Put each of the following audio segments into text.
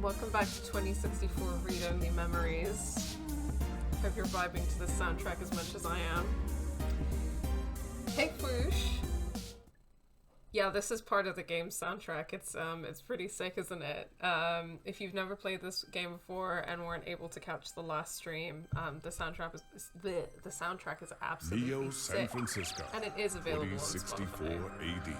Welcome back to 2064 Read-Only Memories. Hope you're vibing to the soundtrack as much as I am. Hey Foosh! Yeah, this is part of the game's soundtrack. It's pretty sick, isn't it? If you've never played this game before and weren't able to catch the last stream, the soundtrack is absolutely Neo sick. San Francisco, And it is available on 4064 Spotify. AD.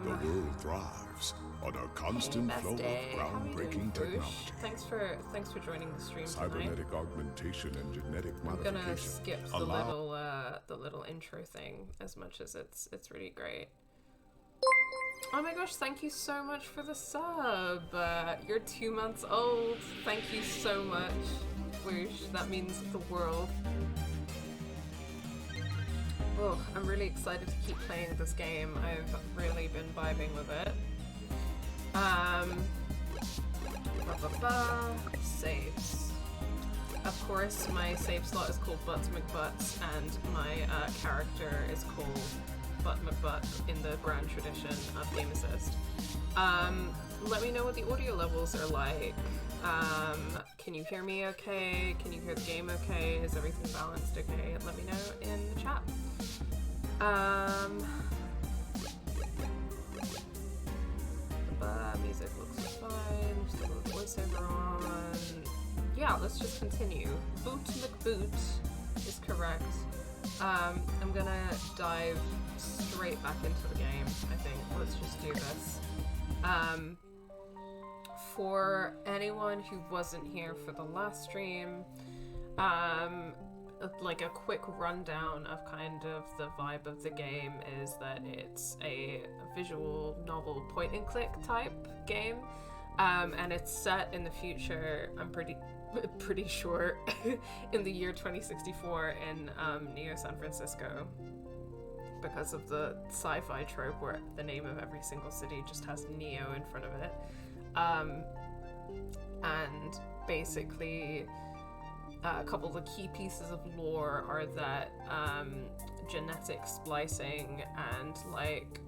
The world thrives on a constant flow of groundbreaking technology. Thanks for joining the stream tonight. Cybernetic augmentation and genetic I'm modification. gonna skip the little intro thing as much as it's really great. Oh my gosh, thank you so much for the sub. You're 2 months old. Thank you so much. Whoosh, that means the world. Oh, I'm really excited to keep playing this game. I've really been vibing with it. Saves. Of course, my save slot is called Butts McButts, and my character is called Butt McButt in the brand tradition of Game Assist. Let me know what the audio levels are like. Can you hear me okay? Can you hear the game okay? Is everything balanced okay? Let me know in the chat. Music looks fine. Just a little voiceover on. Yeah, let's just continue. Boot McBoot is correct. I'm gonna dive straight back into the game, I think. Let's just do this. For anyone who wasn't here for the last stream, like a quick rundown of kind of the vibe of the game is that it's a visual novel point and click type game, and it's set in the future, I'm pretty sure, in the year 2064 in Neo San Francisco, because of the sci-fi trope where the name of every single city just has Neo in front of it. And basically a couple of the key pieces of lore are that genetic splicing and like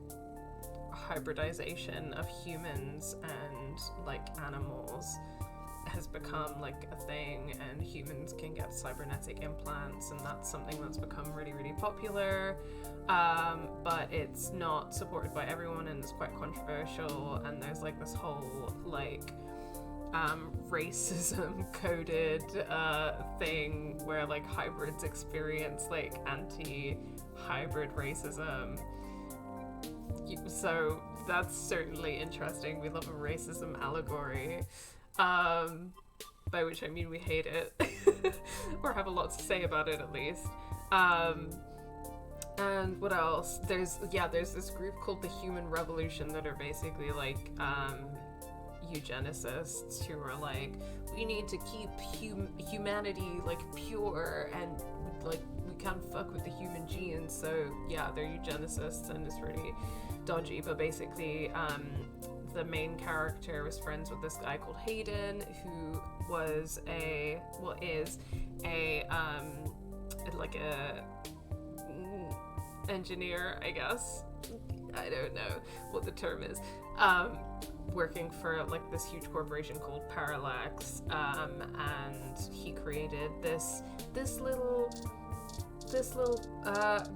hybridization of humans and like animals has become like a thing, and humans can get cybernetic implants, and that's something that's become really, really popular, but it's not supported by everyone, and it's quite controversial, and there's like this whole like racism coded thing where like hybrids experience like anti-hybrid racism. So that's certainly interesting. We love a racism allegory, by which I mean we hate it or have a lot to say about it at least. And what else? There's this group called the Human Revolution that are basically like eugenicists who are like, we need to keep humanity like pure, and like we can't fuck with the human gene. So yeah, they're eugenicists, and it's really dodgy. But basically the main character was friends with this guy called Hayden, who is a engineer, I guess. I don't know what the term is. Working for like this huge corporation called Parallax, and he created this little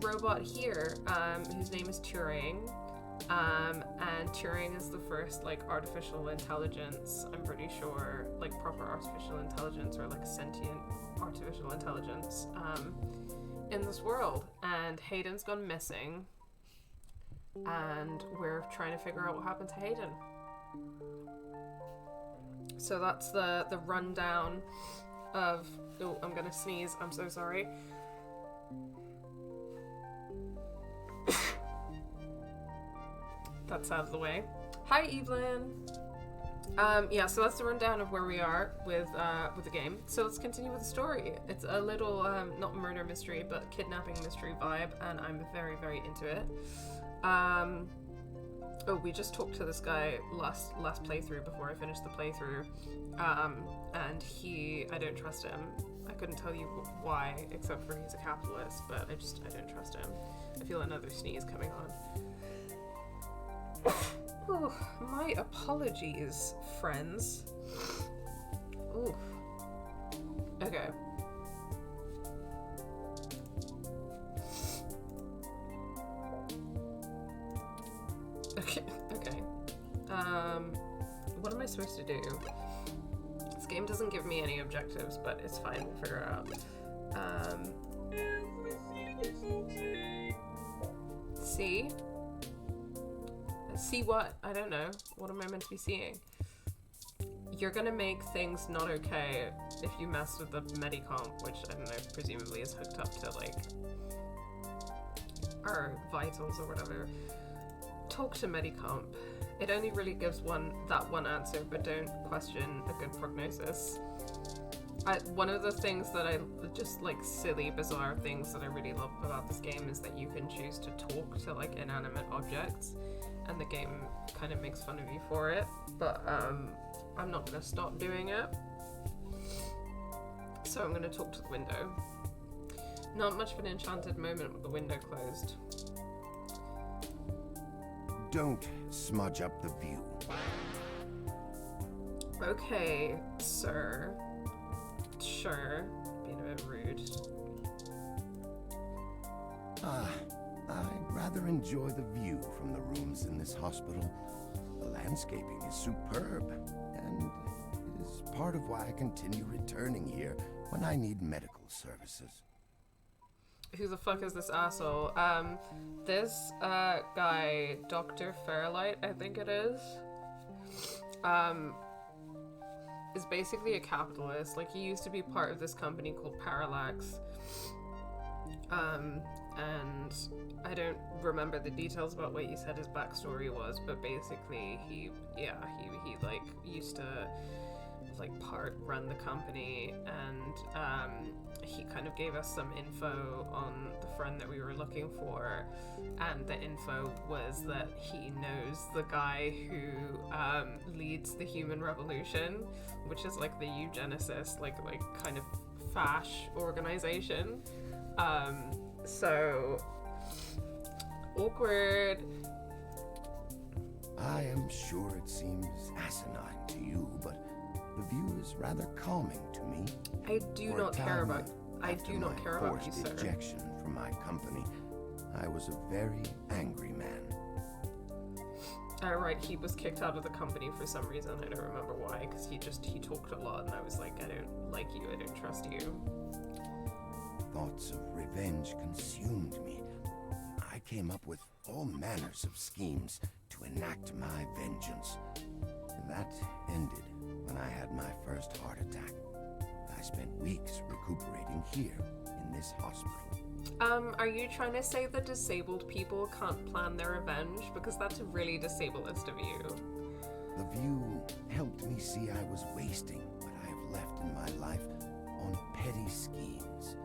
robot here, whose name is Turing. And Turing is the first like artificial intelligence, I'm pretty sure, like proper artificial intelligence or like sentient artificial intelligence in this world. And Hayden's gone missing, and we're trying to figure out what happened to Hayden. So that's the rundown of... Oh, I'm gonna sneeze, I'm so sorry. That's out of the way. Hi, Evelyn. Yeah, so that's the rundown of where we are with the game. So let's continue with the story. It's a little not murder mystery, but kidnapping mystery vibe, and I'm very, very into it. Oh, we just talked to this guy last playthrough before I finished the playthrough, and I don't trust him. I couldn't tell you why, except for he's a capitalist, but I don't trust him. I feel another sneeze coming on. Ooh, my apologies, friends. Ooh. Okay. Okay. What am I supposed to do? This game doesn't give me any objectives, but it's fine. We'll figure it out. See? See what? I don't know. What am I meant to be seeing? You're gonna make things not okay if you mess with the Medicomp, which, I don't know, presumably is hooked up to, like, our vitals or whatever. Talk to Medicomp. It only really gives that one answer, but don't question a good prognosis. One of the things that I just, like, silly, bizarre things that I really love about this game is that you can choose to talk to, like, inanimate objects, and the game kind of makes fun of you for it, but I'm not going to stop doing it. So I'm going to talk to the window. Not much of an enchanted moment with the window closed. Don't smudge up the view. Okay, sir. Sure. Being a bit rude. I'd rather enjoy the view from the rooms in this hospital. The landscaping is superb, and it is part of why I continue returning here when I need medical services. Who the fuck is this asshole? This guy, Dr. Fairlight, I think it is basically a capitalist. Like, he used to be part of this company called Parallax. And I don't remember the details about what he said his backstory was, but basically he like used to like run the company, and he kind of gave us some info on the friend that we were looking for, and the info was that he knows the guy who leads the Human Revolution, which is like the eugenicist, like kind of fash organization. So awkward. I am sure it seems asinine to you, but the view is rather calming to me. I do not care about you, sir. Ejection from my company, I was a very angry man. Right, he was kicked out of the company for some reason. I don't remember why, because he talked a lot, and I was like, I don't like you, I don't trust you. Thoughts of revenge consumed me. I came up with all manners of schemes to enact my vengeance. That ended when I had my first heart attack. I spent weeks recuperating here in this hospital. Are you trying to say that disabled people can't plan their revenge? Because that's really disableist of you. The view helped me see I was wasting what I have left in my life on petty schemes.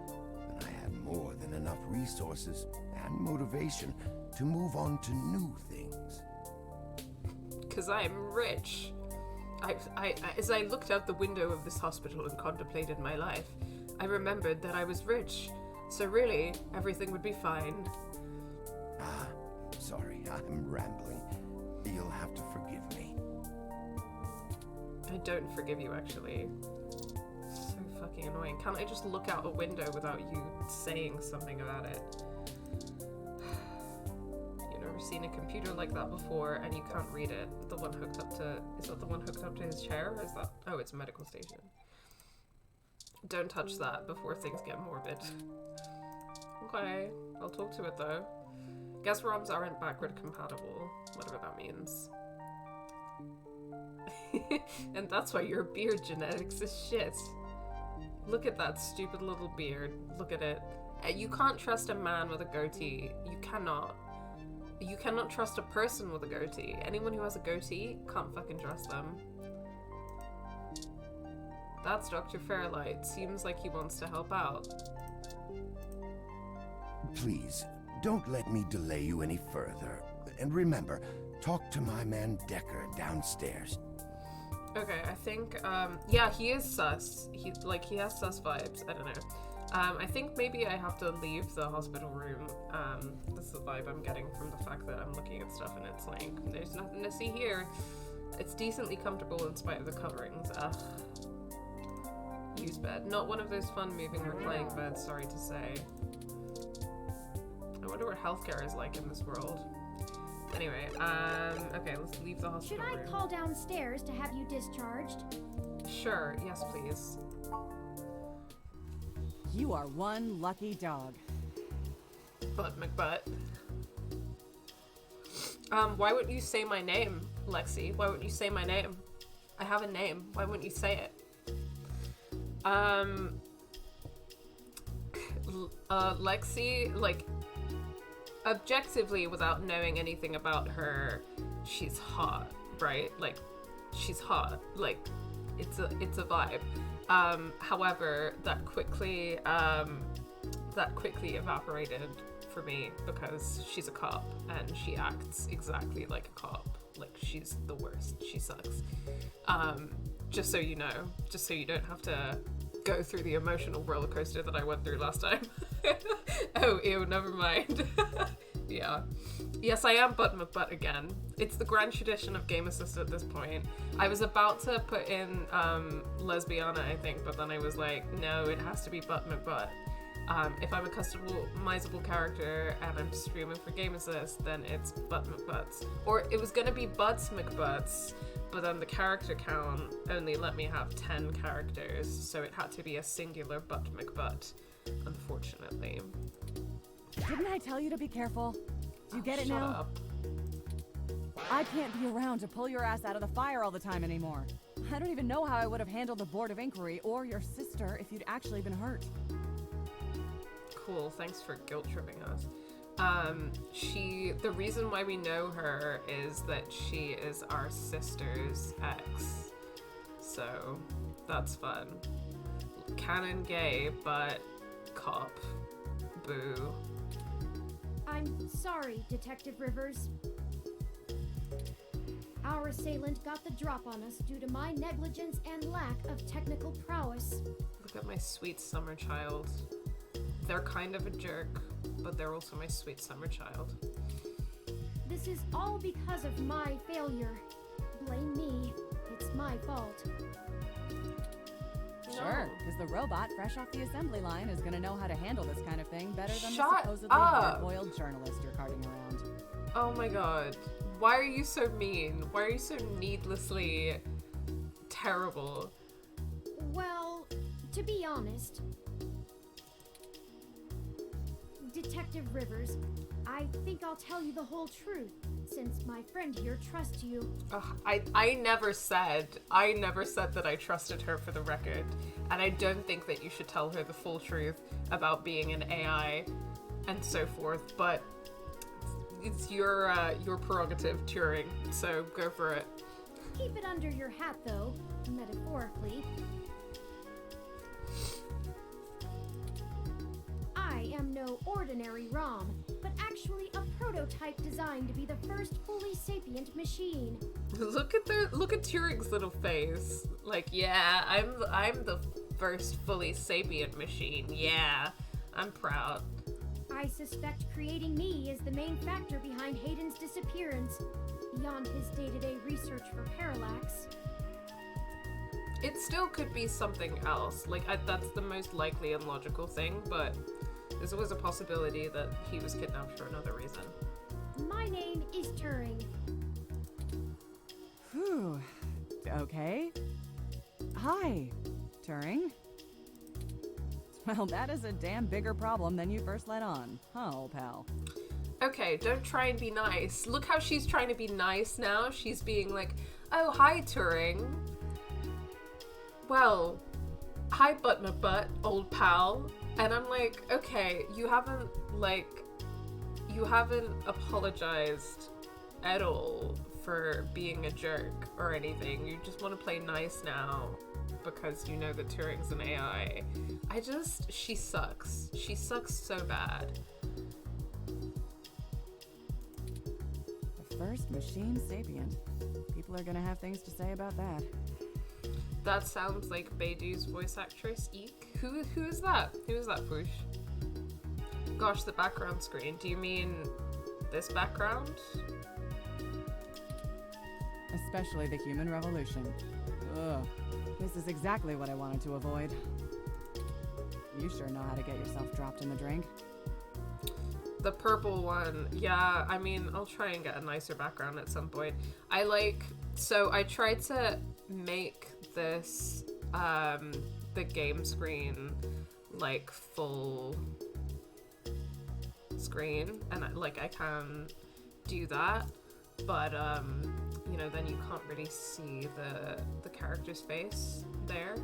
And I had more than enough resources and motivation to move on to new things. Because I'm rich. As I looked out the window of this hospital and contemplated my life, I remembered that I was rich. So really, everything would be fine. Sorry, I'm rambling. You'll have to forgive me. I don't forgive you, actually. So fucking annoying. Can't I just look out a window without you saying something about it? You've never seen a computer like that before, and you can't read it. The one hooked up to... Is that the one hooked up to his chair, or is that... Oh, it's a medical station. Don't touch that before things get morbid. Okay, I'll talk to it though. Guess ROMs aren't backward compatible, whatever that means. And that's why your beard genetics is shit. Look at that stupid little beard. Look at it. You can't trust a man with a goatee. You cannot. You cannot trust a person with a goatee. Anyone who has a goatee, can't fucking trust them. That's Dr. Fairlight. Seems like he wants to help out. Please, don't let me delay you any further. And remember, talk to my man Decker downstairs. Okay, I think, yeah, he is sus. He has sus vibes. I don't know. I think maybe I have to leave the hospital room. This is the vibe I'm getting from the fact that I'm looking at stuff and it's like, there's nothing to see here. It's decently comfortable in spite of the coverings. Ugh. Use bed. Not one of those fun moving reclining beds, sorry to say. I wonder what healthcare is like in this world. Anyway, okay, let's leave the hospital room. Should I call downstairs to have you discharged? Sure, yes please. You are one lucky dog. Butt McButt. Why wouldn't you say my name, Lexi? Why wouldn't you say my name? I have a name. Why wouldn't you say it? Lexi, like, objectively, without knowing anything about her, she's hot, right? Like, she's hot. Like, it's a vibe. However, that quickly evaporated for me because she's a cop and she acts exactly like a cop. Like, she's the worst. She sucks. Just so you know, just so you don't have to go through the emotional roller coaster that I went through last time. Oh, ew, never mind. Yeah. Yes, I am Butt McButt again. It's the grand tradition of Game Assist at this point. I was about to put in Lesbiana, I think, but then I was like, no, it has to be Butt McButt. If I'm a customizable character and I'm streaming for Game Assist, then it's Butt McButts. Or it was gonna be Butts McButts, but then the character count only let me have 10 characters, so it had to be a singular Butt McButt, unfortunately. Didn't I tell you to be careful? Do you get it Shut now? up. I can't be around to pull your ass out of the fire all the time anymore. I don't even know how I would have handled the Board of Inquiry or your sister if you'd actually been hurt. Cool, thanks for guilt tripping us. The reason why we know her is that she is our sister's ex. So, that's fun. Canon gay, but cop. Boo. I'm sorry, Detective Rivers. Our assailant got the drop on us due to my negligence and lack of technical prowess. Look at my sweet summer child. They're kind of a jerk, but they're also my sweet summer child. This is all because of my failure. Blame me. It's my fault. Sure, because the robot fresh off the assembly line is gonna know how to handle this kind of thing better than Shut the supposedly up. hard-boiled journalist you're carting around. Oh my god. Why are you so mean? Why are you so needlessly terrible? Well, to be honest, Detective Rivers, I think I'll tell you the whole truth, since my friend here trusts you. I never said that I trusted her, for the record, and I don't think that you should tell her the full truth about being an AI and so forth, but it's your prerogative, Turing, so go for it. Keep it under your hat, though, metaphorically. I am no ordinary ROM, but actually a prototype designed to be the first fully sapient machine. Look at Turing's little face. Like, yeah, I'm the first fully sapient machine. Yeah, I'm proud. I suspect creating me is the main factor behind Hayden's disappearance, beyond his day-to-day research for parallax. It still could be something else. Like, that's the most likely and logical thing, but there's always a possibility that he was kidnapped for another reason. My name is Turing. Whew. Okay. Hi, Turing. Well, that is a damn bigger problem than you first let on, huh, old pal? Okay, don't try and be nice. Look how she's trying to be nice now. She's being like, oh, hi, Turing. Well, hi, Butt McButt, old pal. And I'm like, okay, you haven't apologized at all for being a jerk or anything. You just want to play nice now because you know that Turing's an AI. She sucks. She sucks so bad. The first machine sapient. People are gonna have things to say about that. That sounds like Beidou's voice actress, Eek, who is that? Who is that, Foosh? Gosh, the background screen. Do you mean this background? Especially the human revolution. Ugh. This is exactly what I wanted to avoid. You sure know how to get yourself dropped in the drink. The purple one, yeah, I mean, I'll try and get a nicer background at some point. So I tried to make this, the game screen, like, full screen, and I can do that, but, you know, then you can't really see the character's face there.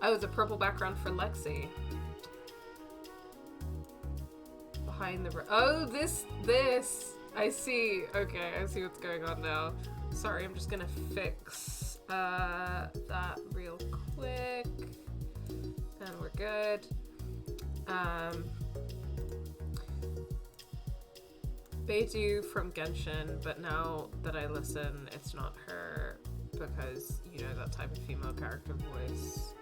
Oh, the purple background for Lexi. Behind the... Oh, this! I see. Okay, I see what's going on now. Sorry, I'm just gonna fix that real quick. And we're good. Beidou from Genshin, but now that I listen, it's not her because, you know, that type of female character voice.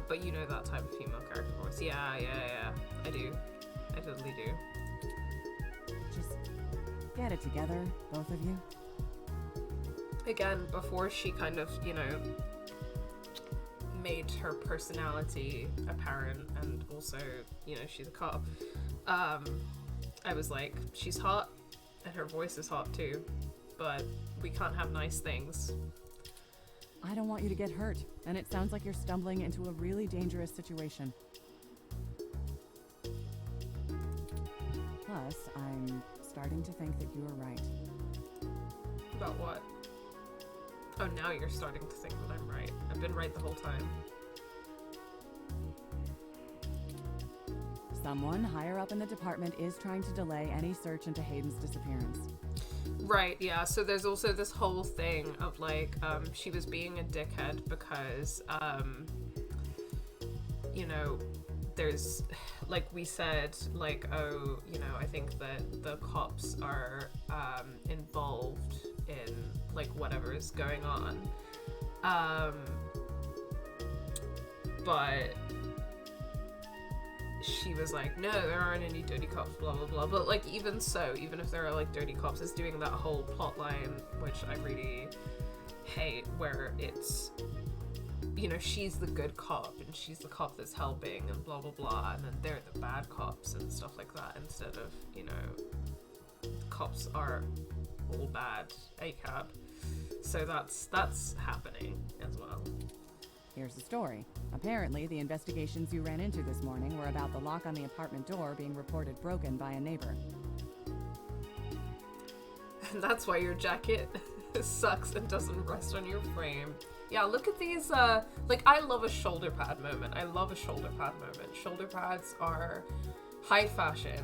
But you know that type of female character voice. Yeah. I do. I totally do. Just get it together, both of you. Again, before she kind of, you know, made her personality apparent and also, you know, she's a cop, I was like, she's hot and her voice is hot too, but we can't have nice things. I don't want you to get hurt, and it sounds like you're stumbling into a really dangerous situation. Plus, I'm starting to think that you were right. About what? Oh, now you're starting to think that I'm right. I've been right the whole time. Someone higher up in the department is trying to delay any search into Hayden's disappearance. Right, yeah, so there's also this whole thing of, like, she was being a dickhead because, you know, there's, like we said, like, oh, you know, I think that the cops are, involved in, like, whatever is going on. But she was like, no, there aren't any dirty cops, blah, blah, blah. But, like, even so, even if there are, like, dirty cops, it's doing that whole plot line, which I really hate, where it's, you know, she's the good cop, and she's the cop that's helping, and blah, blah, blah, and then they're the bad cops and stuff like that, instead of, you know, cops are all bad, ACAB. So that's happening as well. Here's the story. Apparently, the investigations you ran into this morning were about the lock on the apartment door being reported broken by a neighbor. And that's why your jacket sucks and doesn't rest on your frame. Yeah, look at these, like, I love a shoulder pad moment. I love a shoulder pad moment. Shoulder pads are high fashion.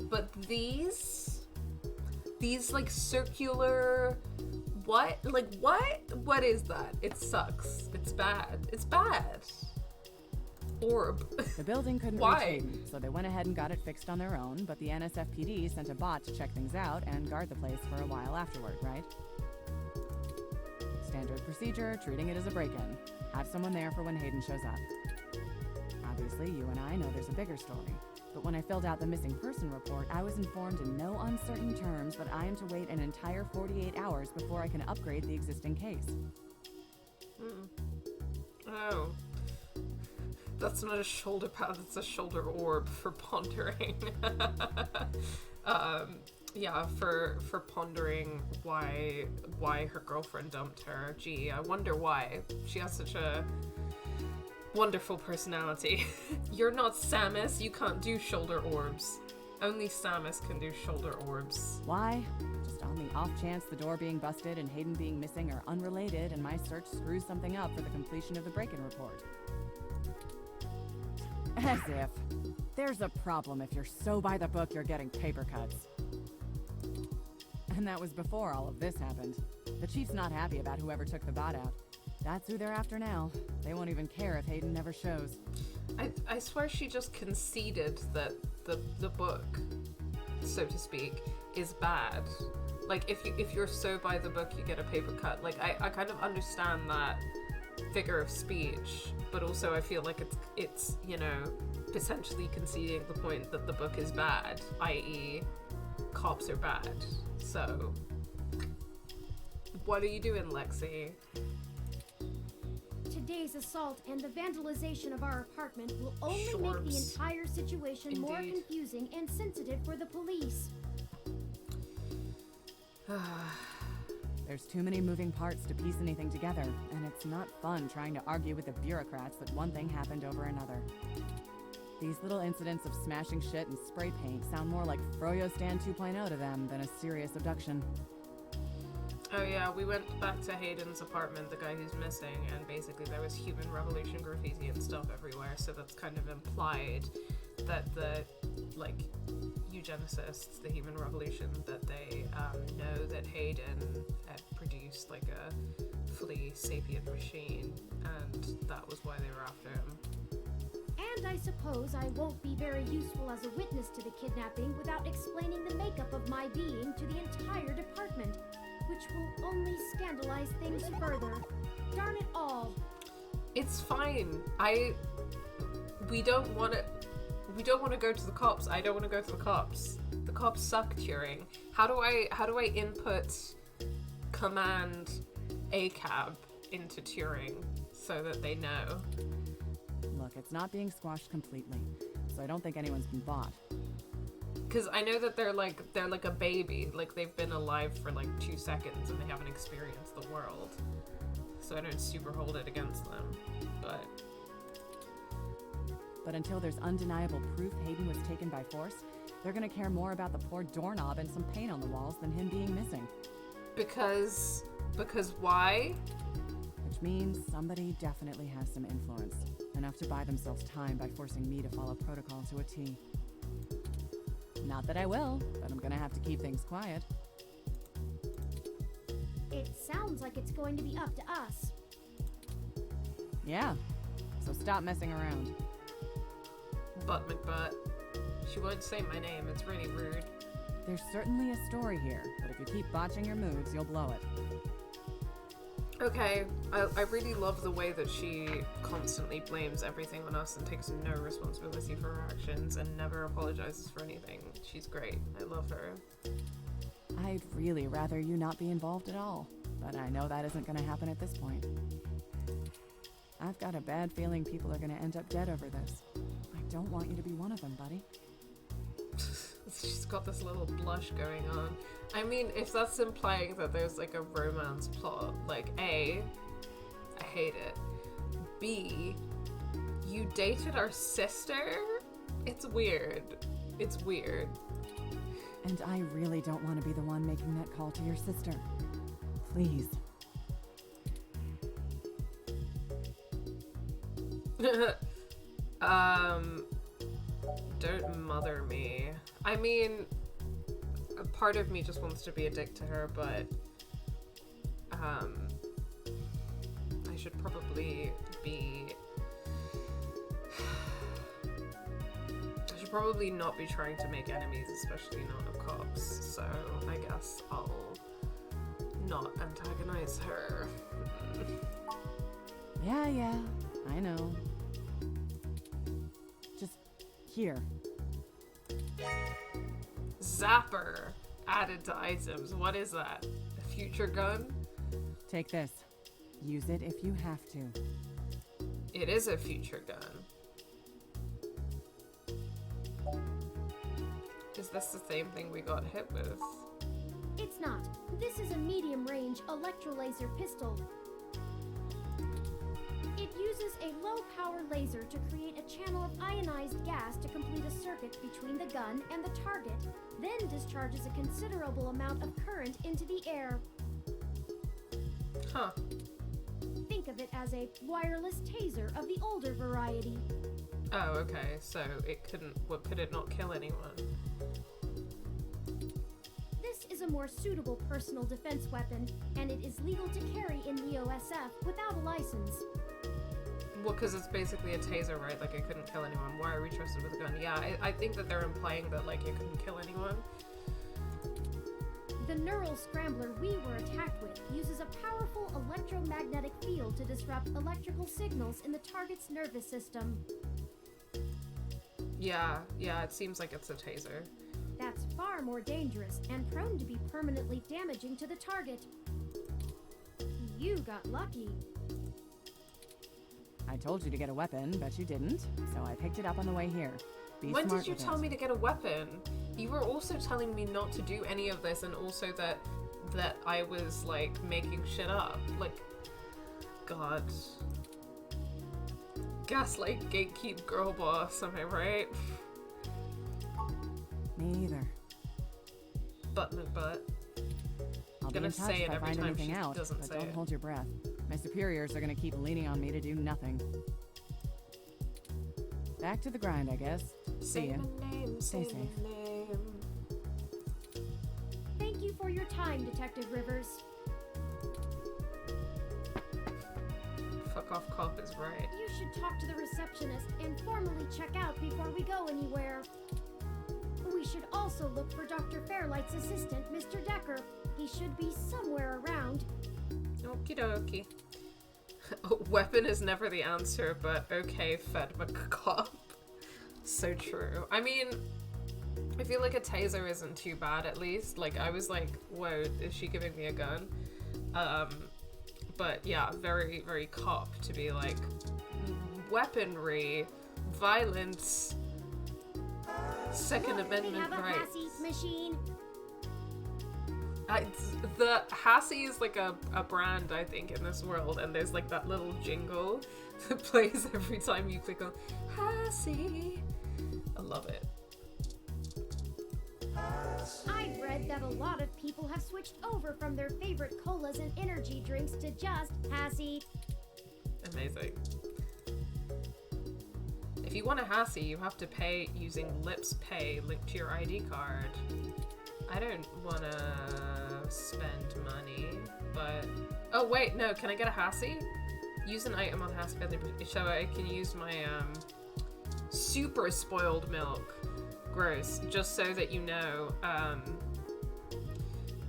But these, like, circular... What? Like, what? What is that? It sucks. It's bad. It's bad. Orb. The building couldn't Why? reach Hayden, so they went ahead and got it fixed on their own, but the NSFPD sent a bot to check things out and guard the place for a while afterward, right? Standard procedure, treating it as a break-in. Have someone there for when Hayden shows up. Obviously, you and I know there's a bigger story. But when I filled out the missing person report, I was informed in no uncertain terms that I am to wait an entire 48 hours before I can upgrade the existing case. Oh. That's not a shoulder pad, that's a shoulder orb for pondering. Yeah, for pondering why her girlfriend dumped her. Gee, I wonder why. She has such a wonderful personality. You're not Samus, you can't do shoulder orbs. Only Samus can do shoulder orbs. Why? Just on the off chance the door being busted and Hayden being missing are unrelated and my search screws something up for the completion of the break-in report. As if. There's a problem if you're so by the book you're getting paper cuts. And that was before all of this happened. The chief's not happy about whoever took the bot out. That's who they're after now. They won't even care if Hayden never shows. I swear she just conceded that the book, so to speak, is bad. Like, if you're so by the book, you get a paper cut. Like, I kind of understand that figure of speech, but also I feel like it's you know, potentially conceding the point that the book is bad, i.e. cops are bad. So what are you doing, Lexi? Today's assault and the vandalization of our apartment will only make the entire situation more confusing and sensitive for the police. There's too many moving parts to piece anything together, and it's not fun trying to argue with the bureaucrats that one thing happened over another. These little incidents of smashing shit and spray paint sound more like Froyo Stand 2.0 to them than a serious abduction. Oh yeah, we went back to Hayden's apartment, the guy who's missing, and basically there was human revolution graffiti and stuff everywhere, so that's kind of implied that the, like, eugenicists, the human revolution, that they know that Hayden had produced, like, a fully sapient machine, and that was why they were after him. And I suppose I won't be very useful as a witness to the kidnapping without explaining the makeup of my being to the entire department, which will only scandalize things further. Darn it all. It's fine. We don't want to go to the cops. I don't want to go to the cops. The cops suck, Turing. How do I input command ACAB into Turing so that they know? Look, it's not being squashed completely, so I don't think anyone's been bought. Because I know that they're like a baby. Like, they've been alive for like 2 seconds and they haven't experienced the world. So I don't super hold it against them. But until there's undeniable proof Hayden was taken by force, they're gonna care more about the poor doorknob and some paint on the walls than him being missing. Because why? Which means somebody definitely has some influence. Enough to buy themselves time by forcing me to follow protocol to a T. Not that I will, but I'm gonna have to keep things quiet. It sounds like it's going to be up to us. Yeah, so stop messing around. Butt McButt. She won't say my name, it's really rude. There's certainly a story here, but if you keep botching your moves, you'll blow it. Okay, I really love the way that she constantly blames everything on us and takes no responsibility for her actions and never apologizes for anything. She's great. I love her. I'd really rather you not be involved at all, but I know that isn't gonna happen at this point. I've got a bad feeling people are gonna end up dead over this. I don't want you to be one of them, buddy. She's got this little blush going on. I mean, if that's implying that there's like a romance plot, like A, I hate it. B, you dated our sister? It's weird. It's weird. And I really don't want to be the one making that call to your sister. Please. Don't mother me. I mean, a part of me just wants to be a dick to her, but I should probably not be trying to make enemies, especially not of cops, so I guess I'll not antagonize her. Yeah, I know. Just here. Zapper added to items. What is that? A future gun? Take this. Use it if you have to. It is a future gun. Is this the same thing we got hit with? It's not. This is a medium-range electrolaser pistol. It uses a low-power laser to create a channel of ionized gas to complete a circuit between the gun and the target, then discharges a considerable amount of current into the air. Huh. Think of it as a wireless taser of the older variety. Oh, okay. So it couldn't... What, could it not kill anyone? This is a more suitable personal defense weapon, and it is legal to carry in the OSF without a license. Well, because it's basically a taser, right? Like, it couldn't kill anyone. Why are we trusted with a gun? Yeah, I think that they're implying that, like, it couldn't kill anyone. The neural scrambler we were attacked with uses a powerful electromagnetic field to disrupt electrical signals in the target's nervous system. Yeah, it seems like it's a taser. That's far more dangerous and prone to be permanently damaging to the target. You got lucky. I told you to get a weapon, but you didn't, so I picked it up on the way here. When did you tell me to get a weapon? You were also telling me not to do any of this, and also that I was, like, making shit up. Like, God. Gaslight, gatekeep, girl boss, am I right? Me either. But. I'll be in touch say if it I every find time anything she out, doesn't but say don't it. hold your breath. My superiors are gonna keep leaning on me to do nothing. Back to the grind, I guess. See ya. Stay safe. Thank you for your time, Detective Rivers. Fuck off cop is right. You should talk to the receptionist and formally check out before we go anywhere. We should also look for Dr. Fairlight's assistant, Mr. Decker. He should be somewhere around. Okie dokie. Weapon is never the answer, but okay, Fed McCop. So true. I mean, I feel like a taser isn't too bad, at least. Like, I was like, whoa, is she giving me a gun? But yeah, very, very cop to be like, weaponry, violence, Second Amendment they have a rights. Hassie machine. The Hassie is like a brand, I think, in this world, and there's like that little jingle that plays every time you click on Hassie. I love it. I've read that a lot of people have switched over from their favorite colas and energy drinks to just Hassie. Amazing. If you want a Hassie, you have to pay using Lips Pay linked to your ID card. I don't want to spend money, but... Oh, wait, no, can I get a Hassie? Use an item on Hassie, so I can use my, super spoiled milk. Gross. Just so that you know,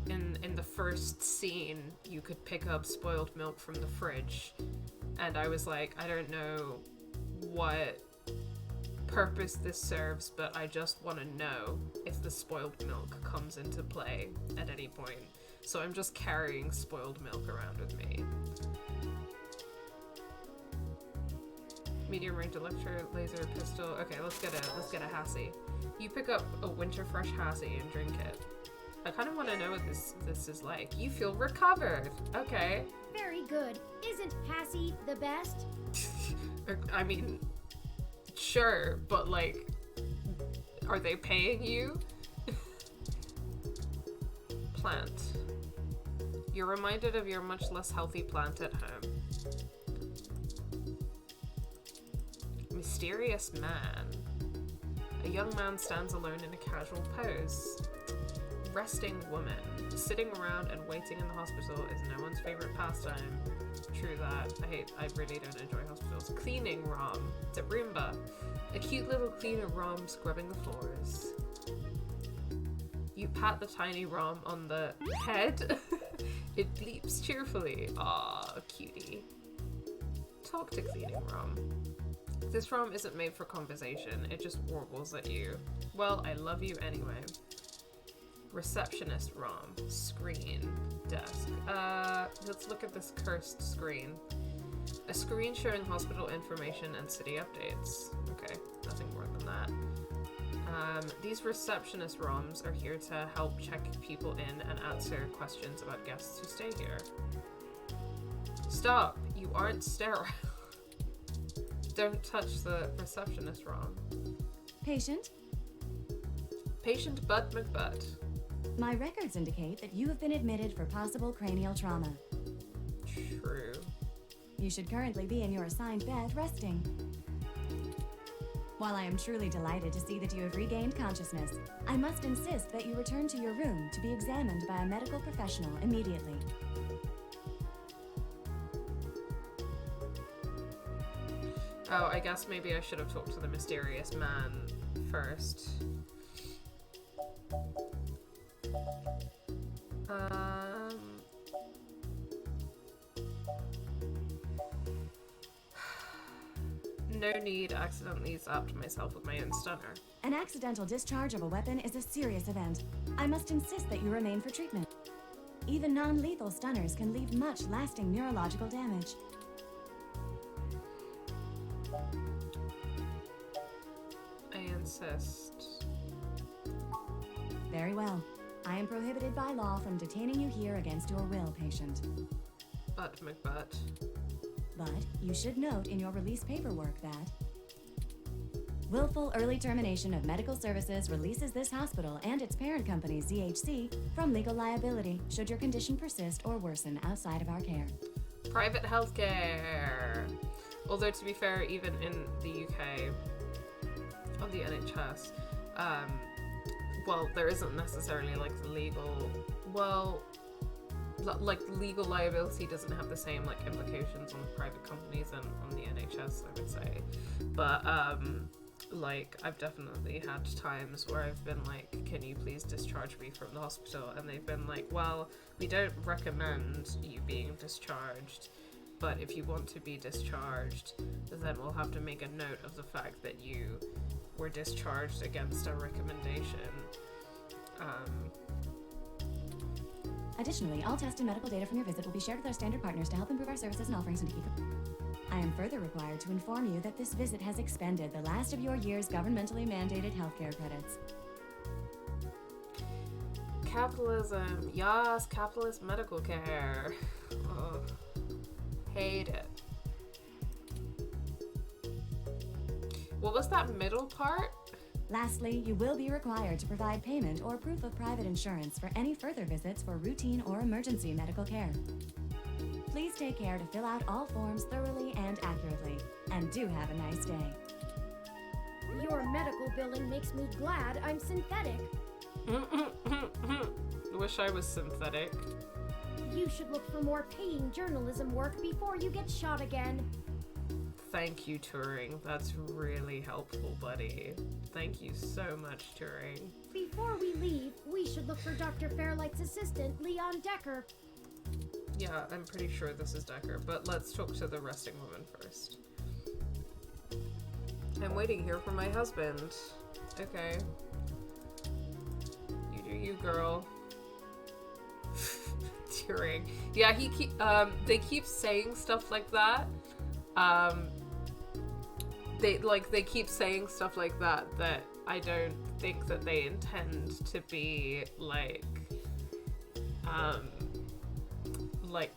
in the first scene, you could pick up spoiled milk from the fridge. And I was like, I don't know what purpose this serves, but I just want to know if the spoiled milk comes into play at any point. So I'm just carrying spoiled milk around with me. Medium range electro laser pistol. Okay, let's get a Hassie. You pick up a winter fresh Hassie and drink it. I kind of want to know what this is like. You feel recovered. Okay. Very good. Isn't Hassie the best? I mean, sure, but like, are they paying you? Plant. You're reminded of your much less healthy plant at home. Mysterious man. A young man stands alone in a casual pose. Resting woman. Sitting around and waiting in the hospital is no one's favorite pastime. True that. I really don't enjoy hospitals. Cleaning Rom. It's a Roomba. A cute little cleaner Rom scrubbing the floors. You pat the tiny Rom on the head. It bleeps cheerfully. Aw, cutie. Talk to cleaning Rom. This Rom isn't made for conversation. It just warbles at you. Well, I love you anyway. Receptionist Rom. Screen. Desk. Let's look at this cursed screen. A screen showing hospital information and city updates. Okay, nothing more than that. These receptionist ROMs are here to help check people in and answer questions about guests who stay here. Stop! You aren't sterile. Don't touch the receptionist ROM. Patient? Patient Bud McButt. My records indicate that you have been admitted for possible cranial trauma. True. You should currently be in your assigned bed resting. While I am truly delighted to see that you have regained consciousness, I must insist that you return to your room to be examined by a medical professional immediately. Oh, I guess maybe I should have talked to the mysterious man first. No need, accidentally zapped myself with my own stunner. An accidental discharge of a weapon is a serious event. I must insist that you remain for treatment. Even non-lethal stunners can leave much lasting neurological damage. I insist. Very well. I am prohibited by law from detaining you here against your will, patient. But McButt. But you should note in your release paperwork that willful early termination of medical services releases this hospital and its parent company, ZHC, from legal liability should your condition persist or worsen outside of our care. Private healthcare. Although, to be fair, even in the UK, on the NHS, well, there isn't necessarily like the legal, like legal liability doesn't have the same like implications on private companies and on the NHS, I would say. But like I've definitely had times where I've been like, can you please discharge me from the hospital? And they've been like, well, we don't recommend you being discharged, but if you want to be discharged, then we'll have to make a note of the fact that you were discharged against a recommendation. Additionally, all test and medical data from your visit will be shared with our standard partners to help improve our services and offerings and to keep it. I am further required to inform you that this visit has expended the last of your year's governmentally mandated healthcare credits. Capitalism. Yes, capitalist medical care. Ugh. Hate it. What was that middle part? Lastly, you will be required to provide payment or proof of private insurance for any further visits for routine or emergency medical care. Please take care to fill out all forms thoroughly and accurately, and do have a nice day. Your medical billing makes me glad I'm synthetic. Wish I was synthetic. You should look for more paying journalism work before you get shot again. Thank you, Turing. That's really helpful, buddy. Thank you so much, Turing. Before we leave, we should look for Dr. Fairlight's assistant, Leon Decker. Yeah, I'm pretty sure this is Decker, but let's talk to the resting woman first. I'm waiting here for my husband. Okay. You do you, girl. Turing. Yeah, they keep saying stuff like that. They keep saying stuff like that I don't think that they intend to be like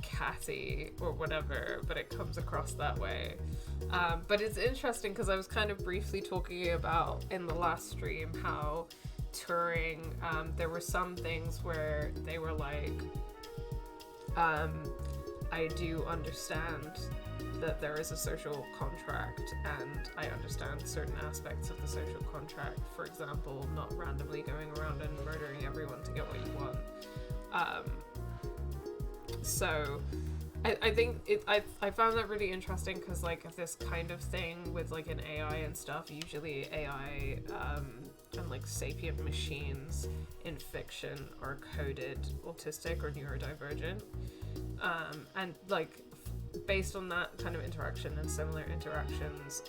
catty or whatever, but it comes across that way. But it's interesting because I was kind of briefly talking about in the last stream how Turing, there were some things where they were like, I do understand that there is a social contract, and I understand certain aspects of the social contract. For example, not randomly going around and murdering everyone to get what you want. So I think I found that really interesting because like this kind of thing with like an AI and stuff, usually AI and like sapient machines in fiction are coded autistic or neurodivergent, and like based on that kind of interaction and similar interactions,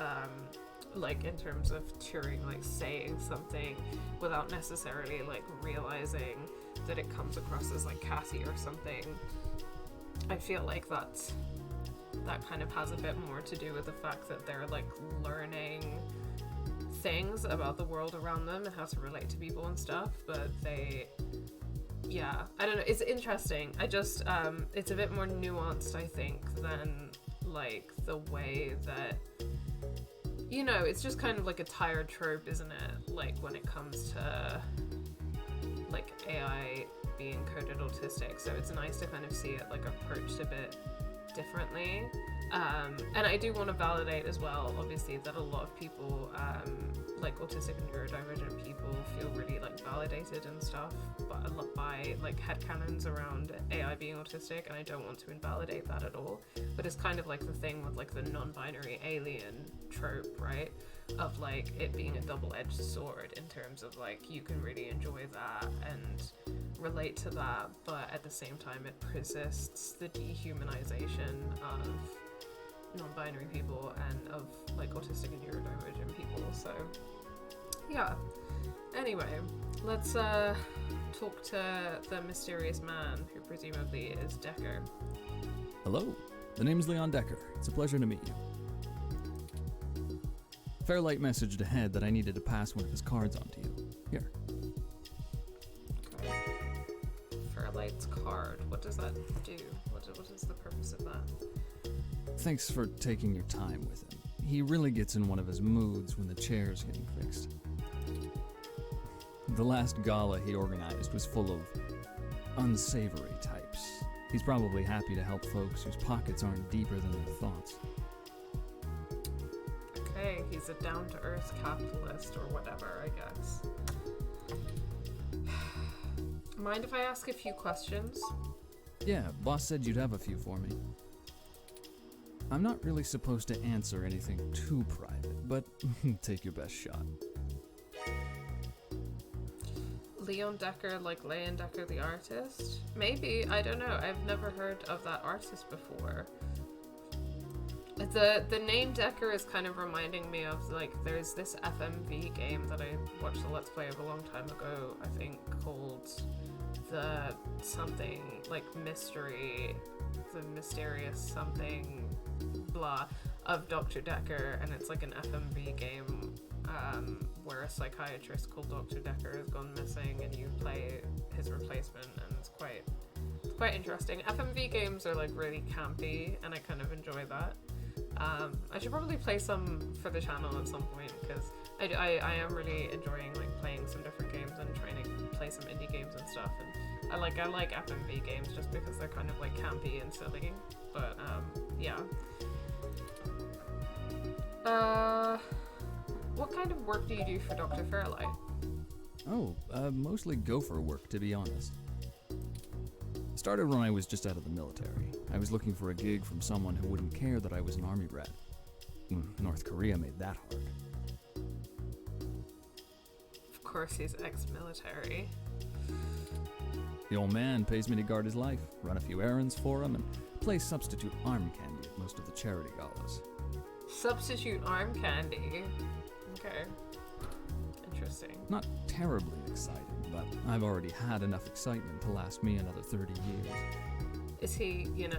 like in terms of Turing like saying something without necessarily like realizing that it comes across as like catty or something, I feel like that kind of has a bit more to do with the fact that they're like learning things about the world around them and how to relate to people and stuff, but yeah, I don't know, it's interesting. I just, it's a bit more nuanced, I think, than like the way that, you know, it's just kind of like a tired trope, isn't it? Like when it comes to like AI being coded autistic, so it's nice to kind of see it like approached a bit differently. And I do want to validate as well, obviously, that a lot of people, like autistic and neurodivergent people, feel really like validated and stuff by like headcanons around AI being autistic, and I don't want to invalidate that at all. But it's kind of like the thing with like the non-binary alien trope, right? Of like it being a double-edged sword in terms of like you can really enjoy that and relate to that, but at the same time it persists the dehumanization of non-binary people and of like autistic and neurodivergent people. So yeah. Anyway, let's talk to the mysterious man who presumably is Decker. Hello, the name's Leon Decker. It's a pleasure to meet you. Fairlight messaged ahead that I needed to pass one of his cards on to you. Here. Okay. Fairlight's card. What does that do? What is the purpose of that? Thanks for taking your time with him. He really gets in one of his moods when the chair's getting fixed. The last gala he organized was full of unsavory types. He's probably happy to help folks whose pockets aren't deeper than their thoughts. Okay, he's a down-to-earth capitalist or whatever, I guess. Mind if I ask a few questions? Yeah, boss said you'd have a few for me. I'm not really supposed to answer anything too private, but take your best shot. Leon Decker, like Leon Decker the artist? Maybe, I don't know. I've never heard of that artist before. The name Decker is kind of reminding me of, like, there's this FMV game that I watched a Let's Play of a long time ago, I think, called the something, like, mystery, the mysterious something, blah, of Dr. Decker, and it's like an FMV game where a psychiatrist called Dr. Decker has gone missing and you play his replacement, and it's quite interesting. FMV games are like really campy and I kind of enjoy that. I should probably play some for the channel at some point because I am really enjoying like playing some different games and trying to play some indie games and stuff, and I like FMV games just because they're kind of like campy and silly, but yeah. What kind of work do you do for Dr. Fairlight? Oh, mostly gopher work, to be honest. Started when I was just out of the military. I was looking for a gig from someone who wouldn't care that I was an army brat. North Korea made that hard. Of course he's ex-military. The old man pays me to guard his life, run a few errands for him, and play substitute arm candy at most of the charity galas. Substitute arm candy? Okay. Interesting. Not terribly exciting, but I've already had enough excitement to last me another 30 years. Is he, you know...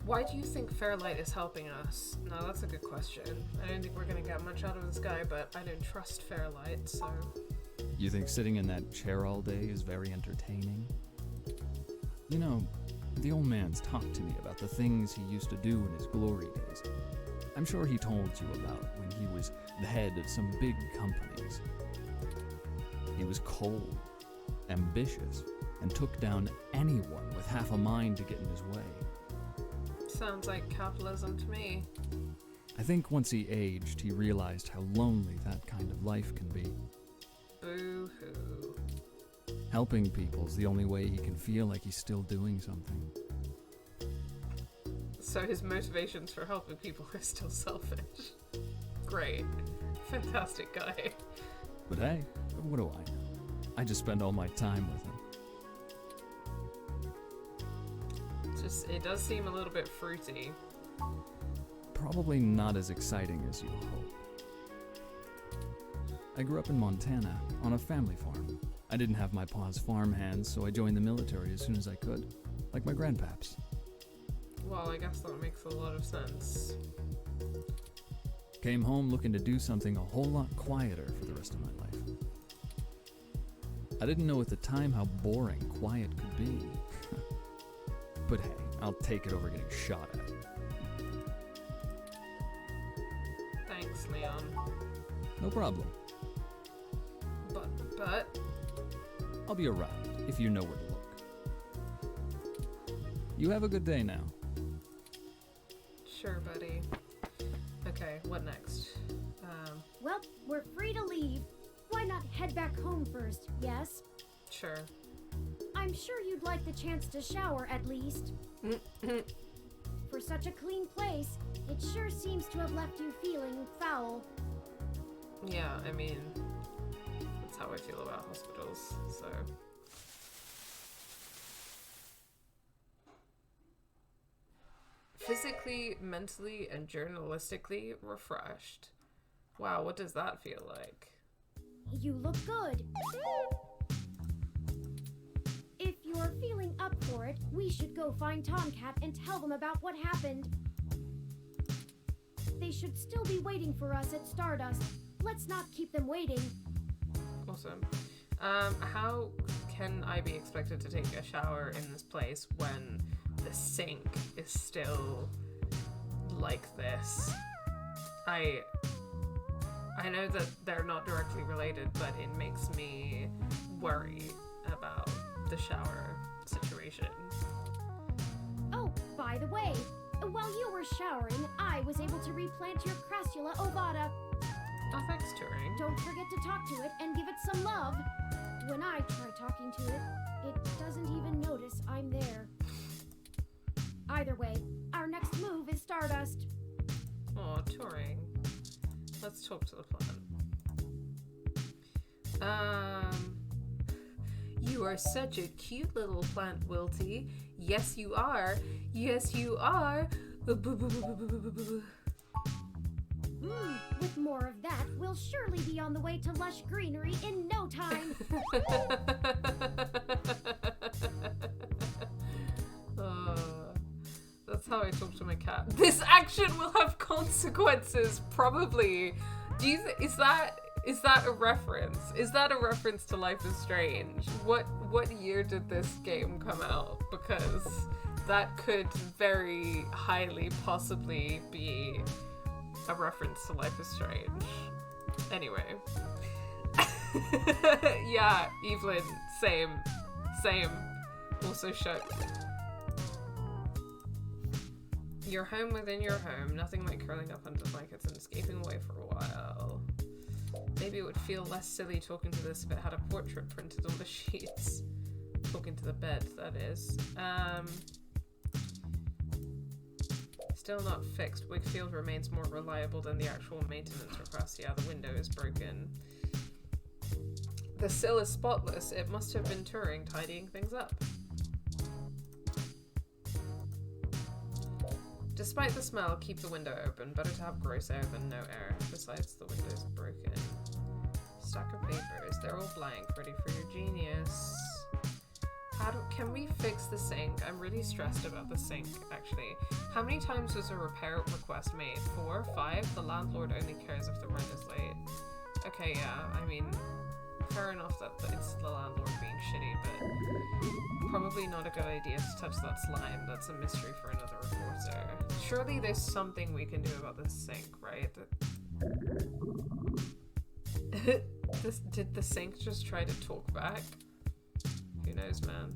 Why do you think Fairlight is helping us? Now that's a good question. I don't think we're gonna get much out of this guy, but I don't trust Fairlight, so... You think sitting in that chair all day is very entertaining? You know, the old man's talked to me about the things he used to do in his glory days. I'm sure he told you about when he was the head of some big companies. He was cold, ambitious, and took down anyone with half a mind to get in his way. Sounds like capitalism to me. I think once he aged, he realized how lonely that kind of life can be. Boo-hoo. Helping people's the only way he can feel like he's still doing something. So his motivations for helping people are still selfish. Great. Fantastic guy. But hey, what do I know? I just spend all my time with him. It does seem a little bit fruity. Probably not as exciting as you hope. I grew up in Montana, on a family farm. I didn't have my pa's farm hands, so I joined the military as soon as I could, like my grandpaps. Well, I guess that makes a lot of sense. Came home looking to do something a whole lot quieter for the rest of my life. I didn't know at the time how boring quiet could be. But hey, I'll take it over getting shot at. Thanks, Leon. No problem. But... I'll be around, if you know where to look. You have a good day now. Sure, buddy. Okay, what next? Well, we're free to leave. Why not head back home first, yes? Sure. I'm sure you'd like the chance to shower at least. For such a clean place, it sure seems to have left you feeling foul. Yeah, I mean, that's how how I feel about hospitals, so. Physically, mentally, and journalistically refreshed. Wow, what does that feel like? You look good. If you're feeling up for it, we should go find Tomcat and tell them about what happened. They should still be waiting for us at Stardust. Let's not keep them waiting. Awesome. How can I be expected to take a shower in this place when the sink is still like this? I know that they're not directly related, but it makes me worry about the shower situation. Oh, by the way, while you were showering, I was able to replant your Crassula ovata. Oh, thanks, Turing. Don't forget to talk to it and give it some love. When I try talking to it, it doesn't even notice I'm there. Either way, our next move is Stardust. Oh, Turing. Let's talk to the plant. You are such a cute little plant, Wilty. Yes, you are. Yes, you are. With more of that, we'll surely be on the way to lush greenery in no time. That's how I talk to my cat. This action will have consequences, probably. Is that a reference? Is that a reference to Life is Strange? What year did this game come out? Because that could very highly possibly be a reference to Life is Strange. Anyway. Yeah, Evelyn, same. Also shook. You're home within your home, nothing like curling up under blankets and escaping away for a while. Maybe it would feel less silly talking to this if it had a portrait printed on the sheets. Talking to the bed, that is. Still not fixed. Wakefield remains more reliable than the actual maintenance request. Yeah, the window is broken. The sill is spotless. It must have been Turing tidying things up. Despite the smell, keep the window open. Better to have gross air than no air. Besides, the window's broken. Stack of papers. They're all blank, ready for your genius. Can we fix the sink? I'm really stressed about the sink, actually. How many times was a repair request made? 4? 5? The landlord only cares if the rent is late. Okay, yeah, I mean, fair enough that it's the landlord being shitty, but probably not a good idea to touch that slime. That's a mystery for another reporter. Surely there's something we can do about this sink, right? Did the sink just try to talk back? Who knows, man.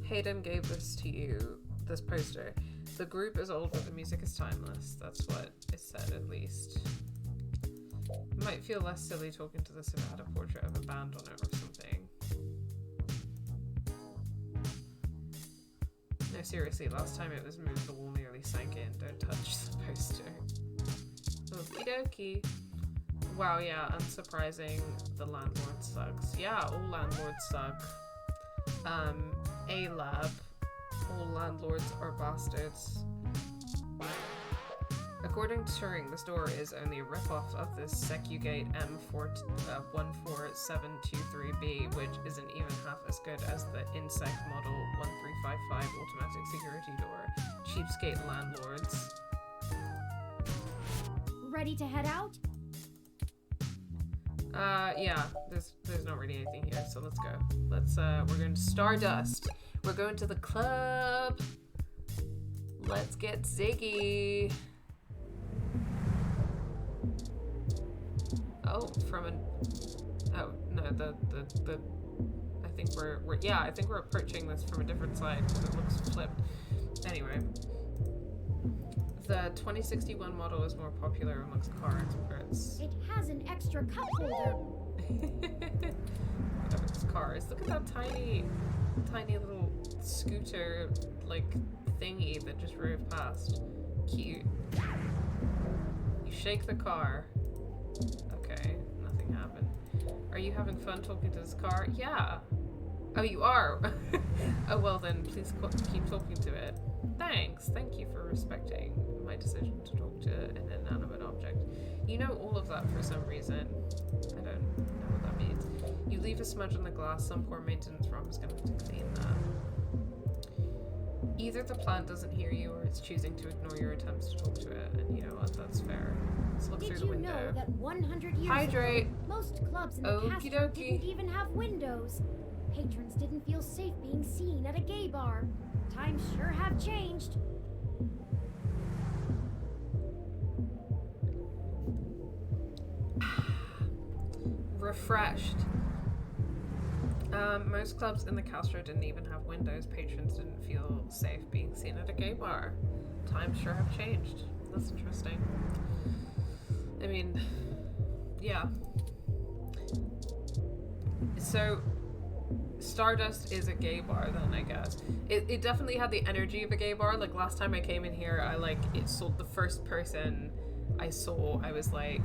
Hayden gave this to you, this poster. The group is old, but the music is timeless. That's what it said, at least. It might feel less silly talking to this if it had a portrait of a band on it or something. No, seriously, last time it was moved, the wall nearly sank in. Don't touch the poster. Okie dokie. Wow, yeah, unsurprising, the landlord sucks. Yeah, all landlords suck. A-Lab. All landlords are bastards. According to Turing, this door is only a rip-off of the Secugate M14723B, which isn't even half as good as the Insect Model 1355 automatic security door. Cheapskate landlords. Ready to head out? Yeah, there's not really anything here, so let's go. We're going to Stardust. We're going to the club. Let's get ziggy. Oh, I think we're approaching this from a different side because it looks flipped. Anyway. The 2061 model is more popular amongst car experts. It has an extra cup holder. Whatever this car is. Look at that tiny little scooter, like, thingy that just drove past. Cute. You shake the car. Okay, nothing happened. Are you having fun talking to this car? Yeah. Oh, you are? Oh, well then, please keep talking to it. Thanks. Thank you for respecting my decision to talk to an inanimate object. You know all of that for some reason. I don't know what that means. You leave a smudge on the glass, some poor maintenance rom is going to have to clean that. Either the plant doesn't hear you or it's choosing to ignore your attempts to talk to it, and you know what, that's fair. Let's look through the window. Did you know that 100 years Hydrate. ago, most clubs in the Okie Castro dokie. didn't even have windows? Patrons didn't feel safe being seen at a gay bar. Times sure have changed. Refreshed. Most clubs in the Castro didn't even have windows. Patrons didn't feel safe being seen at a gay bar. Times sure have changed. That's interesting. I mean, yeah. So, Stardust is a gay bar then, I guess. It definitely had the energy of a gay bar. Like, last time I came in here, it sold the first person I saw, I was like,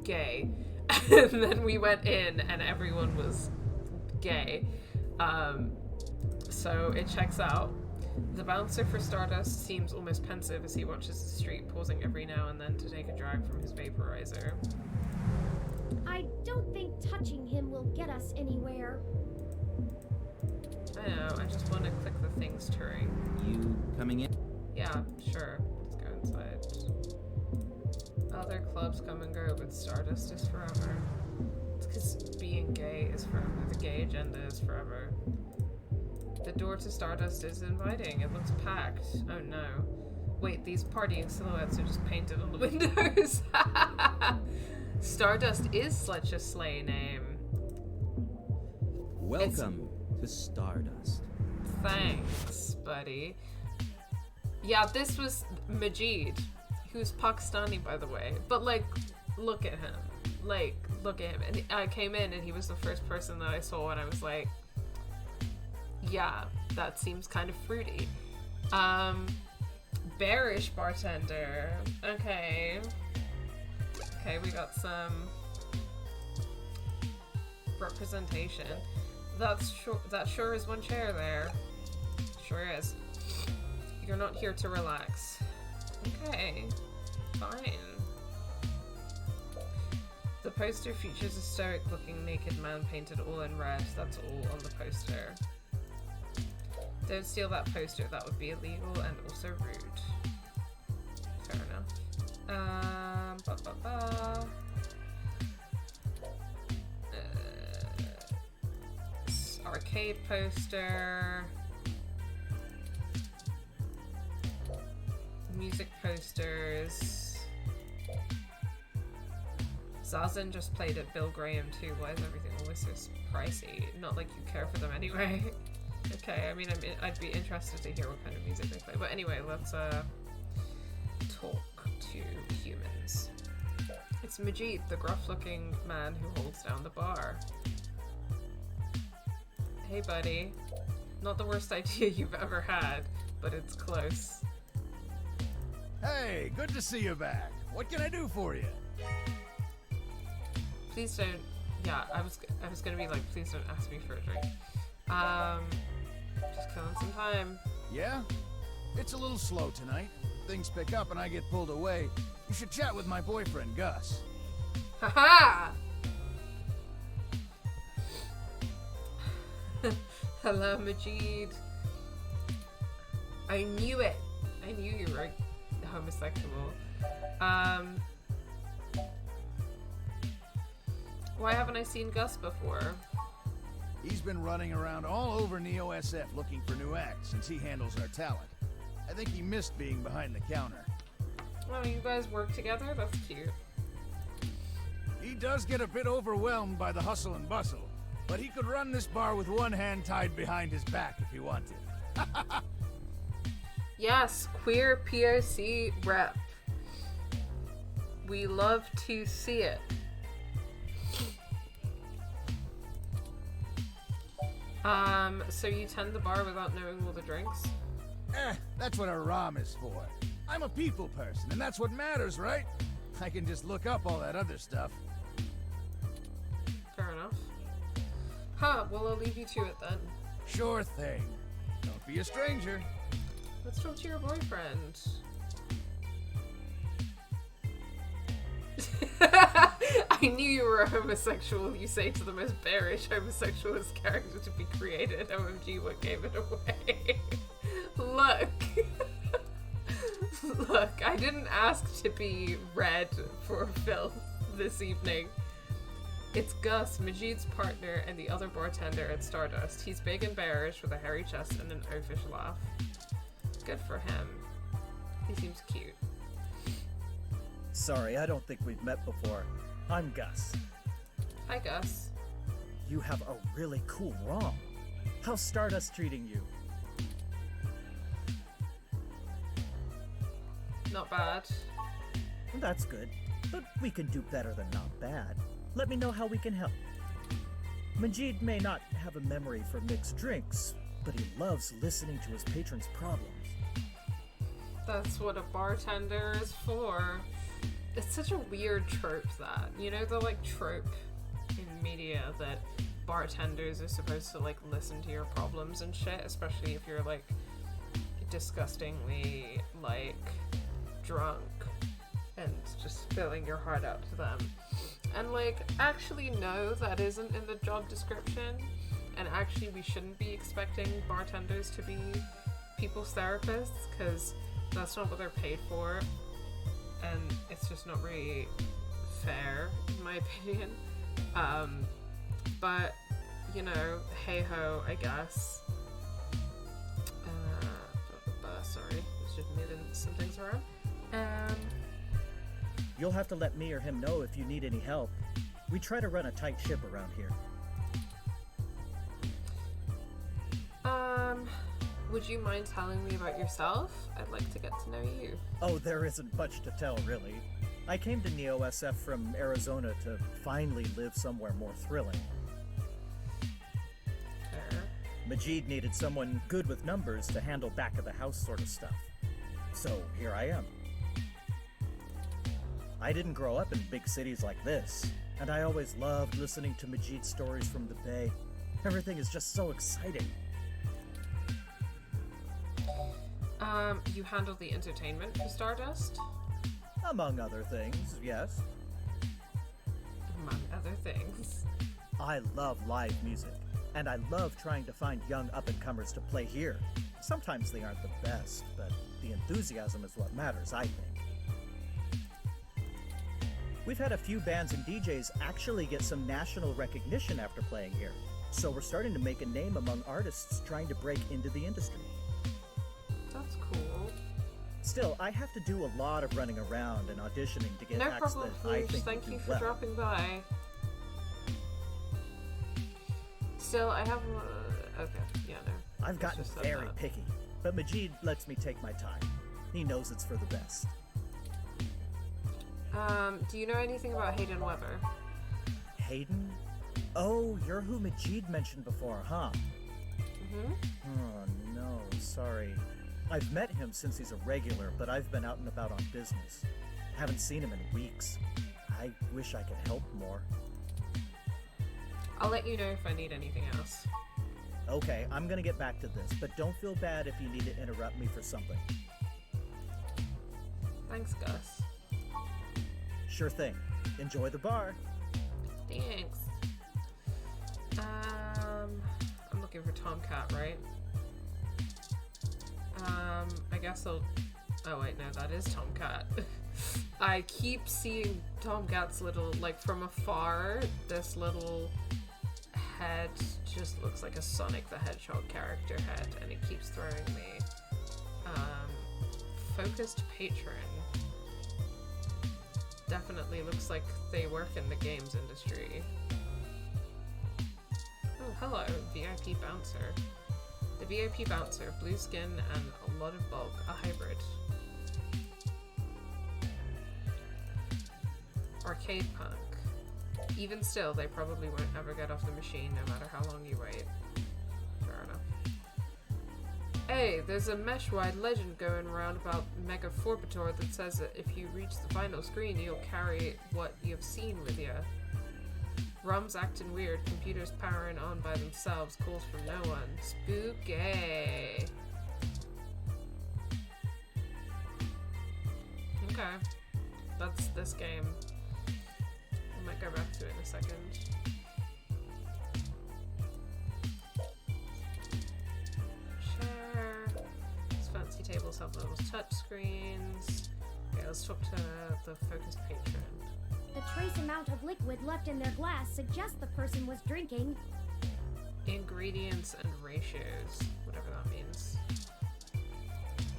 gay. And then we went in and everyone was gay. So it checks out. The bouncer for Stardust seems almost pensive as he watches the street, pausing every now and then to take a drag from his vaporizer. I don't think touching him will get us anywhere. I know, I just want to click the things touring. You coming in? Yeah, sure. Let's go inside. Other clubs come and go, but Stardust is forever. It's because being gay is forever. The gay agenda is forever. The door to Stardust is inviting. It looks packed. Oh no. Wait, these partying silhouettes are just painted on the windows. Stardust is such a slay name. Welcome to Stardust. Thanks, buddy. Yeah, this was Majid, who's Pakistani, by the way. But, like, look at him. Like, look at him. And I came in, and he was the first person that I saw, and I was like, yeah, that seems kind of fruity. Bearish bartender. Okay. Okay, we got some representation. That sure is one chair there. Sure is. You're not here to relax. Okay, fine. The poster features a stoic-looking naked man painted all in red. That's all on the poster. Don't steal that poster. That would be illegal and also rude. Fair enough. Arcade poster. Music posters. Zazen just played at Bill Graham too. Why is everything always so pricey? Not like you care for them anyway. Okay, I mean, I'd be interested to hear what kind of music they play. But anyway, let's talk to humans. It's Majid, the gruff-looking man who holds down the bar. Hey, buddy. Not the worst idea you've ever had, but it's close. Hey, good to see you back. What can I do for you? Please don't. Yeah, I was gonna be like, please don't ask me for a drink. Just killing some time. Yeah? It's a little slow tonight. Things pick up and I get pulled away. You should chat with my boyfriend, Gus. Haha! Hello, Majid. I knew it. I knew you were homosexual. Why haven't I seen Gus before? He's been running around all over Neo SF looking for new acts since he handles our talent. I think he missed being behind the counter. Oh, you guys work together? That's cute. He does get a bit overwhelmed by the hustle and bustle, but he could run this bar with one hand tied behind his back if he wanted. Yes, queer POC rep. We love to see it. So you tend the bar without knowing all the drinks? That's what a ROM is for. I'm a people person, and that's what matters, right? I can just look up all that other stuff. Huh, well, I'll leave you to it then. Sure thing. Don't be a stranger. Let's talk to your boyfriend. I knew you were a homosexual. You say to the most bearish homosexualist character to be created. OMG, what gave it away? Look. Look, I didn't ask to be read for filth this evening. It's Gus, Majid's partner and the other bartender at Stardust. He's big and bearish with a hairy chest and an oafish laugh. Good for him. He seems cute. Sorry, I don't think we've met before. I'm Gus. Hi, Gus. You have a really cool ROM. How's Stardust treating you? Not bad. That's good, but we can do better than not bad. Let me know how we can help. Majid may not have a memory for mixed drinks, but he loves listening to his patrons' problems. That's what a bartender is for. It's such a weird trope that, you know, the like trope in media that bartenders are supposed to like listen to your problems and shit, especially if you're like disgustingly like drunk and just spilling your heart out to them. And like, actually no, that isn't in the job description, and actually we shouldn't be expecting bartenders to be people's therapists, because that's not what they're paid for, and it's just not really fair in my opinion. But you know, hey ho, I guess. Sorry, I was just moving some things around. You'll have to let me or him know if you need any help. We try to run a tight ship around here. Would you mind telling me about yourself? I'd like to get to know you. Oh, there isn't much to tell, really. I came to Neo SF from Arizona to finally live somewhere more thrilling. Fair. Majid needed someone good with numbers to handle back-of-the-house sort of stuff. So here I am. I didn't grow up in big cities like this, and I always loved listening to Majid's stories from the Bay. Everything is just so exciting. You handle the entertainment for Stardust? Among other things, yes. Among other things. I love live music, and I love trying to find young up-and-comers to play here. Sometimes they aren't the best, but the enthusiasm is what matters, I think. We've had a few bands and DJs actually get some national recognition after playing here, so we're starting to make a name among artists trying to break into the industry. That's cool. Still, I have to do a lot of running around and auditioning to get No acts problem, that I Floosh. think Thank will you do for well. dropping by. Still, I have... okay, yeah, no. I've gotten just said very that. picky, but Majid lets me take my time. He knows it's for the best. Do you know anything about Hayden Weber? Hayden? Oh, you're who Majid mentioned before, huh? Mm-hmm. Oh, no, sorry. I've met him since he's a regular, but I've been out and about on business. Haven't seen him in weeks. I wish I could help more. I'll let you know if I need anything else. Okay, I'm gonna get back to this, but don't feel bad if you need to interrupt me for something. Thanks, Gus. Sure thing. Enjoy the bar. Thanks. I'm looking for Tomcat, right? I guess I'll... Oh wait, no, that is Tomcat. I keep seeing Tomcat's little, like from afar, this little head just looks like a Sonic the Hedgehog character head, and it keeps throwing me. Focused patron. Definitely looks like they work in the games industry. Oh, hello, VIP bouncer. The VIP bouncer, blue skin and a lot of bulk, a hybrid. Arcade punk. Even still, they probably won't ever get off the machine no matter how long you wait. Fair enough. Hey, there's a mesh-wide legend going around about Mega Forbitor that says that if you reach the final screen, you'll carry what you've seen with you. Rum's acting weird. Computers powering on by themselves. Calls from no one. Spooky. Okay. That's this game. I might go back to it in a second. Share. These fancy tables have little touch screens. Okay, let's talk to the focused patron. The trace amount of liquid left in their glass suggests the person was drinking. Ingredients and ratios, whatever that means.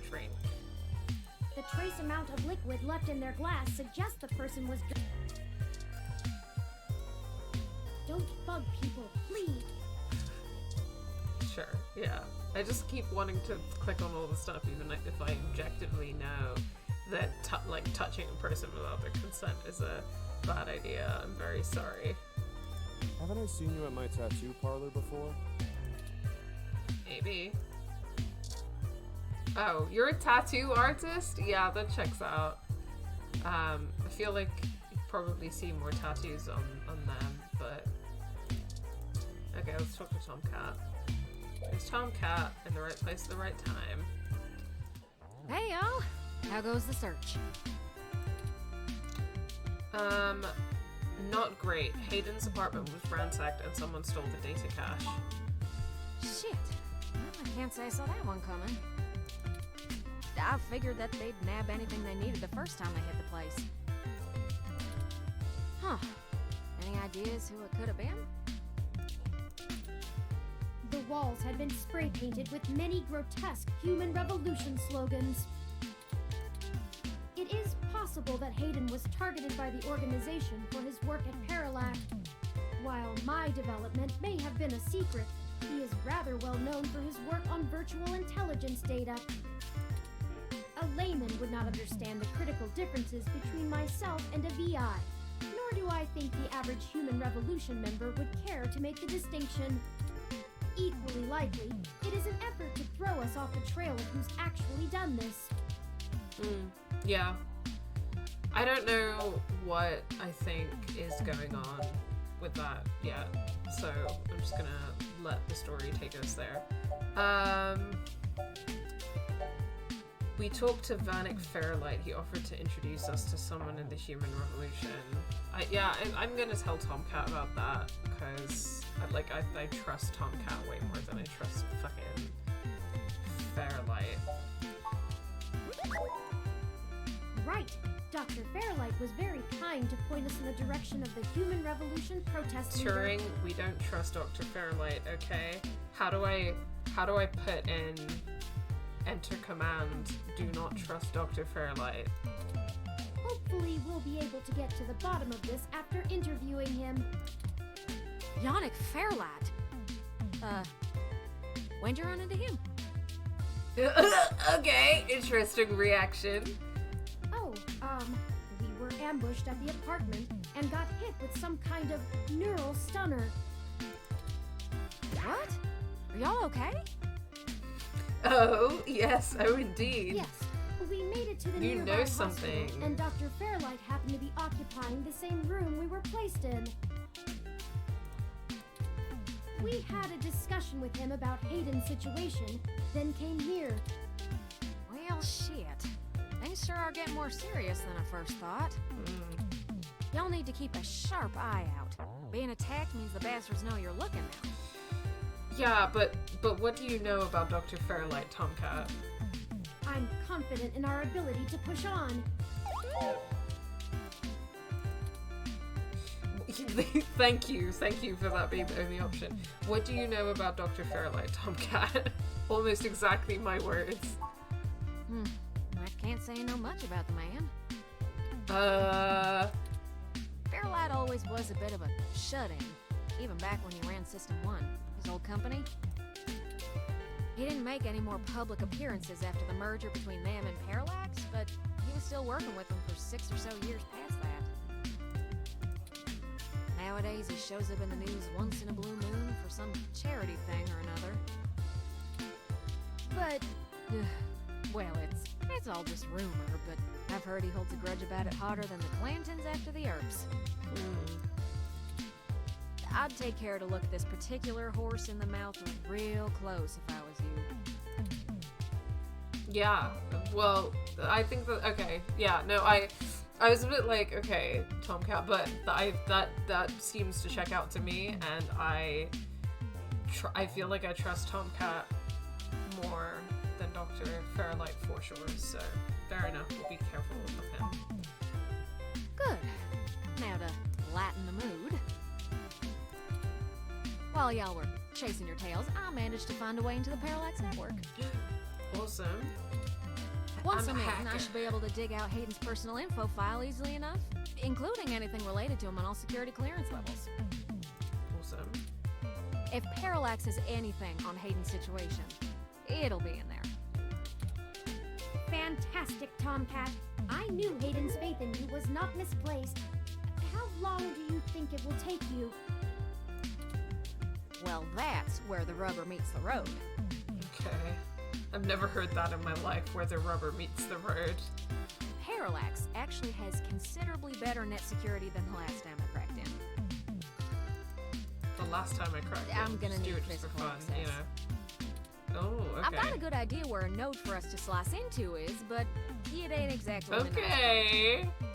Drink. The trace amount of liquid left in their glass suggests the person was drinking. Don't bug people, please. Sure, yeah. I just keep wanting to click on all the stuff, even if I objectively know that touching a person without their consent is a bad idea. I'm very sorry. Haven't I seen you at my tattoo parlor before? Maybe. Oh, you're a tattoo artist? Yeah, that checks out. I feel like you probably see more tattoos on them, but... Okay, let's talk to Tomcat. There's Tomcat in the right place at the right time. Hey, y'all! How goes the search? Not great. Hayden's apartment was ransacked and someone stole the data cache. Shit. Well, I can't say I saw that one coming. I figured that they'd nab anything they needed the first time they hit the place. Huh. Any ideas who it could have been? The walls had been spray painted with many grotesque human revolution slogans. It is possible that Hayden was targeted by the organization for his work at Parallax. While my development may have been a secret, he is rather well known for his work on virtual intelligence data. A layman would not understand the critical differences between myself and a VI, nor do I think the average human revolution member would care to make the distinction. Equally likely, it is an effort to throw us off the trail of who's actually done this. Yeah. I don't know what I think is going on with that yet, so I'm just gonna let the story take us there. We talked to Vanek Fairlight. He offered to introduce us to someone in the Human Revolution. I'm gonna tell Tomcat about that, because I trust Tomcat way more than I trust fucking Fairlight. Right. Dr. Fairlight was very kind to point us in the direction of the Human Revolution protest leader. Turing, we don't trust Dr. Fairlight, okay? How do I put in enter command, do not trust Dr. Fairlight? Hopefully we'll be able to get to the bottom of this after interviewing him. Yannick Fairlight. When'd you run into him? Okay, interesting reaction. Oh, we were ambushed at the apartment and got hit with some kind of neural stunner. What? Are y'all okay? Oh, yes, oh indeed. Yes, we made it to the You nearby know hospital, something. and Dr. Fairlight happened to be occupying the same room we were placed in. We had a discussion with him about Hayden's situation, then came here. Well, shit. Things sure are getting more serious than I first thought. Y'all need to keep a sharp eye out. Being attacked means the bastards know you're looking now. Yeah, but what do you know about Dr. Fairlight, Tomcat? I'm confident in our ability to push on. Thank you for that being the only option. What do you know about Dr. Fairlight, Tomcat? Almost exactly my words. I can't say I know much about the man. Fairlight always was a bit of a shut-in, even back when he ran System 1, his old company. He didn't make any more public appearances after the merger between them and Parallax, but he was still working with them for 6 or so years past that. Nowadays, he shows up in the news once in a blue moon for some charity thing or another. But, well, it's all just rumor, but I've heard he holds a grudge about it hotter than the Clantons after the Earps. I'd take care to look this particular horse in the mouth real close if I was you. Yeah, well, I think that, okay, yeah, no, I was a bit like, okay, Tomcat, but that seems to check out to me, and I feel like I trust Tomcat more than Dr. Fairlight for sure, so fair enough, we'll be careful of him. Good. Now to lighten the mood. While y'all were chasing your tails, I managed to find a way into the Parallax Network. Awesome. Once I'm in, I should be able to dig out Hayden's personal info file easily enough, including anything related to him on all security clearance levels. Awesome. If Parallax has anything on Hayden's situation, it'll be in there. Fantastic, Tomcat. I knew Hayden's faith in you was not misplaced. How long do you think it will take you? Well, that's where the rubber meets the road. Okay. I've never heard that in my life, where the rubber meets the road. Parallax actually has considerably better net security than the last time I cracked in. The last time I cracked in. I'm gonna just do need it just for physical fun, access. you know. Oh, okay. I've got a good idea where a node for us to slice into is, but it ain't exactly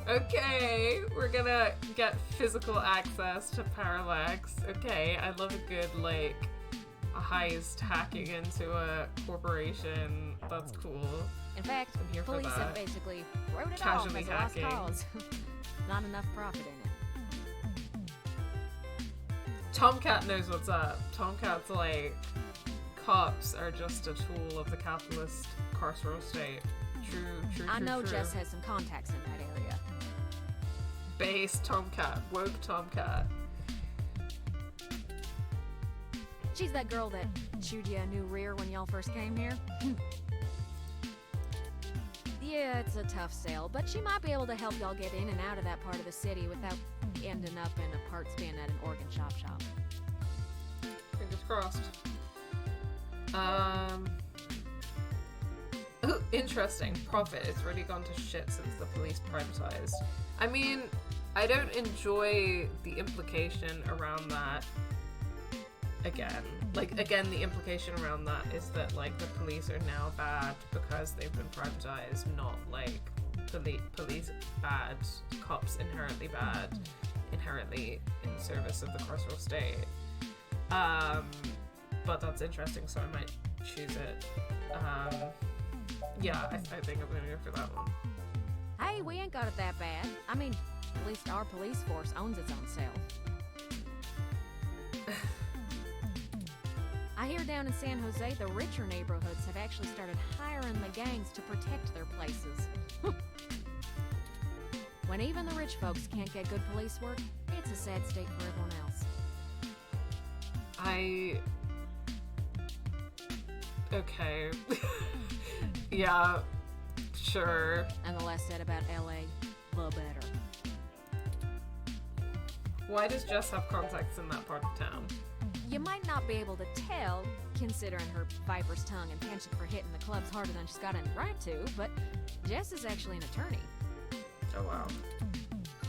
Okay, we're gonna get physical access to Parallax. Okay, I love a good, like, a heist hacking into a corporation. That's cool. In fact, I'm here for police have that. basically wrote it Casually off as a lost hacking. cause. Not enough profit in it. Tomcat knows what's up. Tomcat's like, cops are just a tool of the capitalist carceral state. True. I know Jess has some contacts in that area. Base Tomcat. Woke Tomcat. She's that girl that chewed you a new rear when y'all first came here. Yeah, it's a tough sale, but she might be able to help y'all get in and out of that part of the city without ending up in a parts bin at an organ shop. Fingers crossed. Ooh, interesting. Profit. It's really gone to shit since the police privatized. I mean, I don't enjoy the implication around that. Again, the implication around that is that, like, the police are now bad because they've been privatized, not, like, police bad, cops inherently bad, inherently in service of the carceral state. But that's interesting, so I might choose it. Yeah, I think I'm gonna go for that one. Hey, we ain't got it that bad. I mean, at least our police force owns its own self. I hear down in San Jose, the richer neighborhoods have actually started hiring the gangs to protect their places. When even the rich folks can't get good police work, it's a sad state for everyone else. Okay. Yeah, sure. And the less said about LA, the better. Why does Jess have contacts in that part of town? You might not be able to tell, considering her viper's tongue and penchant for hitting the clubs harder than she's got any right to, but Jess is actually an attorney. Oh, wow.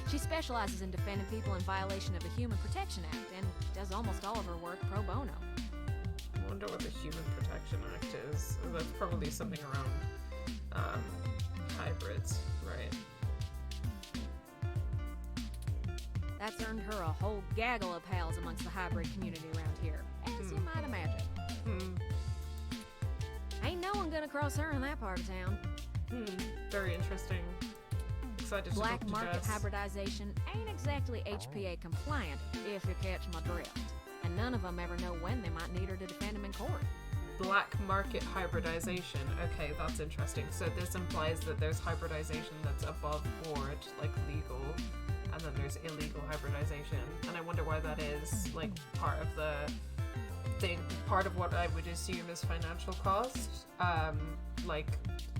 She specializes in defending people in violation of the Human Protection Act and does almost all of her work pro bono. I wonder what the Human Protection Act is. That's probably something around hybrids, right? That's earned her a whole gaggle of pals amongst the hybrid community around here, as you might imagine. Ain't no one gonna cross her in that part of town. Very interesting. Excited to Black talk to market Jess. hybridization ain't exactly HPA compliant, if you catch my drift. And none of them ever know when they might need her to defend them in court. Black market hybridization. Okay, that's interesting. So this implies that there's hybridization that's above board, like legal, and then there's illegal hybridization. And I wonder why that is, like, part of the thing, part of what I would assume is financial cost. Like,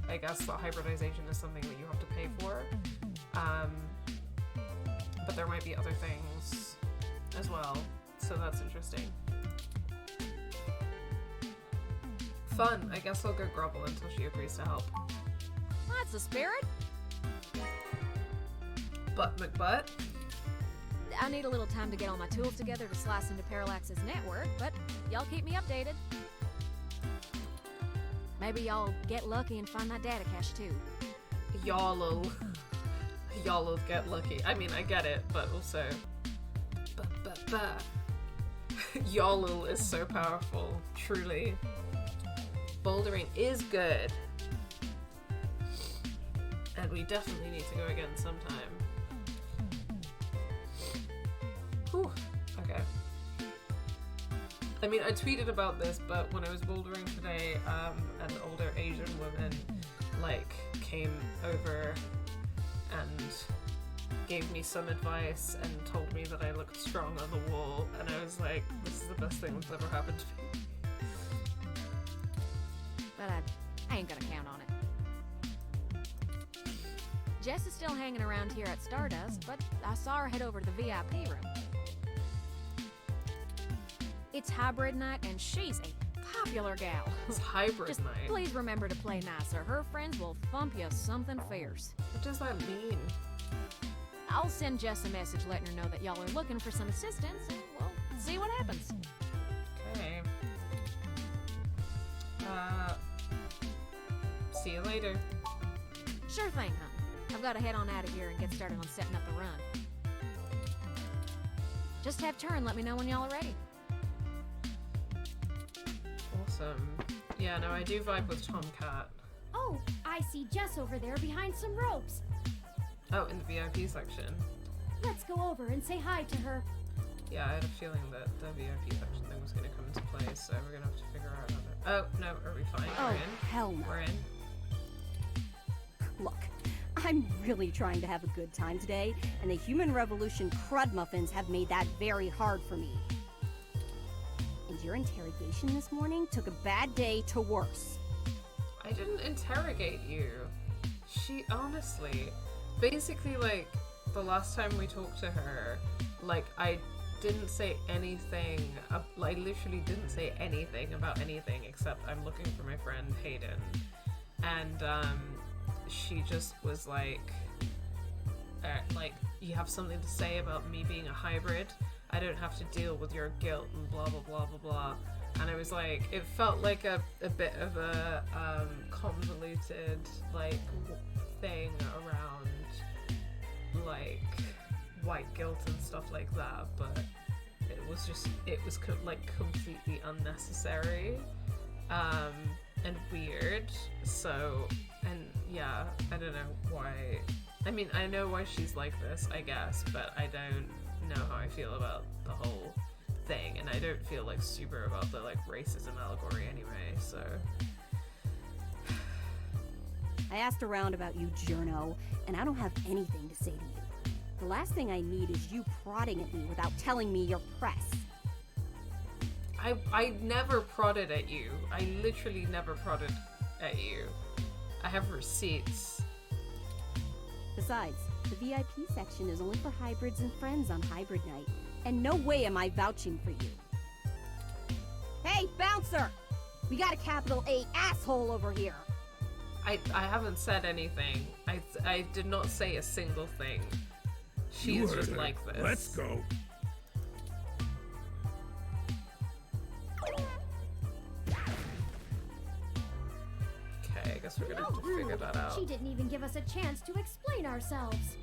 I guess that hybridization is something that you have to pay for. But there might be other things as well. So that's interesting. Fun. I guess I'll go grovel until she agrees to help. That's the spirit. Butt McButt. I need a little time to get all my tools together to slice into Parallax's network, but y'all keep me updated. Maybe y'all get lucky and find that data cache too. Y'all'll get lucky. I mean, I get it, but also... Y'all'll is so powerful, truly. Bouldering is good. And we definitely need to go again sometime. Whew. Okay. I mean, I tweeted about this, but when I was bouldering today, an older Asian woman, like, came over and gave me some advice and told me that I looked strong on the wall, and I was like, this is the best thing that's ever happened to me. But I ain't gonna count on it. Jess is still hanging around here at Stardust, but I saw her head over to the VIP room. It's hybrid night, and she's a popular gal. It's hybrid Just night. Please remember to play nice, or her friends will thump you something fierce. What does that mean? I'll send Jess a message letting her know that y'all are looking for some assistance, and we'll see what happens. Okay. See you later. Sure thing, huh? I've got to head on out of here and get started on setting up the run. Just have turn, let me know when y'all are ready. Awesome. Yeah, no, I do vibe with Tomcat. Oh, I see Jess over there behind some ropes. Oh, in the VIP section. Let's go over and say hi to her. Yeah, I had a feeling that the VIP section thing was going to come into play, so we're going to have to figure out how to... Oh, no, are we fine? Oh, We're in? hell no. We're in? Look, I'm really trying to have a good time today, and the Human Revolution crud muffins have made that very hard for me. And your interrogation this morning took a bad day to worse. I didn't interrogate you. She honestly... Basically, like, the last time we talked to her, like, I didn't say anything, I literally didn't say anything about anything except I'm looking for my friend Hayden. And, she just was like, you have something to say about me being a hybrid? I don't have to deal with your guilt and blah, blah, blah, blah, blah. And I was like, it felt like a bit of a, convoluted, like, thing around like white guilt and stuff like that, but it was like completely unnecessary and weird. So, and yeah, I don't know why. I mean, I know why she's like this, I guess, but I don't know how I feel about the whole thing, and I don't feel like super about the like racism allegory anyway, so. I asked around about you, Journo, and I don't have anything to say to you. The last thing I need is you prodding at me without telling me you're press. I never prodded at you. I literally never prodded at you. I have receipts. Besides, the VIP section is only for hybrids and friends on hybrid night, and no way am I vouching for you. Hey, bouncer! We got a capital A asshole over here! I haven't said anything. I did not say a single thing. She is just like this. Let's go. Okay, I guess we're gonna have to figure that out. She didn't even give us a chance to explain ourselves.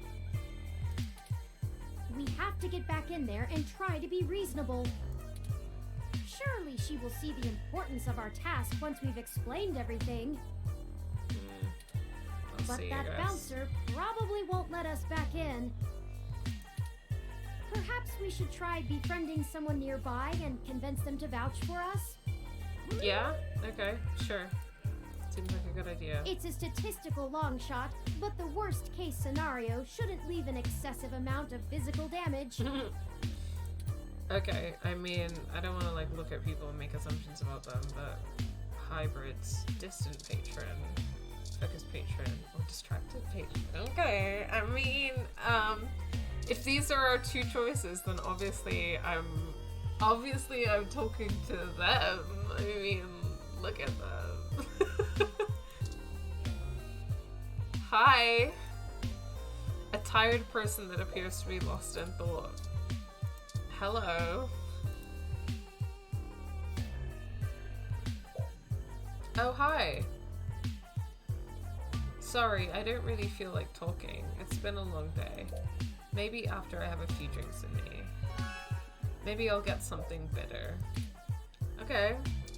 We have to get back in there and try to be reasonable. Surely she will see the importance of our task once we've explained everything. But that bouncer probably won't let us back in. Perhaps we should try befriending someone nearby and convince them to vouch for us? Yeah? Okay, sure. Seems like a good idea. It's a statistical long shot, but the worst case scenario shouldn't leave an excessive amount of physical damage. Okay, I mean, I don't want to like look at people and make assumptions about them, but hybrids, distant patron, focused patron, or distracted patron. Okay, I mean, if these are our two choices, then obviously I'm talking to them. I mean, look at them. Hi. A tired person that appears to be lost in thought. Hello. Oh, hi. Sorry, I don't really feel like talking. It's been a long day. Maybe after I have a few drinks in me. Maybe I'll get something bitter. Okay,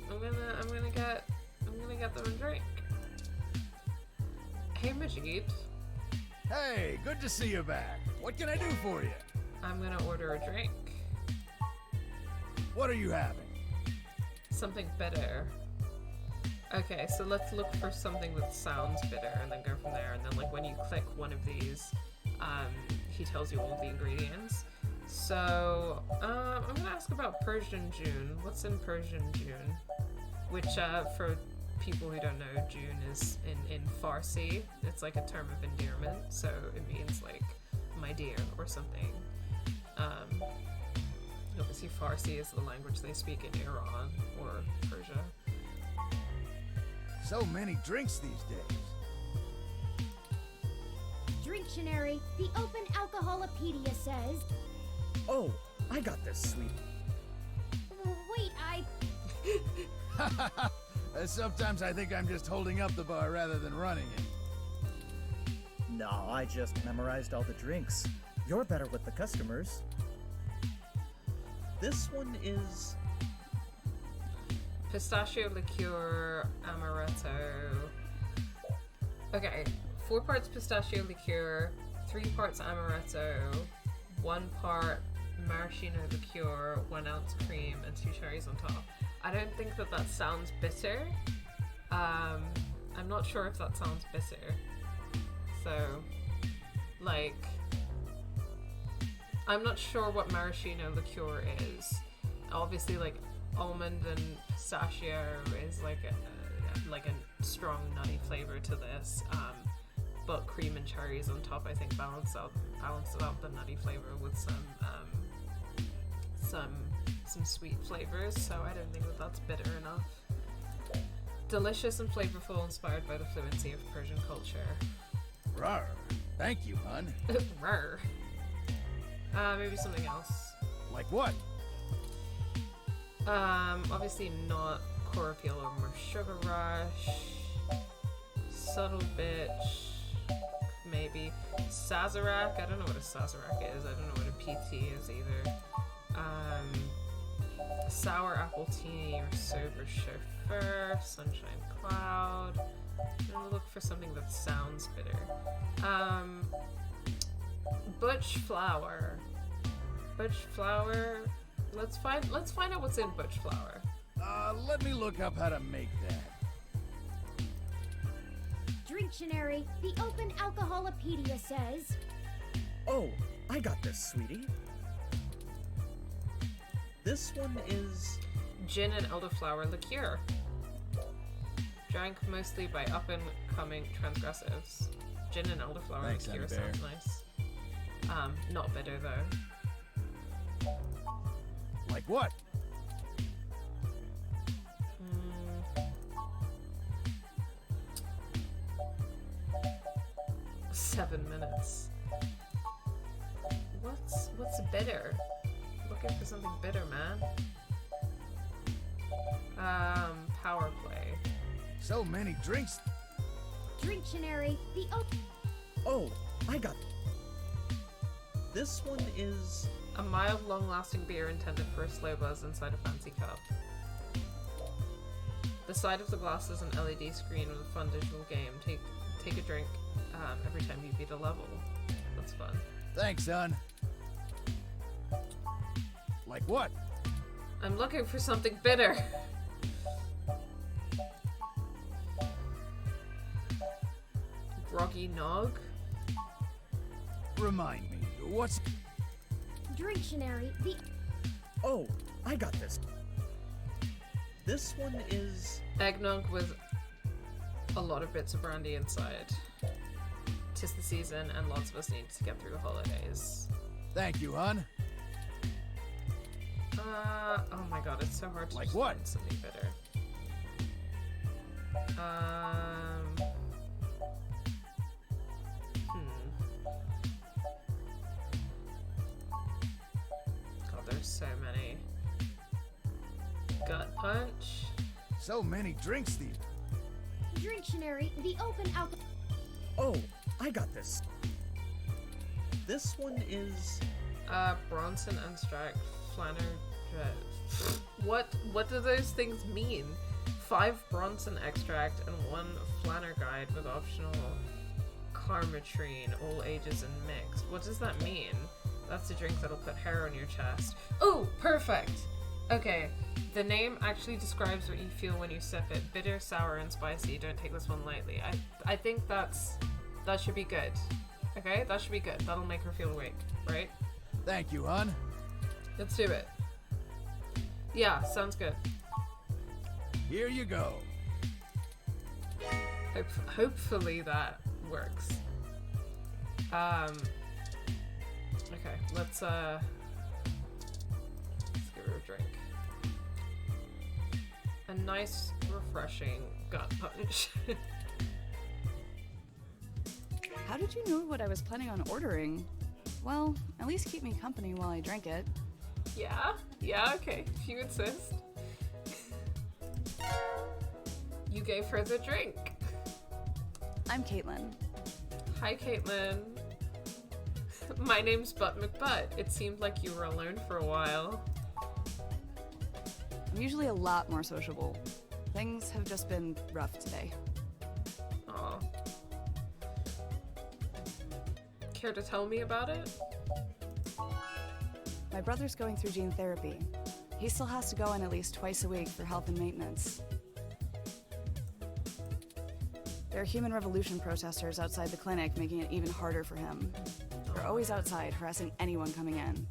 I'm gonna get them a drink. Hey, Majid. Hey, good to see you back. What can I do for you? I'm gonna order a drink. What are you having? Something bitter. Okay, so let's look for something that sounds bitter and then go from there. And then, like, when you click one of these, he tells you all the ingredients. So, I'm gonna ask about Persian June. What's in Persian June? Which, for people who don't know, June is in Farsi. It's like a term of endearment, so it means, like, my dear or something. Obviously Farsi is the language they speak in Iran or Persia. So many drinks these days. Dictionary, the Open Alcoholopedia says... Oh, I got this, sweetie. Wait, Sometimes I think I'm just holding up the bar rather than running it. No, I just memorized all the drinks. You're better with the customers. This one is... Pistachio liqueur, amaretto. Okay, 4 parts pistachio liqueur, 3 parts amaretto, 1 part maraschino liqueur, 1 ounce cream, and 2 cherries on top. I don't think that sounds bitter. I'm not sure if that sounds bitter. So, like, I'm not sure what maraschino liqueur is. Obviously, like, almond and pistachio is like a strong nutty flavor to this, but cream and cherries on top I think balance out the nutty flavor with some sweet flavors, so I don't think that's bitter enough. Delicious and flavorful, inspired by the fluency of Persian culture. Rawr. Thank you, hun. Rawr. Maybe something else. Like what? Obviously not Chlorophyll or Sugar Rush. Subtle Bitch. Maybe. Sazerac. I don't know what a Sazerac is. I don't know what a PT is either. Sour Appletini or Sober Chauffeur. Sunshine Cloud. I'm gonna look for something that sounds bitter. Butch Flower. Butch Flower. Let's find out what's in Butch Flower. Let me look up how to make that. Dictionary, the Open Alcoholopedia says... Oh, I got this, sweetie. This one is... Gin and elderflower liqueur. Drank mostly by up-and-coming transgressives. Gin and elderflower Thanks, liqueur sounds nice. Not bitter though. Like what? 7 minutes. What's bitter? Looking for something bitter, man. Power play. So many drinks. Dictionary, the Open... Oh, I got... This one is... A mild, long-lasting beer intended for a slow buzz inside a fancy cup. The side of the glass is an LED screen with a fun digital game. Take a drink every time you beat a level. That's fun. Thanks, son. Like what? I'm looking for something bitter. Groggy Nog? Remind me, what's... Dictionary, the... Oh, I got this. This one is... Eggnog with a lot of bits of brandy inside. 'Tis the season and lots of us need to get through the holidays. Thank you, hon. Oh my god, it's so hard to like just what? find something bitter. God, there's so many. Gut punch. So many drinks, Steve. Dictionary, the open alcohol. Oh, I got this. This one is... Bronson Unstrack, Flanner... What do those things mean? 5 Bronson extract and 1 Flanner guide with optional Carmatrine, all ages and mix. What does that mean? That's a drink that'll put hair on your chest. Oh, perfect! Okay, the name actually describes what you feel when you sip it. Bitter, sour, and spicy. Don't take this one lightly. I think that should be good. Okay, that should be good. That'll make her feel awake, right? Thank you, hon. Let's do it. Yeah, sounds good. Here you go. Hopefully that works. Okay, let's give her a drink. A nice, refreshing gut punch. How did you know what I was planning on ordering? Well, at least keep me company while I drink it. Yeah, okay, if you insist. You gave her the drink. I'm Caitlin. Hi, Caitlin. My name's Butt McButt. It seemed like you were alone for a while. I'm usually a lot more sociable. Things have just been rough today. Aw. Care to tell me about it? My brother's going through gene therapy. He still has to go in at least twice a week for health and maintenance. There are Human Revolution protesters outside the clinic, making it even harder for him. They're always outside, harassing anyone coming in.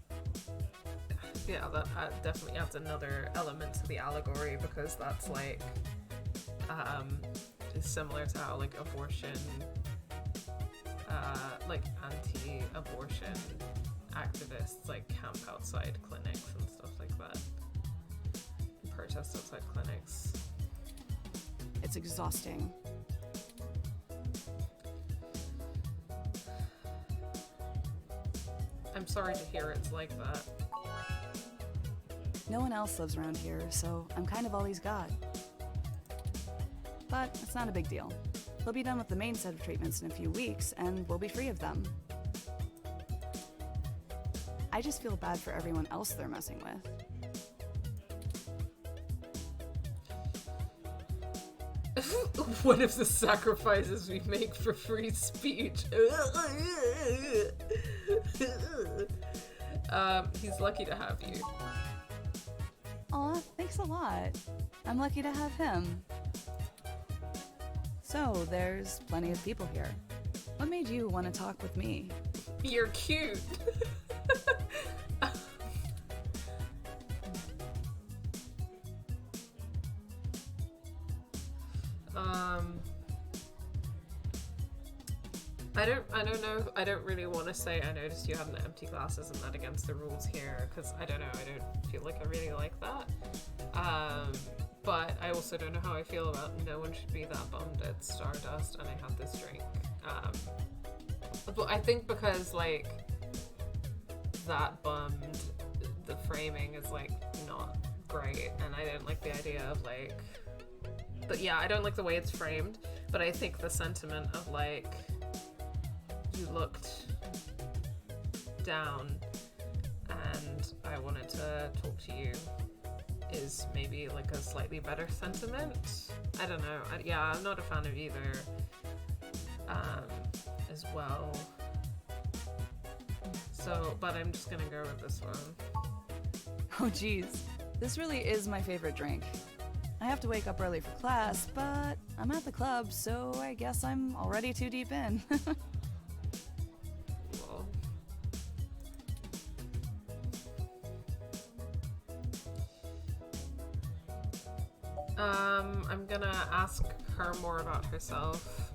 Yeah, that definitely adds another element to the allegory, because that's like, is similar to how like abortion, like anti-abortion activists like camp outside clinics and stuff like that. Protest outside clinics. It's exhausting. I'm sorry to hear it's like that. No one else lives around here, so I'm kind of all he's got. But it's not a big deal. He'll be done with the main set of treatments in a few weeks, and we'll be free of them. I just feel bad for everyone else they're messing with. One of the sacrifices we make for free speech. He's lucky to have you. Aw, thanks a lot. I'm lucky to have him. So, there's plenty of people here. What made you want to talk with me? You're cute. I don't know. I don't really want to say I noticed you had an empty glass. Isn't that against the rules here? Because I don't know. I don't feel like I really like that. But I also don't know how I feel about no one should be that bummed at Stardust and I had this drink. But I think because like that bummed, the framing is like not great, and I didn't like the idea of like. But yeah, I don't like the way it's framed. But I think the sentiment of like. You looked down and I wanted to talk to you is maybe like a slightly better sentiment. I don't know. Yeah, I'm not a fan of either as well. So, but I'm just gonna go with this one. Oh geez, this really is my favorite drink. I have to wake up early for class, but I'm at the club, so I guess I'm already too deep in. I'm gonna ask her more about herself.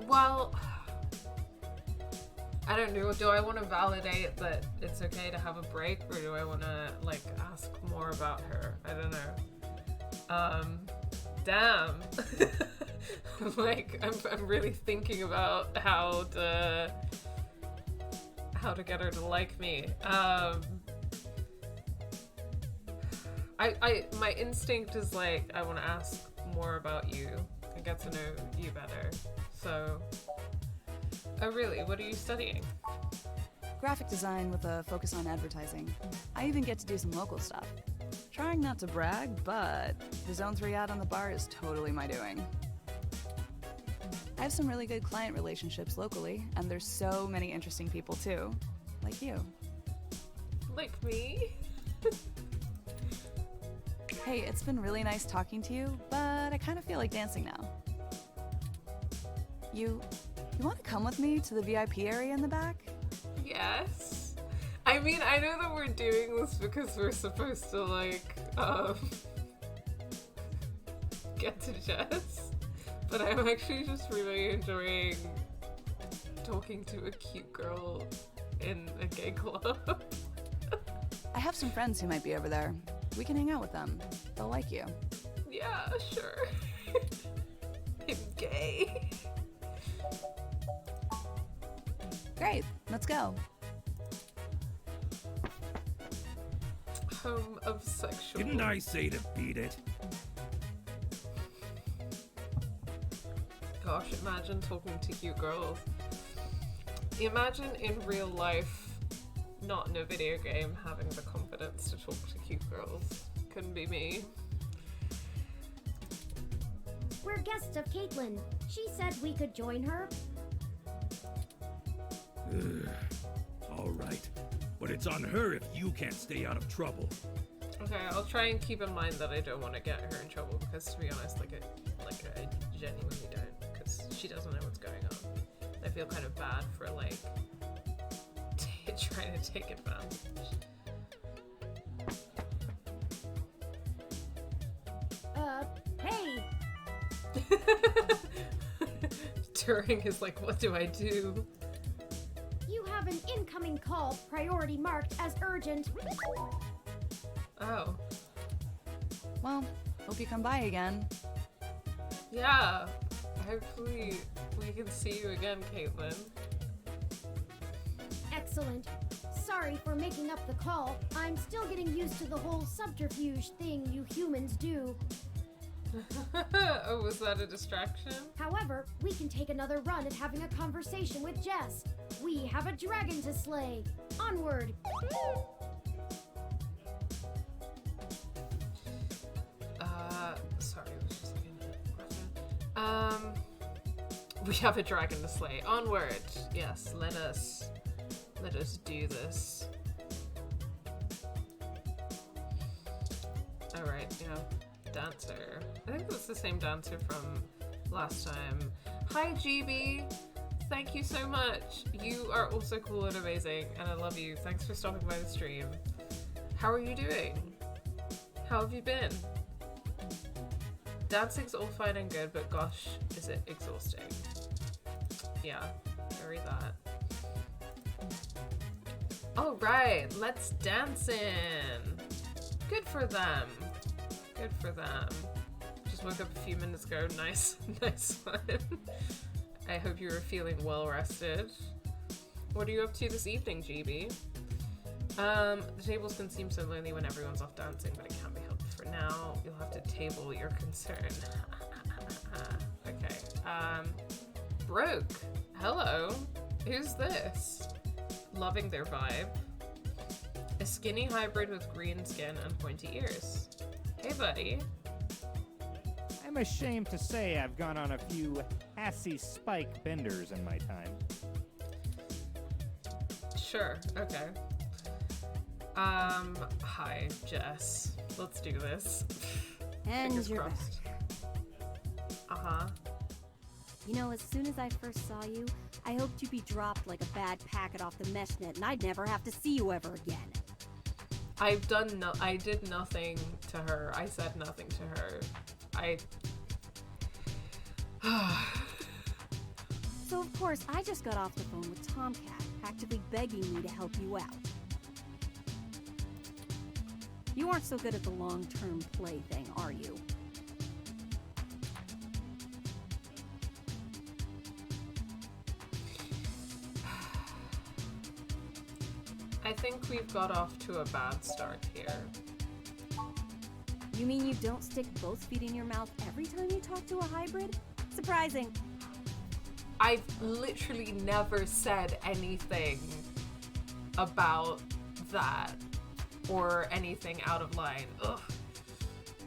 Well, I don't know. Do I want to validate that it's okay to have a break, or do I want to like ask more about her? I don't know. Damn. I'm really thinking about how how to get her to like me. My instinct is like, I want to ask more about you and get to know you better. So, oh really, what are you studying? Graphic design with a focus on advertising. I even get to do some local stuff. Trying not to brag, but the Zone 3 ad on the bar is totally my doing. I have some really good client relationships locally, and there's so many interesting people too. Like you. Like me? Hey, it's been really nice talking to you, but I kind of feel like dancing now. You want to come with me to the VIP area in the back? Yes. I mean, I know that we're doing this because we're supposed to, like, get to Jess, but I'm actually just really enjoying talking to a cute girl in a gay club. I have some friends who might be over there. We can hang out with them. They'll like you. Yeah, sure. I'm gay. Great, let's go. Home of sexual... Didn't I say to beat it? Gosh, imagine talking to cute girls. Imagine in real life, not in a video game, having the confidence to talk to cute girls. Couldn't be me. We're guests of Caitlin. She said we could join her. All right. But it's on her if you can't stay out of trouble. Okay, I'll try and keep in mind that I don't want to get her in trouble because, to be honest, I genuinely don't, because she doesn't know what's going on. I feel kind of bad for, like, trying to take advantage. Hey! Turing is like, what do I do? You have an incoming call, priority marked as urgent. Oh. Well, hope you come by again. Yeah. Hopefully we can see you again, Caitlin. Excellent. Sorry for making up the call. I'm still getting used to the whole subterfuge thing you humans do. Oh, was that a distraction? However, we can take another run at having a conversation with Jess. We have a dragon to slay. Onward! Sorry, I was just looking at a question. We have a dragon to slay. Onward! Yes, let us do this. Alright, yeah. Dancer. I think that's the same dancer from last time. Hi, GB! Thank you so much! You are also cool and amazing, and I love you. Thanks for stopping by the stream. How are you doing? How have you been? Dancing's all fine and good, but gosh, is it exhausting. Yeah, very that. Alright, let's dance in! Good for them. Good for them. Just woke up a few minutes ago. Nice, nice one. I hope you were feeling well rested. What are you up to this evening, GB? The tables can seem so lonely when everyone's off dancing, but it can't be helped for now. You'll have to table your concern. Okay. Broke. Hello. Who's this? Loving their vibe. A skinny hybrid with green skin and pointy ears. Hey, buddy. I'm ashamed to say I've gone on a few assy spike benders in my time. Sure, okay. Hi, Jess. Let's do this. And Fingers you're crossed. back. You know, as soon as I first saw you, I hoped you'd be dropped like a bad packet off the mesh net and I'd never have to see you ever again. I did nothing to her. I said nothing to her. So of course, I just got off the phone with Tomcat, actively begging me to help you out. You aren't so good at the long-term play thing, are you? we've got off to a bad start here. You mean you don't stick both feet in your mouth every time you talk to a hybrid? Surprising. I've literally never said anything about that or anything out of line. Ugh.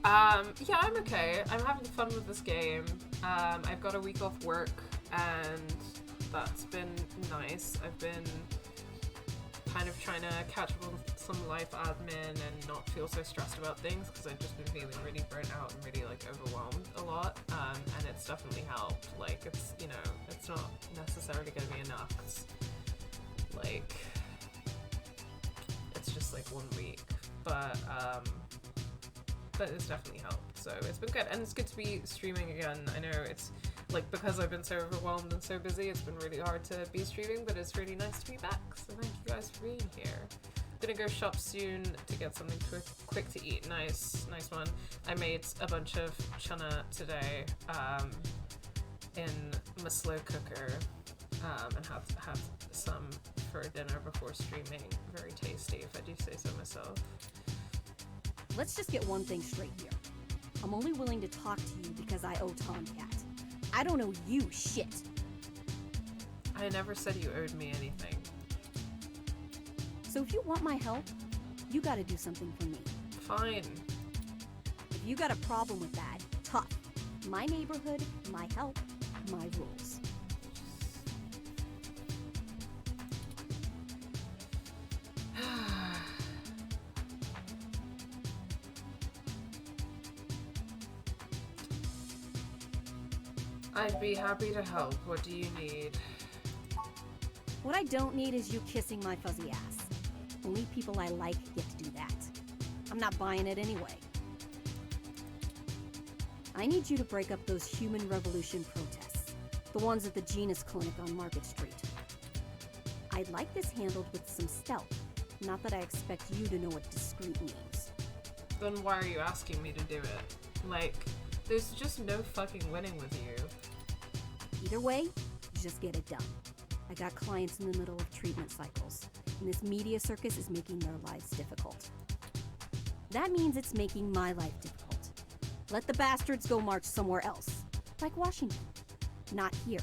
Yeah, I'm okay. I'm having fun with this game. I've got a week off work and that's been nice. I've been kind of trying to catch up on some life admin and not feel so stressed about things because I've just been feeling really burnt out and really like overwhelmed a lot, and it's definitely helped. Like, it's, you know, it's not necessarily going to be enough. Like, it's just like 1 week, but it's definitely helped. So it's been good, and it's good to be streaming again. I know it's like, because I've been so overwhelmed and so busy, it's been really hard to be streaming, but it's really nice to be back. So thank you guys for being here. I'm gonna go shop soon to get something quick to eat. Nice one. I made a bunch of chana today in my slow cooker, and had some for dinner before streaming. Very tasty, if I do say so myself. Let's just get one thing straight here. I'm only willing to talk to you because I owe Tomcat. I don't owe you shit. I never said you owed me anything. So if you want my help, you gotta do something for me. Fine. If you got a problem with that, tough. My neighborhood, my help, my rules. I'd be happy to help. What do you need? What I don't need is you kissing my fuzzy ass. Only people I like get to do that. I'm not buying it anyway. I need you to break up those human revolution protests. The ones at the Genus Clinic on Market Street. I'd like this handled with some stealth. Not that I expect you to know what discreet means. Then why are you asking me to do it? Like, there's just no fucking winning with you. Either way, just get it done. I got clients in the middle of treatment cycles, and this media circus is making their lives difficult. That means it's making my life difficult. Let the bastards go march somewhere else, like Washington. Not here.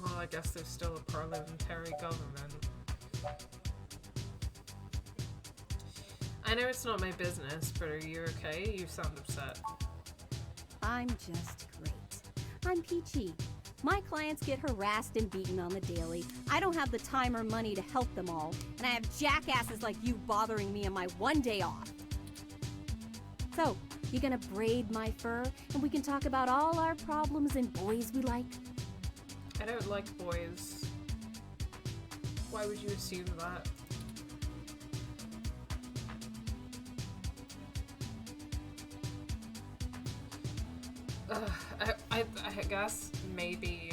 Well, I guess there's still a parliamentary government. I know it's not my business, but are you okay? You sound upset. I'm just great. I'm peachy. My clients get harassed and beaten on the daily. I don't have the time or money to help them all, and I have jackasses like you bothering me on my 1 day off. So, you gonna braid my fur, and we can talk about all our problems and boys we like? I don't like boys. Why would you assume that? I guess maybe,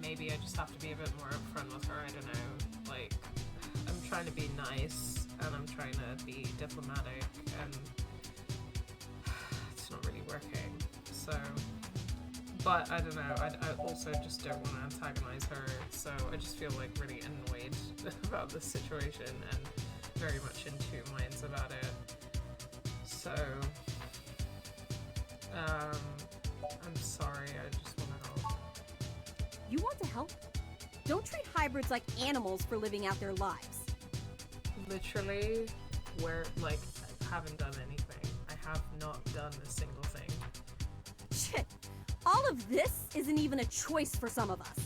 maybe I just have to be a bit more upfront with her. I don't know. Like, I'm trying to be nice and I'm trying to be diplomatic, and it's not really working. So, but I don't know. I also just don't want to antagonize her. So I just feel like really annoyed about this situation and very much in two minds about it. So, I'm sorry, I just want to help. You want to help? Don't treat hybrids like animals for living out their lives. Literally, I haven't done anything. I have not done a single thing. Shit, all of this isn't even a choice for some of us.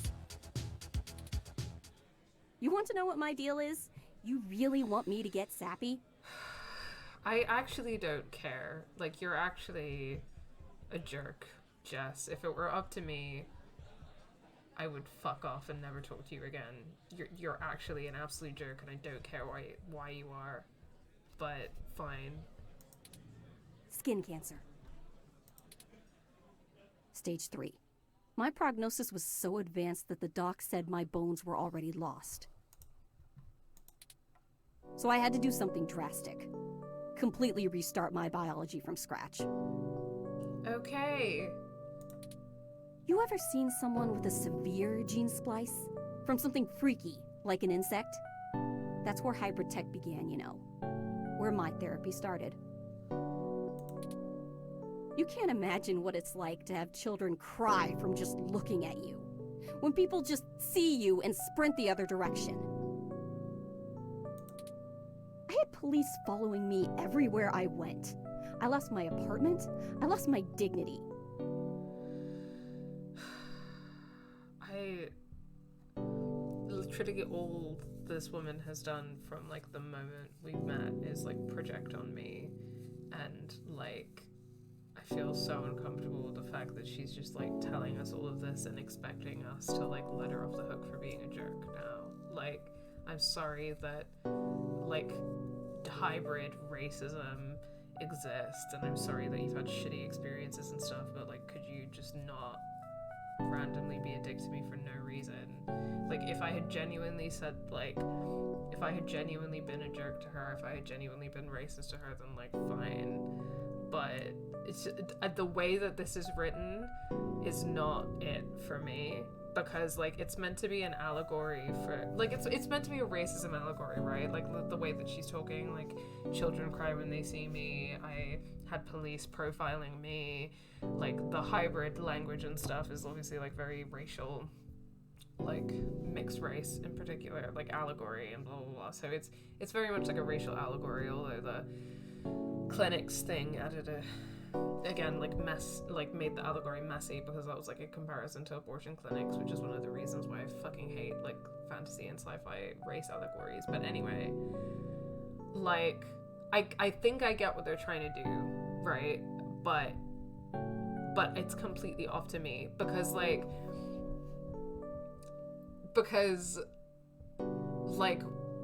You want to know what my deal is? You really want me to get sappy? I actually don't care. Like, you're actually a jerk, Jess. If it were up to me, I would fuck off and never talk to you again. You're actually an absolute jerk, and I don't care why you are. But fine. Skin cancer. Stage 3. My prognosis was so advanced that the doc said my bones were already lost. So I had to do something drastic. Completely restart my biology from scratch. Okay. You ever seen someone with a severe gene splice? From something freaky, like an insect? That's where hybrid tech began, you know. Where my therapy started. You can't imagine what it's like to have children cry from just looking at you. When people just see you and sprint the other direction. I had police following me everywhere I went. I lost my apartment. I lost my dignity. Literally all this woman has done from like the moment we met is like project on me, and like I feel so uncomfortable with the fact that she's just like telling us all of this and expecting us to like let her off the hook for being a jerk now. Like, I'm sorry that like hybrid racism exists, and I'm sorry that you've had shitty experiences and stuff, but like, could you just not randomly be a dick to me for no reason? Like, if I had genuinely said, like, if I had genuinely been a jerk to her, if I had genuinely been racist to her, then like, fine. But it's the way that this is written is not it for me, because like it's meant to be an allegory for like it's meant to be a racism allegory, right? Like the way that she's talking, like children cry when they see me, I had police profiling me, like the hybrid language and stuff is obviously like very racial, like mixed race in particular, like allegory and blah blah blah. So it's very much like a racial allegory, although the clinics thing added again like made the allegory messy, because that was like a comparison to abortion clinics, which is one of the reasons why I fucking hate like fantasy and sci-fi race allegories. But anyway, like I think I get what they're trying to do, right? But it's completely off to me, because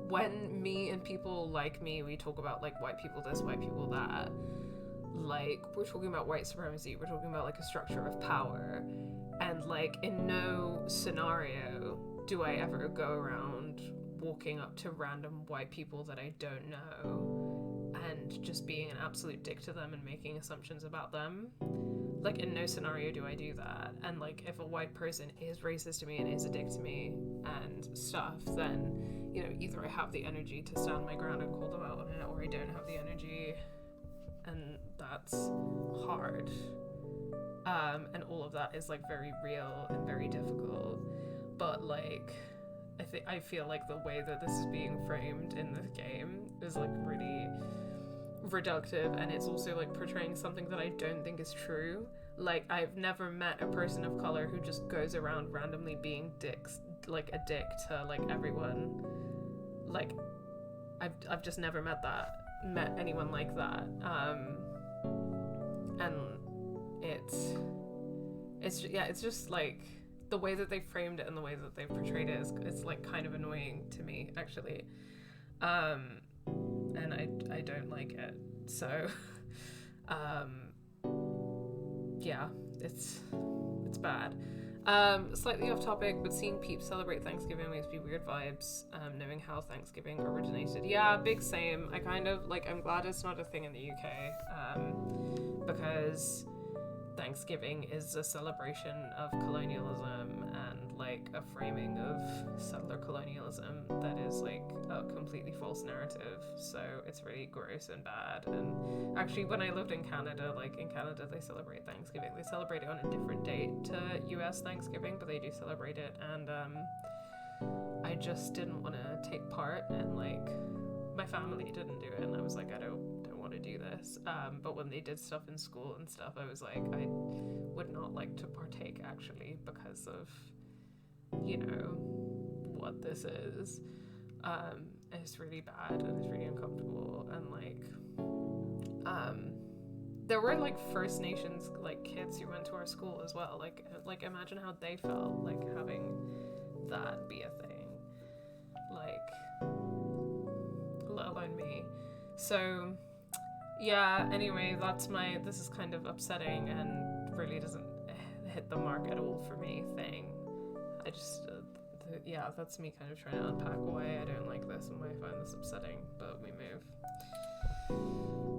when me and people like me, we talk about like white people this, white people that, like we're talking about white supremacy, we're talking about like a structure of power, and like in no scenario do I ever go around walking up to random white people that I don't know and just being an absolute dick to them and making assumptions about them. Like, in no scenario do I do that. And like, if a white person is racist to me and is a dick to me and stuff, then, you know, either I have the energy to stand my ground and call them out on it, or I don't have the energy, and that's hard. And all of that is like very real and very difficult. But like, I feel like the way that this is being framed in the game is like really reductive, and it's also like portraying something that I don't think is true. Like, I've never met a person of color who just goes around randomly being dicks, like a dick to like everyone. Like, I've just never met anyone like that. And it's just like the way that they framed it and the way that they portrayed it is like kind of annoying to me, actually. And I don't like it. So, yeah, it's bad. Slightly off topic, but seeing peeps celebrate Thanksgiving makes me weird vibes, knowing how Thanksgiving originated. Yeah, big same. I kind of, like, I'm glad it's not a thing in the UK, because Thanksgiving is a celebration of colonialism and like a framing of settler colonialism that is like a completely false narrative. So it's really gross and bad. And actually, when I lived in Canada, like in Canada they celebrate Thanksgiving. They celebrate it on a different date to US Thanksgiving, but they do celebrate it. And I just didn't want to take part, and like my family didn't do it, and I was like, I don't want to do this. But when they did stuff in school and stuff, I was like, I would not like to partake, actually, because of, you know, what this is. And it's really bad, and it's really uncomfortable, and like there were like First Nations like kids who went to our school as well. Like imagine how they felt, like having that be a thing, like let alone me. So yeah, anyway, this is kind of upsetting and really doesn't hit the mark at all for me thing. I just yeah, that's me kind of trying to unpack why I don't like this and why I find this upsetting, but we move.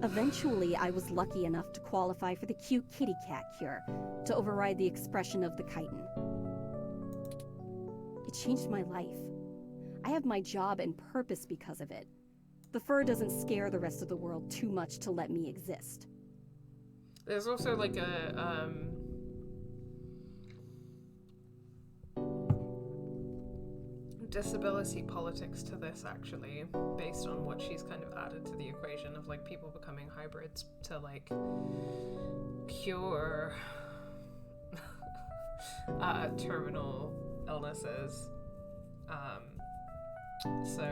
Eventually, I was lucky enough to qualify for the cute kitty cat cure, to override the expression of the chitin. It changed my life. I have my job and purpose because of it. The fur doesn't scare the rest of the world too much to let me exist. There's also like a disability politics to this, actually, based on what she's kind of added to the equation of like people becoming hybrids to like cure terminal illnesses. So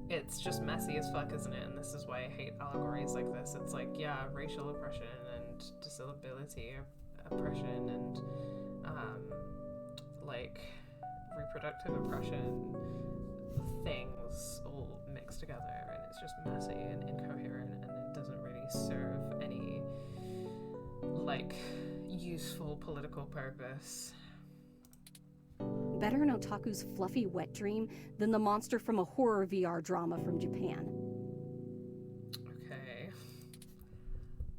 it's just messy as fuck, isn't it? And this is why I hate allegories like this. It's like, yeah, racial oppression and disability oppression and like reproductive oppression things all mixed together, and it's just messy and incoherent, and it doesn't really serve any like useful political purpose. Better an otaku's fluffy wet dream than the monster from a horror VR drama from Japan. Okay.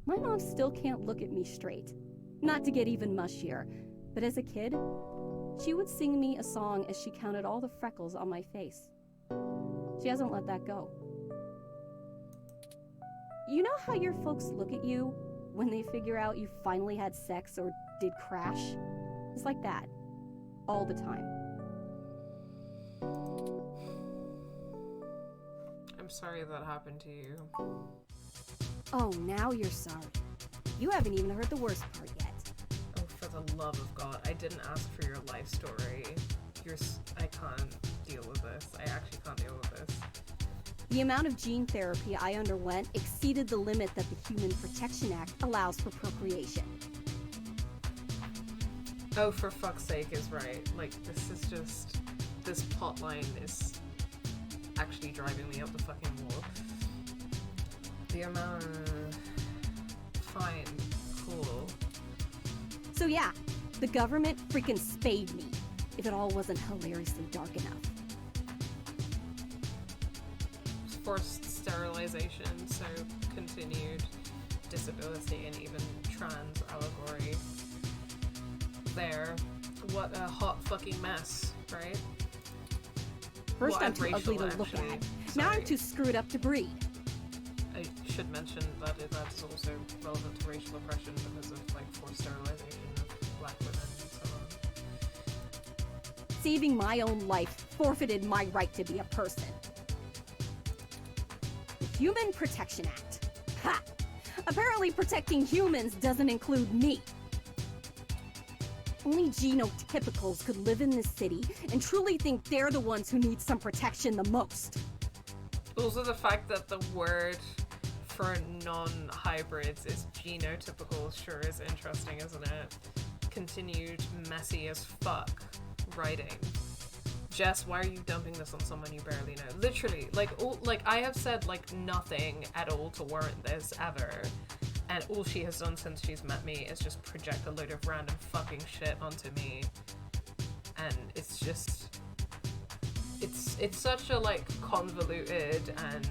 My mom still can't look at me straight. Not to get even mushier, but as a kid, she would sing me a song as she counted all the freckles on my face. She hasn't let that go. You know how your folks look at you when they figure out you finally had sex or did crash? It's like that. All the time. I'm sorry that happened to you. Oh, now you're sorry. You haven't even heard the worst part yet. Oh, for the love of God, I didn't ask for your life story. I can't deal with this. I actually can't deal with this. The amount of gene therapy I underwent exceeded the limit that the Human Protection Act allows for procreation. Oh, for fuck's sake, is right. Like, this plotline is actually driving me up the fucking wall. The amount fine, cool. So yeah, the government freaking spayed me, if it all wasn't hilariously dark enough. Forced sterilization, so continued disability, and even trans allegory. There. What a hot fucking mess, right? First what I'm too ugly to look at. Now I'm too screwed up to breed. I should mention that that's also relevant to racial oppression because of like forced sterilization of black women and so on. Saving my own life forfeited my right to be a person. The Human Protection Act. Ha! Apparently protecting humans doesn't include me. Only genotypicals could live in this city and truly think they're the ones who need some protection the most. Also, the fact that the word for non-hybrids is genotypical sure is interesting, isn't it? Continued messy as fuck writing. Jess, why are you dumping this on someone you barely know? Literally, like I have said like nothing at all to warrant this ever. And all she has done since she's met me is just project a load of random fucking shit onto me. And it's just... It's such a, like, convoluted and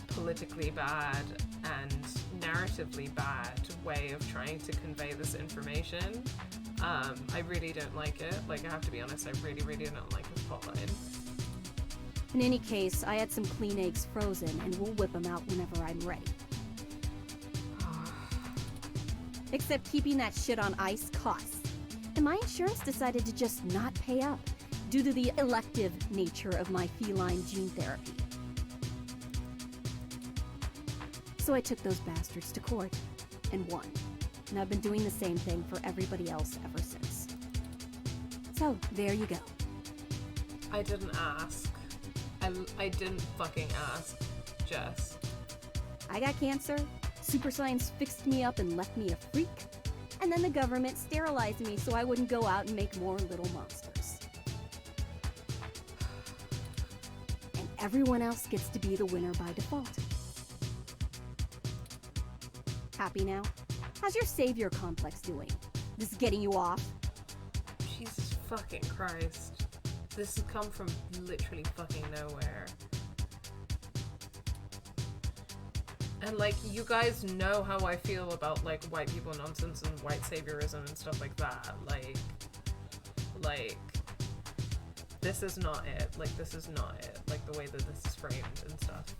politically bad and narratively bad way of trying to convey this information. I really don't like it. Like, I have to be honest, I really, really don't like this plotline. In any case, I had some clean eggs frozen, and we'll whip them out whenever I'm ready. Except keeping that shit on ice costs. And my insurance decided to just not pay up, due to the elective nature of my feline gene therapy. So I took those bastards to court, and won. And I've been doing the same thing for everybody else ever since. So, there you go. I didn't ask. I didn't fucking ask, Jess. I got cancer, super science fixed me up and left me a freak, and then the government sterilized me so I wouldn't go out and make more little monsters. And everyone else gets to be the winner by default. Happy now? How's your savior complex doing? This is getting you off? Jesus fucking Christ. This has come from literally fucking nowhere. And like, you guys know how I feel about like white people nonsense and white saviorism and stuff like that. Like, this is not it. Like, this is not it. Like, the way that this is framed and stuff.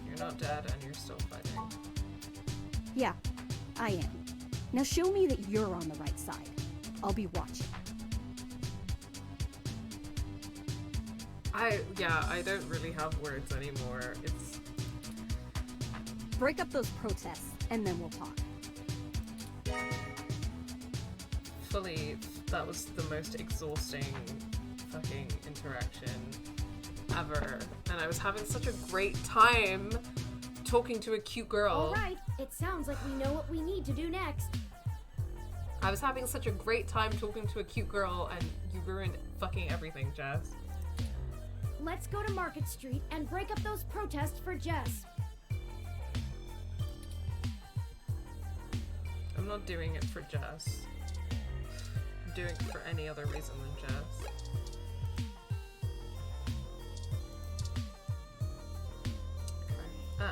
You're not dead and you're still fighting. Yeah, I am. Now show me that you're on the right side. I'll be watching. I don't really have words anymore. It's... Break up those protests, and then we'll talk. Fully, that was the most exhausting fucking interaction ever. And I was having such a great time talking to a cute girl. Alright, it sounds like we know what we need to do next. I was having such a great time talking to a cute girl, and you ruined fucking everything, Jess. Let's go to Market Street and break up those protests for Jess. I'm not doing it for Jess. I'm doing it for any other reason than Jess. Okay.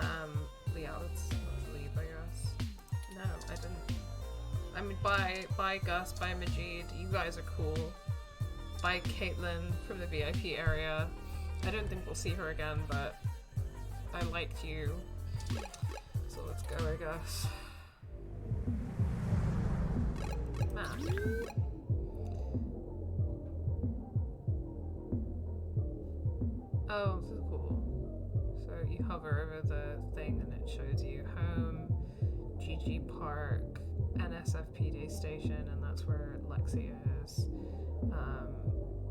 Yeah, let's leave, I guess. No, I didn't. I mean, bye Gus, bye Majid. You guys are cool. Bye Caitlin from the VIP area. I don't think we'll see her again, but I liked you. So let's go, I guess. Map. Oh, this is cool. So you hover over the thing and it shows you home, GG Park, NSFPD station, and that's where Lexi is.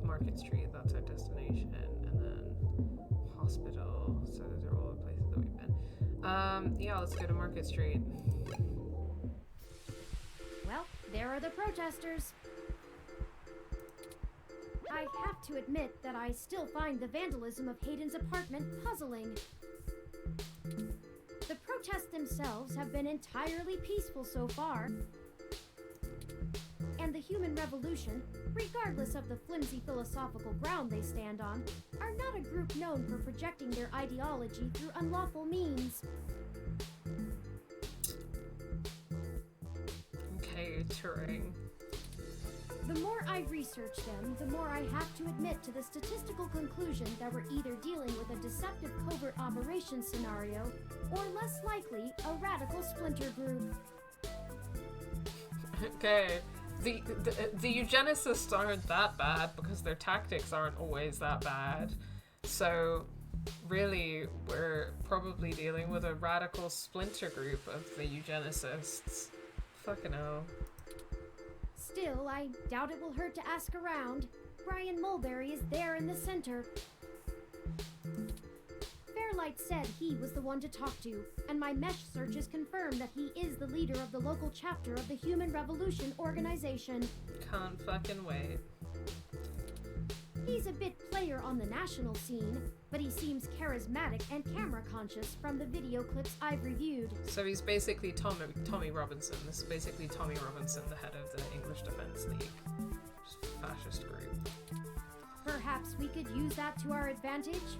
Market Street, that's our destination, and then hospital. So those are all the places that we've been. Yeah, let's go to Market Street. Well, there are the protesters. I have to admit that I still find the vandalism of Hayden's apartment puzzling. The protests themselves have been entirely peaceful so far. And the human revolution, regardless of the flimsy philosophical ground they stand on, are not a group known for projecting their ideology through unlawful means. Okay, Turing. The more I research them, the more I have to admit to the statistical conclusion that we're either dealing with a deceptive covert operations scenario, or less likely, a radical splinter group. Okay. The eugenicists aren't that bad because their tactics aren't always that bad. So, really, we're probably dealing with a radical splinter group of the eugenicists. Fucking hell. Still, I doubt it will hurt to ask around. Brian Mulberry is there in the center. Fairlight said he was the one to talk to, and my mesh searches confirm that he is the leader of the local chapter of the Human Revolution organization. Can't fucking wait. He's a bit player on the national scene, but he seems charismatic and camera conscious from the video clips I've reviewed. So he's basically Tommy Robinson. This is basically Tommy Robinson, the head of the English Defence League. Just a fascist group. Perhaps we could use that to our advantage?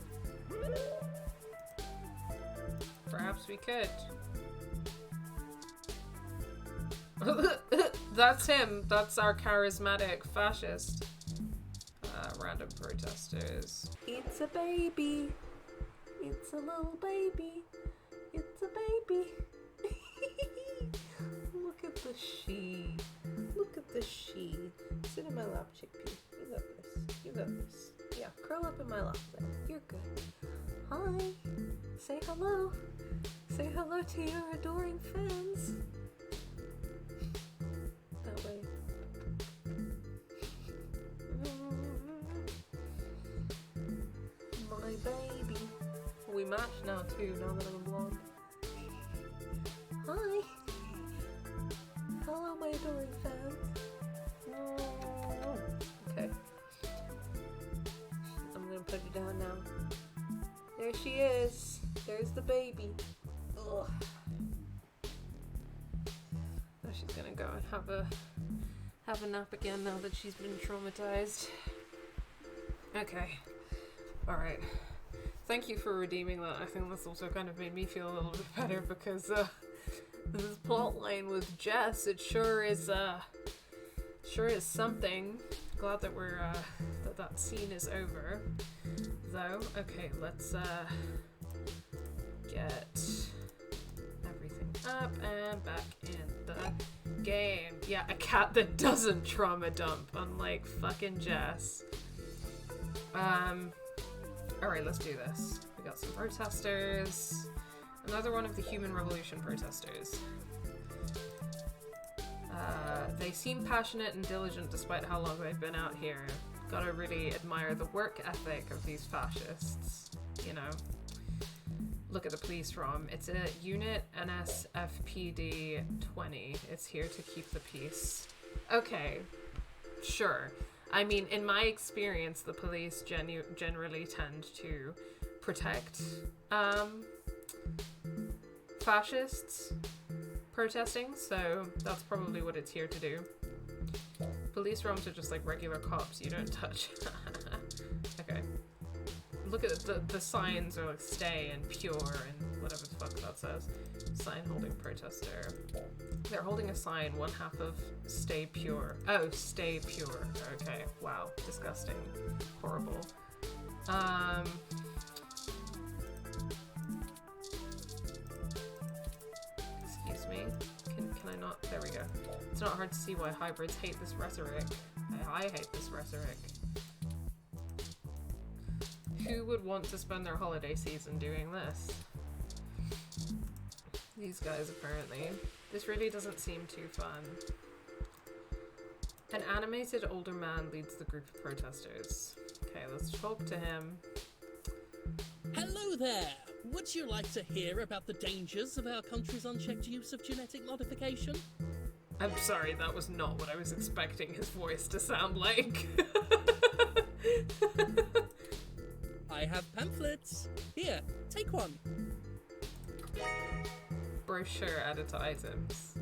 Perhaps we could. That's him. That's our charismatic fascist. Random protesters. It's a baby. It's a little baby. It's a baby. Look at the she. Look at the she. Sit in my lap, chickpea. You got this. You got this. Yeah, curl up in my lap then. You're good. Hi. Say hello. Say hello to your adoring fans. That way. My baby. We match now too, now that I'm blonde. Hi. Hello, my adoring fans. Okay. I'm gonna put her down now. There she is. There's the baby. Ugh. Now she's gonna go and have a nap again now that she's been traumatized. Okay. Alright. Thank you for redeeming that. I think that's also kind of made me feel a little bit better because This plotline with Jess, it sure is something. Glad that we're that scene is over. Though, okay, let's get everything up and back in the game. Yeah, a cat that doesn't trauma dump, unlike fucking Jess. Alright, let's do this. We got some protesters. Another one of the Human Revolution protesters. They seem passionate and diligent despite how long they've been out here. Gotta really admire the work ethic of these fascists. You know. Look at the police ROM. It's a unit NSFPD 20. It's here to keep the peace. Okay, sure. I mean, in my experience, the police generally tend to protect fascists protesting, so that's probably what it's here to do. Police ROMs are just like regular cops you don't touch. Okay. Look at the signs are like stay and pure and whatever the fuck that says. Sign holding protester. They're holding a sign, one half of stay pure. Oh, stay pure. Okay, wow. Disgusting. Horrible. Excuse me. Can I not? There we go. It's not hard to see why hybrids hate this rhetoric. I hate this rhetoric. Who would want to spend their holiday season doing this? These guys, apparently. This really doesn't seem too fun. An animated older man leads the group of protesters. Okay, let's talk to him. Hello there! Would you like to hear about the dangers of our country's unchecked use of genetic modification? I'm sorry, that was not what I was expecting his voice to sound like. I have pamphlets. Here, take one. Brochure added to items.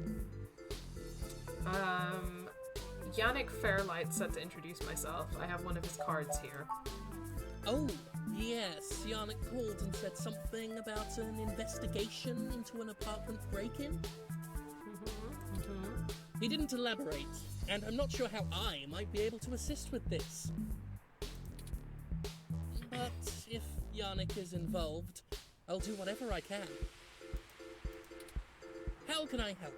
Yannick Fairlight said to introduce myself. I have one of his cards here. Oh, yes. Yannick called and said something about an investigation into an apartment break-in. He didn't elaborate, and I'm not sure how I might be able to assist with this. But if Yannick is involved, I'll do whatever I can. How can I help?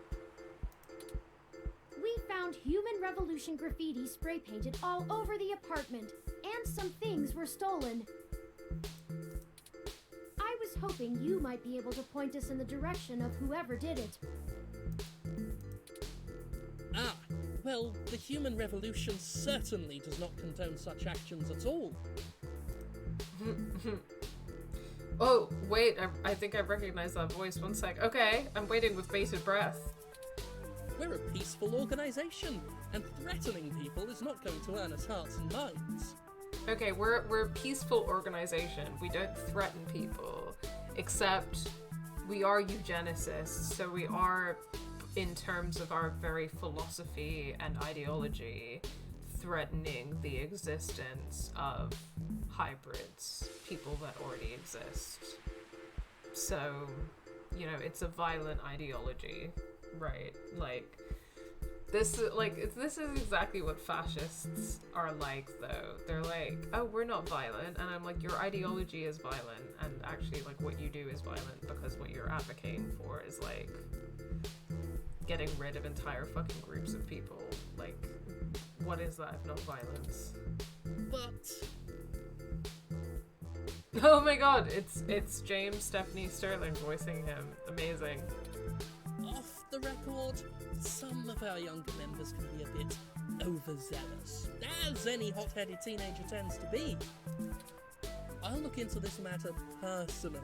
We found Human Revolution graffiti spray painted all over the apartment, and some things were stolen. I was hoping you might be able to point us in the direction of whoever did it. Ah, well, the Human Revolution certainly does not condone such actions at all. Oh, wait, I think I recognize that voice. One sec. Okay, I'm waiting with bated breath. We're a peaceful organisation, and threatening people is not going to earn us hearts and minds. Okay, we're a peaceful organisation. We don't threaten people, except we are eugenicists, so we are, in terms of our very philosophy and ideology, threatening the existence of hybrids, people that already exist. So, you know, it's a violent ideology, right? Like, this is exactly what fascists are like, though. They're like, oh, we're not violent, and I'm like, your ideology is violent, and actually, like, what you do is violent, because what you're advocating for is, like, getting rid of entire fucking groups of people. Like, what is that if not violence? But... Oh my god, it's James Stephanie Sterling voicing him. Amazing. Off the record, some of our younger members can be a bit overzealous, as any hot-headed teenager tends to be. I'll look into this matter personally,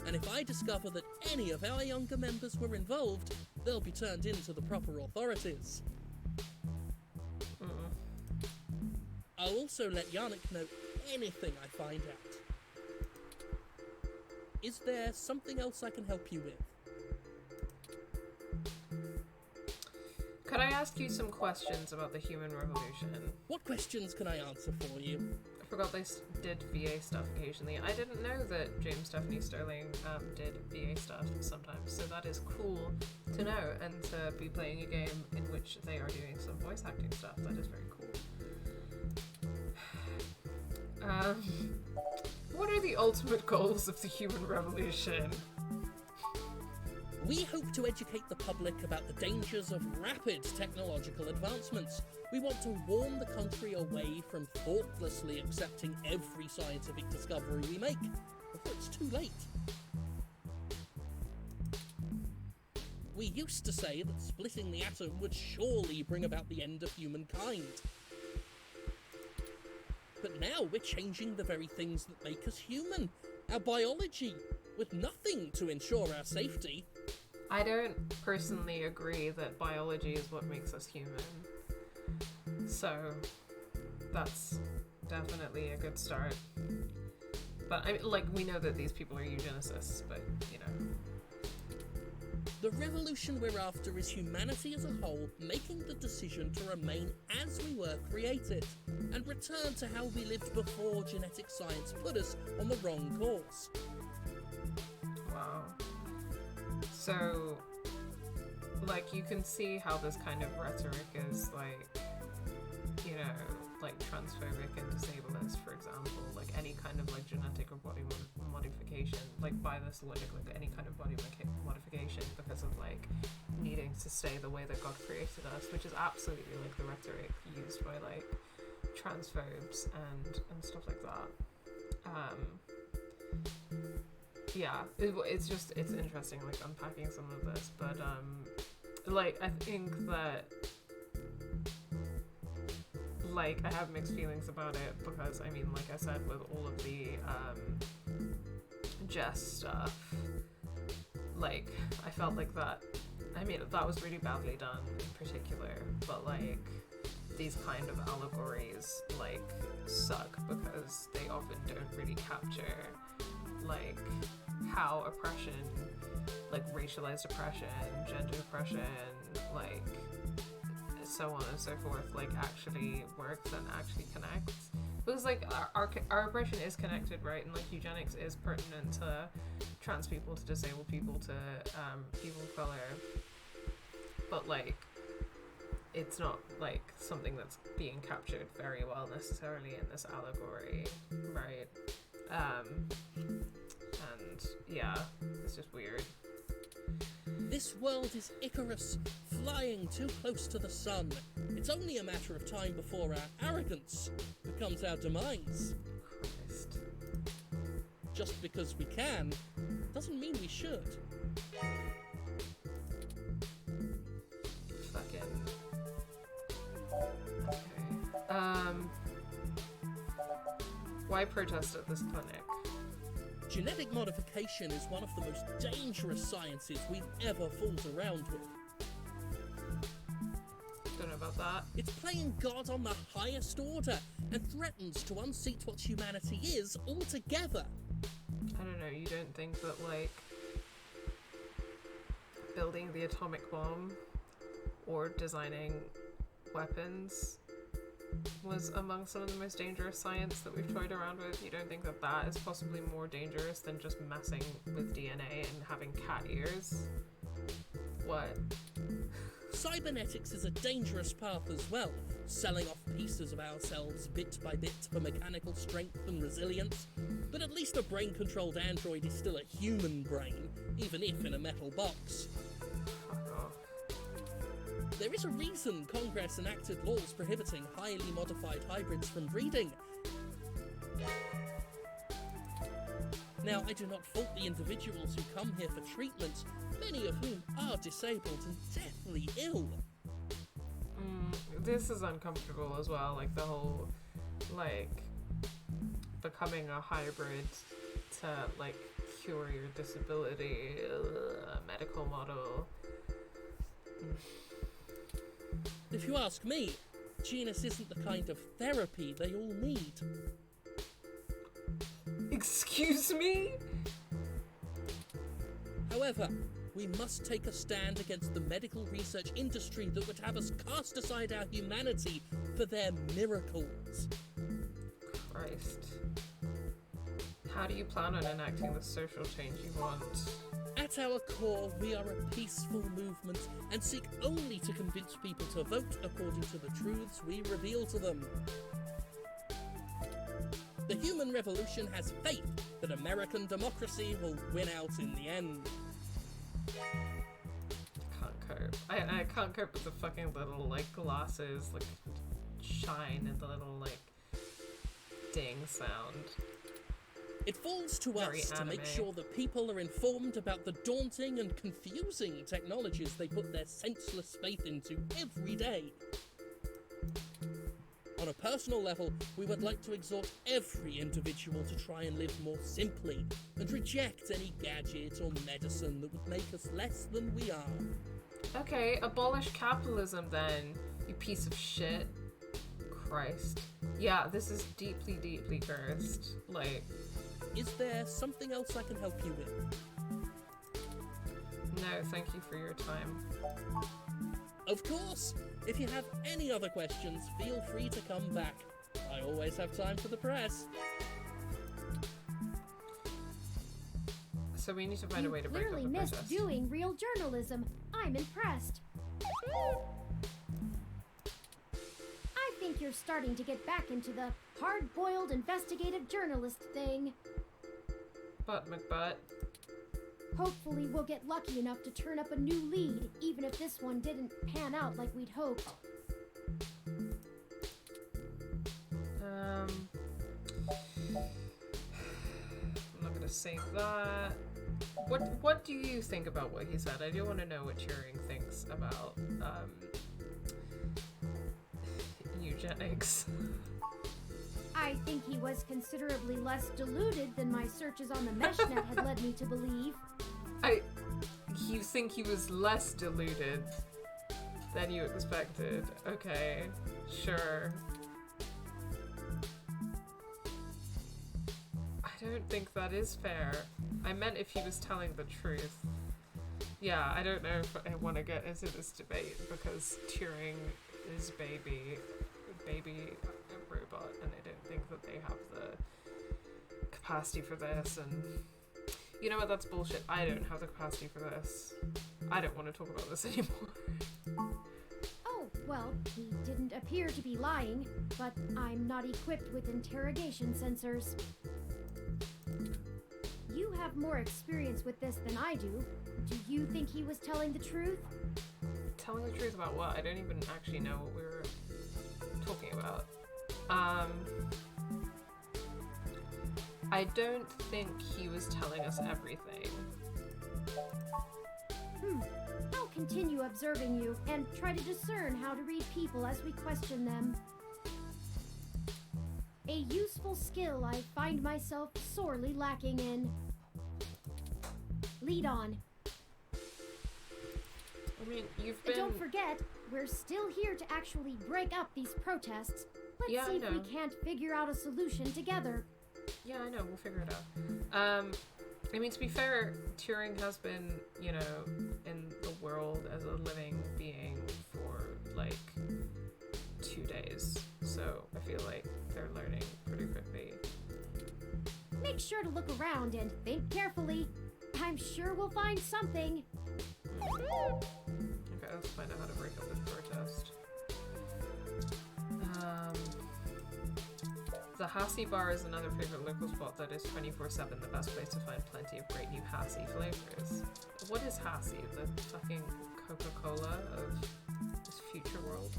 and if I discover that any of our younger members were involved, they'll be turned in to the proper authorities. I'll also let Yannick know anything I find out. Is there something else I can help you with? Could I ask you some questions about the Human Revolution? What questions can I answer for you? forgot they did VA stuff occasionally. I didn't know that James Stephanie Sterling did VA stuff sometimes, so that is cool to know, and to be playing a game in which they are doing some voice acting stuff. That is very cool. What are the ultimate goals of the human revolution? We hope to educate the public about the dangers of rapid technological advancements. We want to warn the country away from thoughtlessly accepting every scientific discovery we make before it's too late. We used to say that splitting the atom would surely bring about the end of humankind. But now we're changing the very things that make us human, our biology, with nothing to ensure our safety. I don't personally agree that biology is what makes us human. So, that's definitely a good start. But, I mean, like, we know that these people are eugenicists, but, you know. The revolution we're after is humanity as a whole making the decision to remain as we were created, and return to how we lived before genetic science put us on the wrong course. Wow. So, like, you can see how this kind of rhetoric is, like, you know, like transphobic and disablist, for example, like any kind of like genetic or body modification, like by this logic, like any kind of body modification because of like needing to stay the way that God created us, which is absolutely like the rhetoric used by like transphobes and stuff like that. Yeah, it's interesting like unpacking some of this, but like I think that like I have mixed feelings about it because I mean, like I said, with all of the jest stuff, like I felt like that, I mean that was really badly done in particular, but like these kind of allegories like suck because they often don't really capture like how oppression, like racialized oppression, gender oppression, like so on and so forth, like actually works and actually connects. Because like our oppression is connected, right? And like eugenics is pertinent to trans people, to disabled people, to people of color, but like it's not like something that's being captured very well necessarily in this allegory, right? And yeah, it's just weird. This world is Icarus, flying too close to the sun. It's only a matter of time before our arrogance becomes our demise. Christ. Just because we can, doesn't mean we should. Fucking... Okay. Why protest at this clinic? Genetic modification is one of the most dangerous sciences we've ever fooled around with. Don't know about that. It's playing God on the highest order and threatens to unseat what humanity is altogether. I don't know, you don't think that, like, building the atomic bomb or designing weapons was among some of the most dangerous science that we've toyed around with? You don't think that that is possibly more dangerous than just messing with DNA and having cat ears? What? Cybernetics is a dangerous path as well, selling off pieces of ourselves bit by bit for mechanical strength and resilience. But at least a brain-controlled android is still a human brain, even if in a metal box. There is a reason Congress enacted laws prohibiting highly modified hybrids from breeding. Now, I do not fault the individuals who come here for treatment, many of whom are disabled and deathly ill. This is uncomfortable as well, like the whole, like, becoming a hybrid to, like, cure your disability, medical model. If you ask me, genus isn't the kind of therapy they all need. Excuse me? However, we must take a stand against the medical research industry that would have us cast aside our humanity for their miracles. Christ. How do you plan on enacting the social change you want? At our core, we are a peaceful movement and seek only to convince people to vote according to the truths we reveal to them. The human revolution has faith that American democracy will win out in the end. Can't cope. I can't cope with the fucking little, like, glasses, like, shine and the little, like, ding sound. It falls to Very us to make anime. sure that people are informed about the daunting and confusing technologies they put their senseless faith into every day. On a personal level, we would like to exhort every individual to try and live more simply and reject any gadget or medicine that would make us less than we are. Okay, abolish capitalism then, you piece of shit. Christ. Yeah, this is deeply, deeply cursed. Like... Is there something else I can help you with? No, thank you for your time. Of course! If you have any other questions, feel free to come back. I always have time for the press. So we need to find a way to break up the clearly missed protest. doing real journalism. I'm impressed. I think you're starting to get back into the hard-boiled investigative journalist thing. But McButt. Hopefully we'll get lucky enough to turn up a new lead, even if this one didn't pan out like we'd hoped. I'm not gonna say that. What do you think about what he said? I do want to know what Turing thinks about eugenics. I think he was considerably less deluded than my searches on the meshnet had led me to believe. You think he was less deluded than you expected? Okay, sure. I don't think that is fair. I meant if he was telling the truth. Yeah, I don't know if I want to get into this debate because Turing is baby robot, and I don't think that they have the capacity for this, and you know what, that's bullshit. I don't have the capacity for this. I don't want to talk about this anymore. Oh, well, he didn't appear to be lying, but I'm not equipped with interrogation sensors. You have more experience with this than I do. Do you think he was telling the truth? Telling the truth about what? I don't even actually know what we were talking about. I don't think he was telling us everything. I'll continue observing you and try to discern how to read people as we question them. A useful skill I find myself sorely lacking in. Lead on. I mean, you've been... Don't forget, we're still here to actually break up these protests. Let's see if we can't figure out a solution together. Yeah, I know. We'll figure it out. I mean, to be fair, Turing has been, you know, in the world as a living being for, like, 2 days. So I feel like they're learning pretty quickly. Make sure to look around and think carefully. I'm sure we'll find something. Okay, let's find out how to break up this protest. The Hassie Bar is another favorite local spot that is 24/7 the best place to find plenty of great new Hassie flavors. What is Hassie? The fucking Coca-Cola of this future world?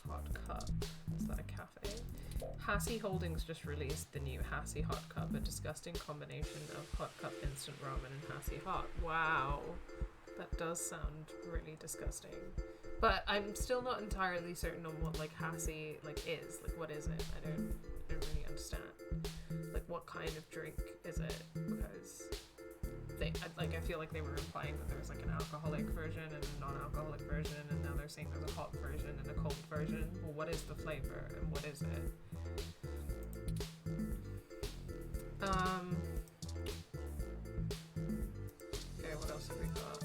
Hot Cup. Is that a cafe? Hassie Holdings just released the new Hassie Hot Cup, a disgusting combination of Hot Cup instant ramen and Hassie Hot. Wow. That does sound really disgusting. But I'm still not entirely certain on what, like, Hassie, like, is. Like, what is it? I don't really understand. Like, what kind of drink is it? Because I feel like they were implying that there was, like, an alcoholic version and a non-alcoholic version, and now they're saying there's a hot version and a cold version. Well, what is the flavor, and what is it? Okay, what else have we got?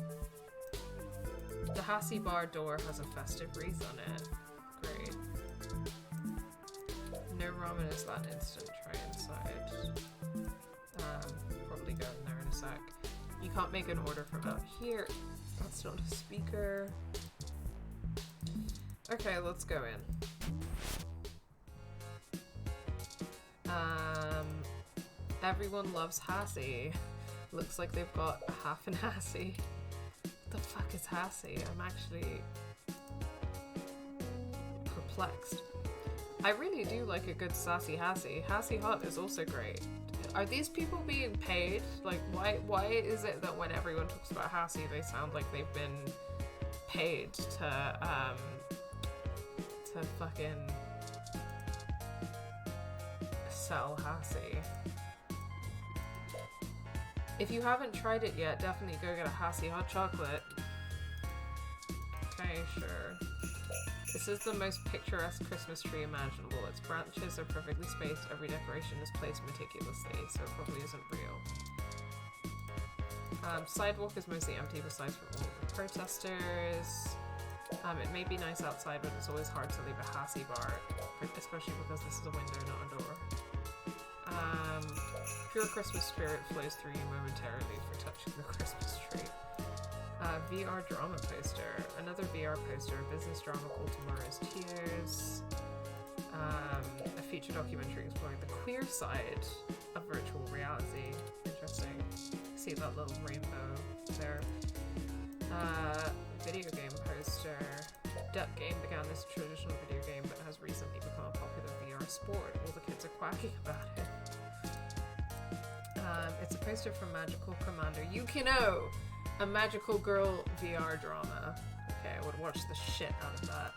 The Hassie Bar door has a festive wreath on it. Great. No ramen is that instant. Try inside. Probably go in there in a sec. You can't make an order from out here. That's not a speaker. Okay, let's go in. Everyone loves Hassie. Looks like they've got half an Hassie. What the fuck is Hassie? I'm actually perplexed. I really do like a good sassy Hassie. Hassie Hot is also great. Are these people being paid? Like, why is it that when everyone talks about Hassie, they sound like they've been paid to fucking sell Hassie? If you haven't tried it yet, definitely go get a Hassie hot chocolate. Okay, sure. This is the most picturesque Christmas tree imaginable. Its branches are perfectly spaced. Every decoration is placed meticulously, so it probably isn't real. Sidewalk is mostly empty besides for all of the protesters. It may be nice outside, but it's always hard to leave a Hassie bar, especially because this is a window, not a door. Pure Christmas spirit flows through you momentarily for touching the Christmas tree. VR drama poster. Another VR poster. A business drama called Tomorrow's Tears. A feature documentary exploring the queer side of virtual reality. Interesting. See that little rainbow there. Video game poster. Duck Game began as a traditional video game but has recently become a popular VR sport. All the kids are quacking about it. It's a poster from Magical Commander Yukino, a magical girl VR drama. Okay, I would watch the shit out of that.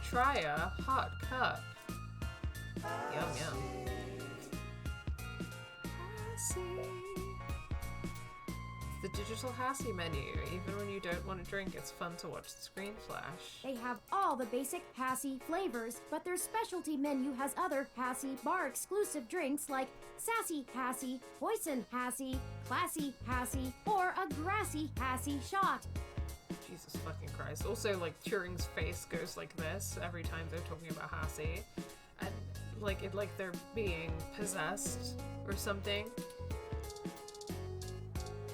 Try a hot cup. Yum yum. The digital Hassie menu. Even when you don't want to drink, it's fun to watch the screen flash. They have all the basic Hassie flavors, but their specialty menu has other Hassie bar exclusive drinks like Sassy Hassie, Poison Hassie, Classy Hassie, or a Grassy Hassie shot. Jesus fucking Christ. Also, like, Turing's face goes like this every time they're talking about Hassie. And, like they're being possessed or something.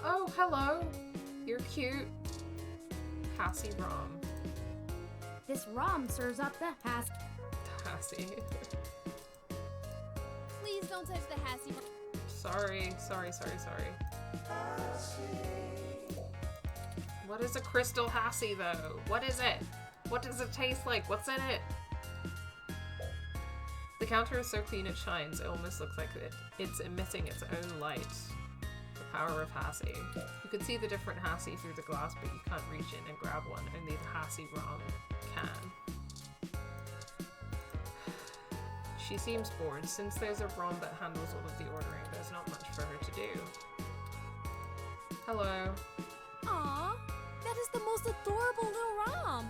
Oh, hello. You're cute. Hassie Rom. This Rom serves up the Hassie. Please don't touch the Hassie. Sorry. What is a crystal Hassie, though? What is it? What does it taste like? What's in it? The counter is so clean it shines. It almost looks like it's emitting its own light. Power of Hassie. You can see the different Hassie through the glass, but you can't reach in and grab one. Only the Hassie Rom can. She seems bored. Since there's a Rom that handles all of the ordering, there's not much for her to do. Hello. Aww, that is the most adorable little Rom.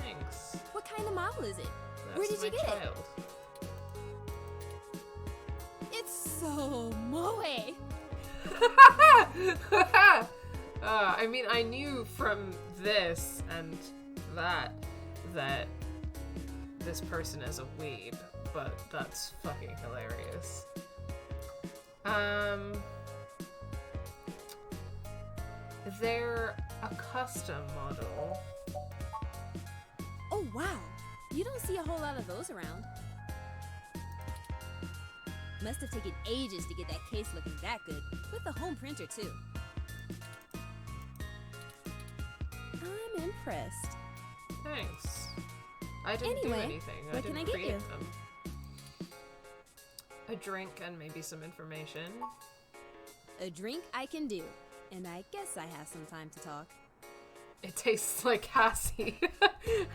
Thanks. What kind of model is it? That's Where did you get child. it? It's so moe. I mean, I knew from this and that this person is a weeb, but that's fucking hilarious. They're a custom model. Oh wow, you don't see a whole lot of those around. Must have taken ages to get that case looking that good, with the home printer too. I'm impressed. Thanks. I didn't do anything. What can I get create you? them. A drink and maybe some information. A drink I can do, and I guess I have some time to talk. It tastes like Hassie.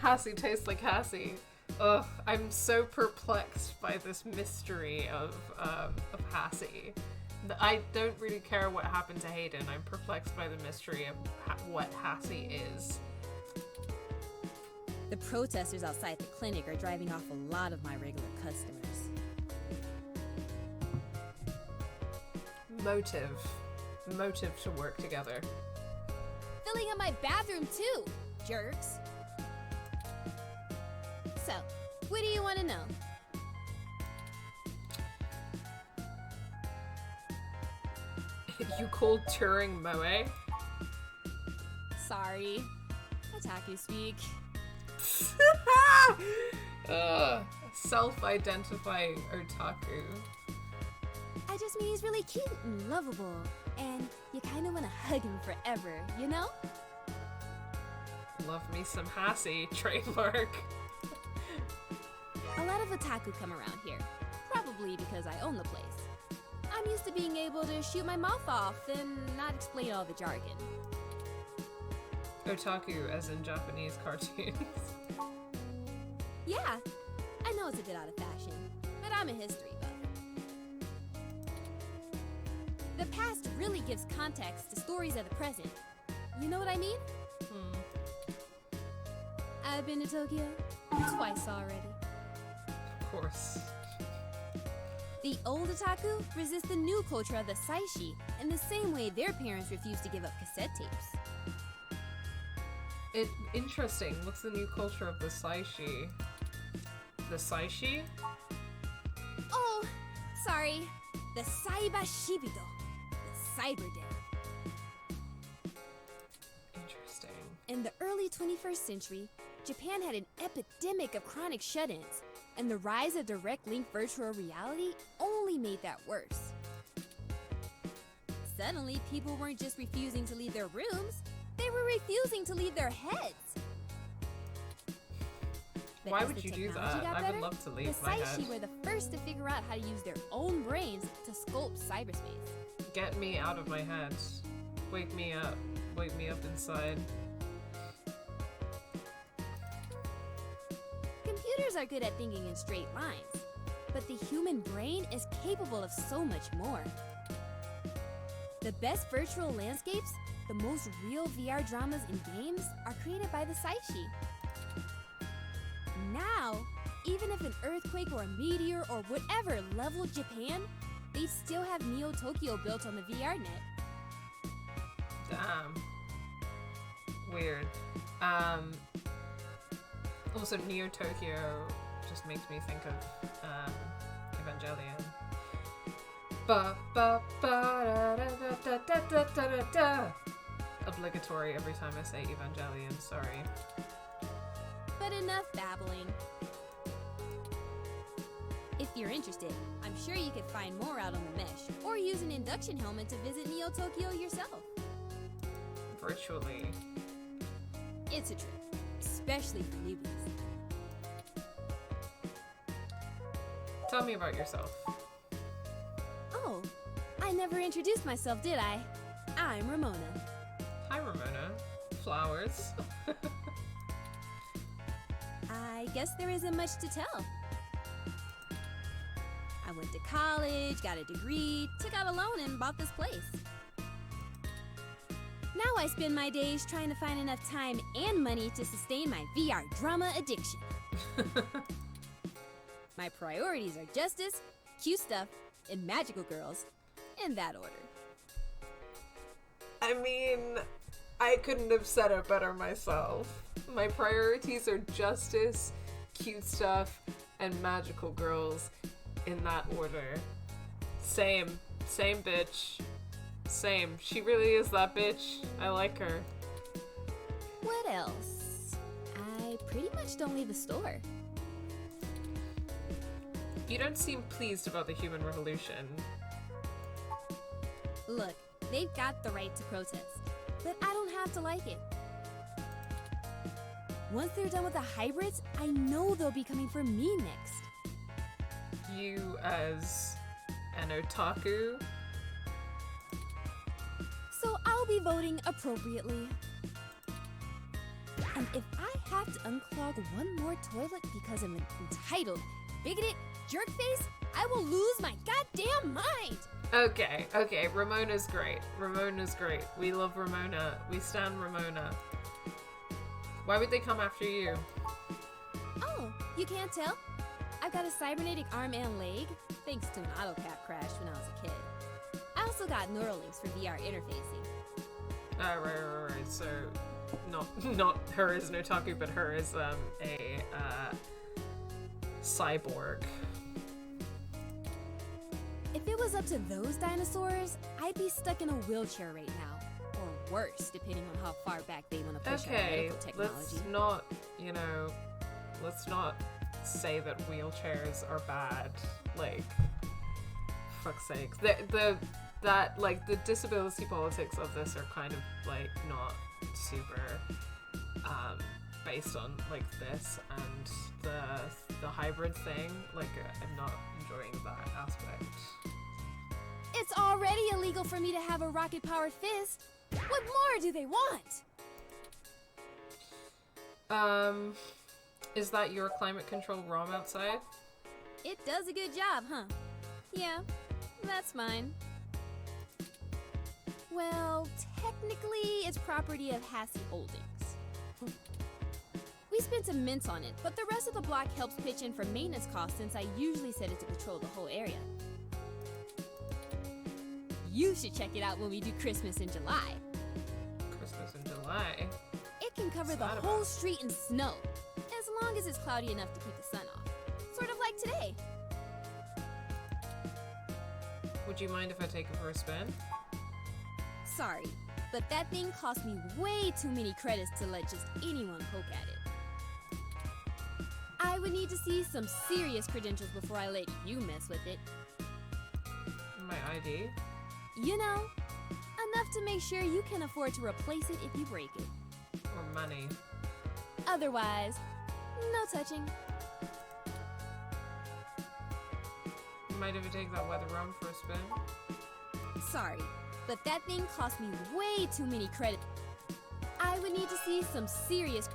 Hassie tastes like Hassie. Ugh, I'm so perplexed by this mystery of Hassie. I don't really care what happened to Hayden. I'm perplexed by the mystery of what Hassie is. The protesters outside the clinic are driving off a lot of my regular customers. Motive to work together. Filling up my bathroom too, jerks. So, want to know? You called Turing Moe? Sorry. Otaku speak. Self-identifying otaku. I just mean he's really cute and lovable, and you kind of want to hug him forever, you know? Love me some Hassie, trademark. A lot of otaku come around here, probably because I own the place. I'm used to being able to shoot my mouth off and not explain all the jargon. Otaku as in Japanese cartoons. Yeah, I know it's a bit out of fashion, but I'm a history buff. The past really gives context to stories of the present. You know what I mean? I've been to Tokyo twice already. Of course. The old otaku resist the new culture of the saishi in the same way their parents refused to give up cassette tapes. Interesting. What's the new culture of the saishi? The saishi? Oh, sorry. The Saiba Shibito. The Cyber Day. Interesting. In the early 21st century, Japan had an epidemic of chronic shut-ins, and the rise of direct link virtual reality only made that worse. Suddenly, people weren't just refusing to leave their rooms, they were refusing to leave their heads. But Why as would the you do technology that? got I better, would love to leave the my Saishi head. were the first to figure out how to use their own brains to sculpt cyberspace. Get me out of my head. Wake me up. Wake me up inside. Computers are good at thinking in straight lines, but the human brain is capable of so much more. The best virtual landscapes, the most real VR dramas and games are created by the Saishi. Now, even if an earthquake or a meteor or whatever leveled Japan, they'd still have Neo Tokyo built on the VR net. Damn. Weird. Also, Neo Tokyo just makes me think of Evangelion. Ba ba ba da da da da da da da da. Obligatory every time I say Evangelion. Sorry. But enough babbling. If you're interested, I'm sure you could find more out on the mesh, or use an induction helmet to visit Neo Tokyo yourself. Virtually. It's a trip, especially for newbies. Tell me about yourself. Oh, I never introduced myself, did I? I'm Ramona. Hi, Ramona. Flowers. I guess there isn't much to tell. I went to college, got a degree, took out a loan, and bought this place. Now I spend my days trying to find enough time and money to sustain my VR drama addiction. My priorities are justice, cute stuff, and magical girls, in that order. I mean, I couldn't have said it better myself. My priorities are justice, cute stuff, and magical girls, in that order. Same bitch. Same. She really is that bitch. I like her. What else? I pretty much don't leave the store. You don't seem pleased about the human revolution. Look, they've got the right to protest, but I don't have to like it. Once they're done with the hybrids, I know they'll be coming for me next. You as an otaku? So I'll be voting appropriately. And if I have to unclog one more toilet because of an entitled, bigoted jerkface, I will lose my goddamn mind! Okay, Ramona's great. Ramona's great. We love Ramona. We stan Ramona. Why would they come after you? Oh, you can't tell? I've got a cybernetic arm and leg, thanks to an AutoCAD crash when I was a kid. I also got neural links for VR interfacing. Right. So, not her as an otaku, but her as cyborg. If it was up to those dinosaurs, I'd be stuck in a wheelchair right now. Or worse, depending on how far back they want to push our medical technology. Let's not, you know, let's not say that wheelchairs are bad. Like, fuck's sake. The disability politics of this are kind of, like, not super, based on, like, this, and the hybrid thing, like, I'm not enjoying that aspect. It's already illegal for me to have a rocket-powered fist. What more do they want? Is that your climate control ROM outside? It does a good job, huh? Yeah, that's mine. Well, technically, it's property of Hassie Holdings. We spent some mints on it, but the rest of the block helps pitch in for maintenance costs since I usually set it to patrol the whole area. You should check it out when we do Christmas in July. Christmas in July? It can cover the whole street in snow, as long as it's cloudy enough to keep the sun off. Sort of like today. Would you mind if I take it for a spin? Sorry, but that thing cost me way too many credits to let just anyone poke at it. I would need to see some serious credentials before I let you mess with it. My ID? You know, enough to make sure you can afford to replace it if you break it. Or money. Otherwise, no touching. You mind if I take that weather rum for a spin? Sorry, but that thing cost me way too many credits. I would need to see some serious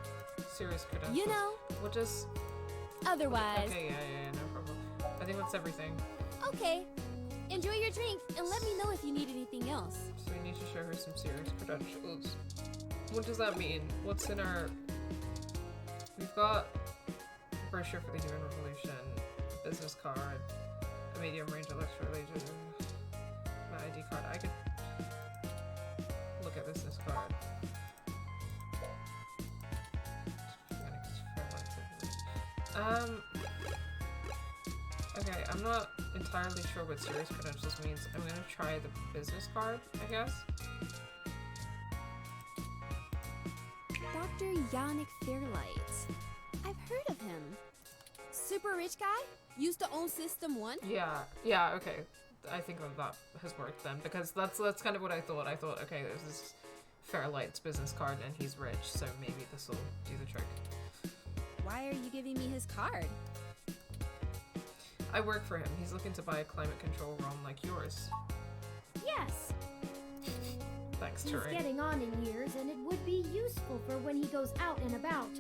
credentials. You know? We'll just... Otherwise... Okay, yeah, no problem. I think that's everything. Okay. Enjoy your drink, and let me know if you need anything else. So we need to show her some serious credentials. What does that mean? What's in our... We've got a brochure for the Human Revolution, a business card, a medium-range electrolyzer, my ID card. I could look at business card. Okay, I'm not entirely sure what serious credentials means. I'm gonna try the business card, I guess. Dr. Yannick Fairlight. I've heard of him. Super rich guy? Used to own System 1? Yeah, okay. I think that has worked then, because that's kind of what I thought. I thought, okay, this is Fairlight's business card and he's rich, so maybe this will do the trick. Why are you giving me his card? I work for him. He's looking to buy a climate control ROM like yours. Yes. Thanks, He's Turing. getting on in years, and it would be useful for when he goes out and about.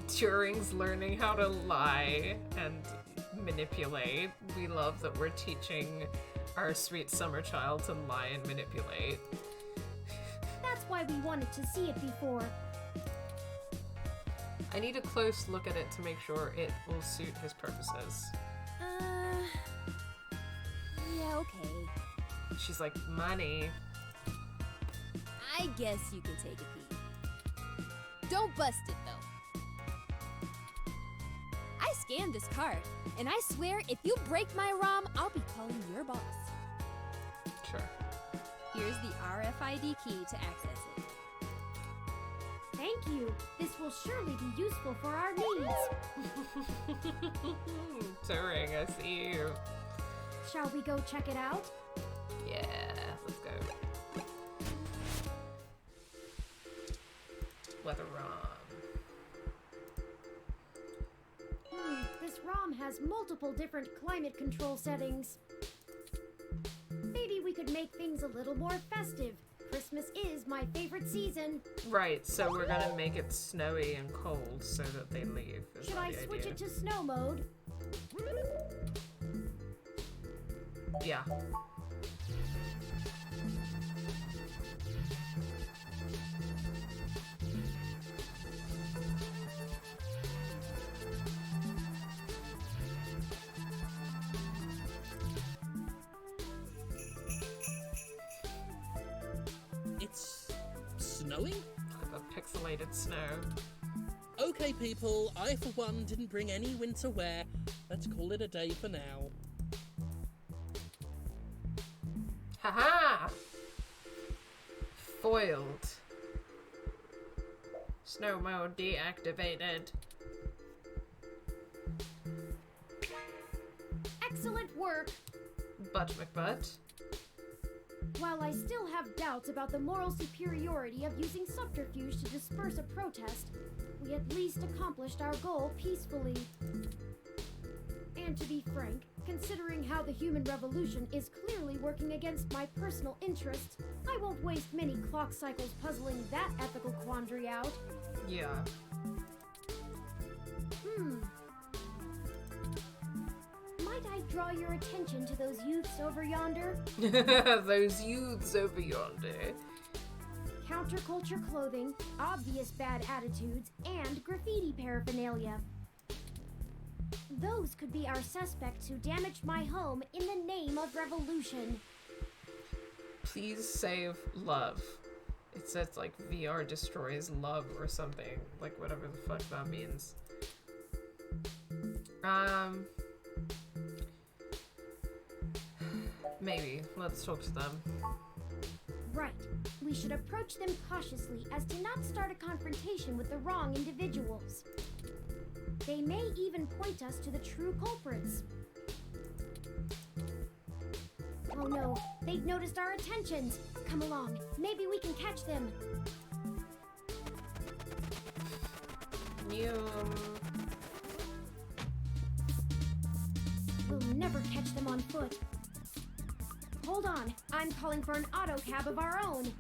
Turing's learning how to lie and manipulate. We love that we're teaching our sweet summer child to lie and manipulate. That's why we wanted to see it before. I need a close look at it to make sure it will suit his purposes. Yeah, okay. She's like, money. I guess you can take a peek. Don't bust it, though. I scanned this card, and I swear if you break my ROM, I'll be calling your boss. Sure. Here's the RFID key to access it. Thank you. This will surely be useful for our needs. Turing, I see you. Shall we go check it out? Yeah, let's go. Weather ROM. This ROM has multiple different climate control settings. Maybe we could make things a little more festive. Christmas is my favorite season. Right, so we're gonna make it snowy and cold so that they leave. Should I switch it to snow mode? Yeah. It's snowing? Like a pixelated snow. Okay, people, I for one didn't bring any winter wear. Let's call it a day for now. Haha! Foiled. Snow mode deactivated. Excellent work! Butt McButt. While I still have doubts about the moral superiority of using subterfuge to disperse a protest, we at least accomplished our goal peacefully. And to be frank, considering how the human revolution is clearly working against my personal interests, I won't waste many clock cycles puzzling that ethical quandary out. Yeah. Might I draw your attention to those youths over yonder? Those youths over yonder. Counterculture clothing, obvious bad attitudes, and graffiti paraphernalia. Those could be our suspects who damaged my home in the name of revolution. Please save love. It says like VR destroys love or something. Like whatever the fuck that means. Maybe. Let's talk to them. Right. We should approach them cautiously as to not start a confrontation with the wrong individuals. They may even point us to the true culprits. Oh no, they've noticed our attentions. Come along, maybe we can catch them. We'll never catch them on foot. Hold on, I'm calling for an auto cab of our own.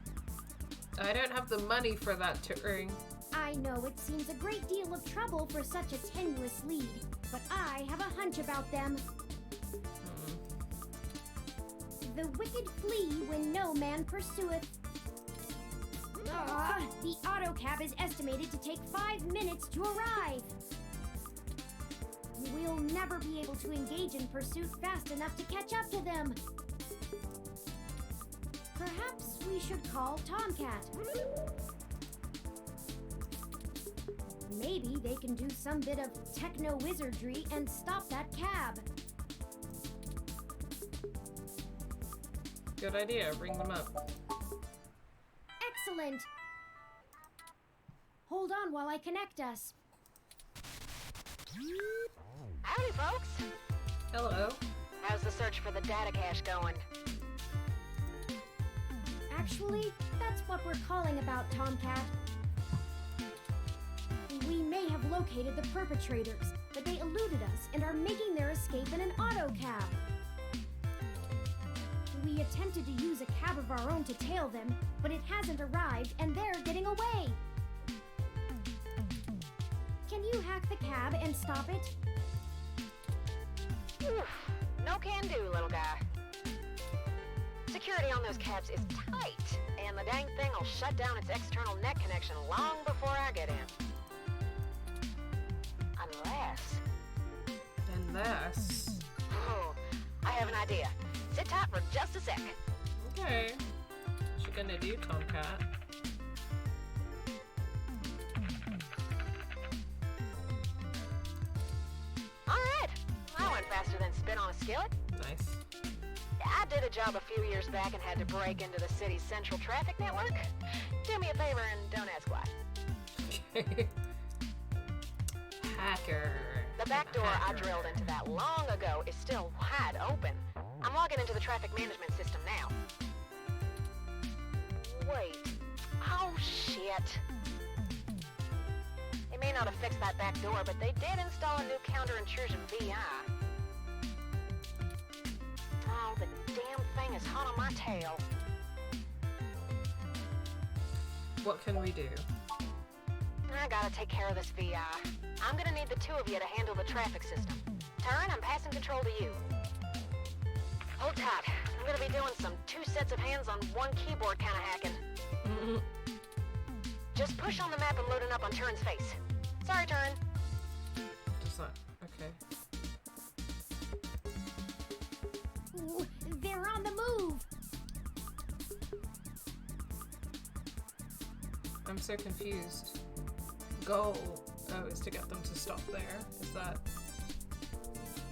I don't have the money for that touring. I know it seems a great deal of trouble for such a tenuous lead, but I have a hunch about them. The wicked flee when no man pursueth. The auto cab is estimated to take 5 minutes to arrive. We'll never be able to engage in pursuit fast enough to catch up to them. Perhaps we should call Tomcat. Maybe they can do some bit of techno-wizardry and stop that cab. Good idea, bring them up. Excellent! Hold on while I connect us. Howdy, folks! Hello. How's the search for the data cache going? Actually, that's what we're calling about, Tomcat. We may have located the perpetrators, but they eluded us and are making their escape in an auto cab. We attempted to use a cab of our own to tail them, but it hasn't arrived and they're getting away. Can you hack the cab and stop it? No can do, little guy. Security on those cabs is tight, and the dang thing will shut down its external net connection long before I get in. Unless... Oh, I have an idea. Sit tight for just a sec. Okay. What you gonna do, Tomcat? Alright! I went faster than spit on a skillet. Nice. I did a job a few years back and had to break into the city's central traffic network. Do me a favor and don't ask why. Hacker. The back door I drilled into that long ago is still wide open. I'm logging into the traffic management system now. Wait. Oh, shit. They may not have fixed that back door, but they did install a new counter-intrusion VI. Oh, the damn thing is hot on my tail. What can we do? I gotta take care of this VI. I'm gonna need the two of you to handle the traffic system. Turn, I'm passing control to you. Hold tight. I'm gonna be doing some 2 sets of hands on 1 keyboard kind of hacking. Just push on the map and load it up on Turin's face. Sorry, Turin. Just that. Okay. Ooh, they're on the move! I'm so confused. Goal. Oh, is to get them to stop there. Is that...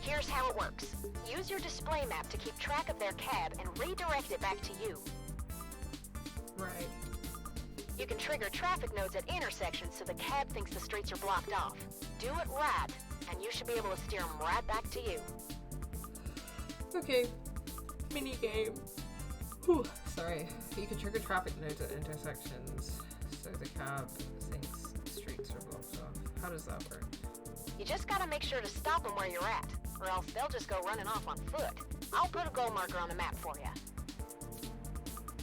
Here's how it works. Use your display map to keep track of their cab and redirect it back to you. Right. You can trigger traffic nodes at intersections so the cab thinks the streets are blocked off. Do it right, and you should be able to steer them right back to you. Okay. Mini game. Whew. Sorry. You can trigger traffic nodes at intersections so the cab thinks the streets are blocked off. How does that work? You just gotta make sure to stop them where you're at, or else they'll just go running off on foot. I'll put a goal marker on the map for you.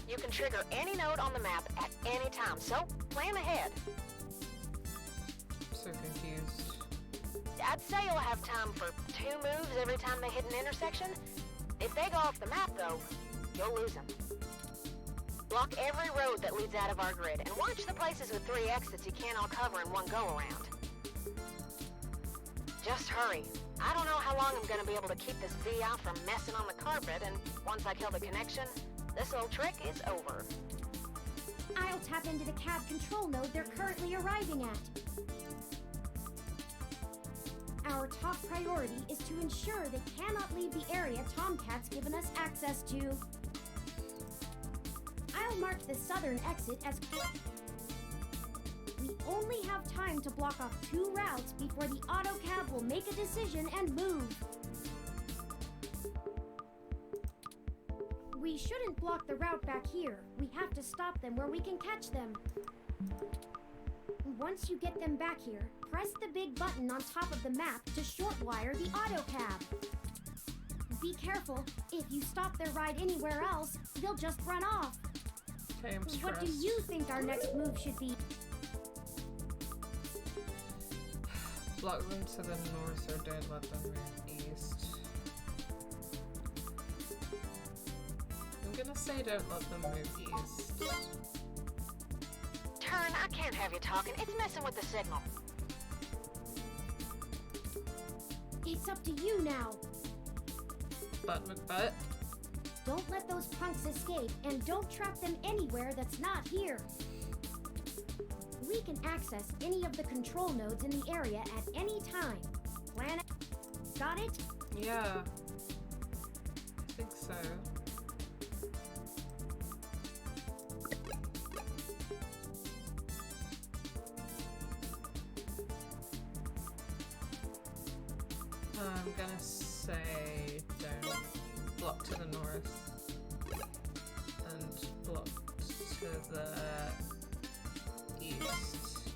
You can trigger any node on the map at any time, so plan ahead. I'm so confused. I'd say you'll have time for 2 moves every time they hit an intersection. If they go off the map, though, you'll lose them. Block every road that leads out of our grid, and watch the places with 3 exits you can't all cover in one go-around. Just hurry. I don't know how long I'm gonna be able to keep this VI from messing on the carpet, and once I kill the connection, this old trick is over. I'll tap into the cab control node they're currently arriving at. Our top priority is to ensure they cannot leave the area Tomcat's given us access to. I'll mark the southern exit as... We only have time to block off 2 routes before the autocab will make a decision and move. We shouldn't block the route back here. We have to stop them where we can catch them. Once you get them back here, press the big button on top of the map to short-wire the autocab. Be careful. If you stop their ride anywhere else, they'll just run off. Okay, I'm stressed. What do you think our next move should be? Block them to the north or don't let them move east. I'm gonna say don't let them move east. Turn, I can't have you talking. It's messing with the signal. It's up to you now. Butt McButt. Don't let those punks escape, and don't trap them anywhere that's not here. We can access any of the control nodes in the area at any time. Plan it. Got it? Yeah. I think so. I'm gonna say don't block to the north and block to the east.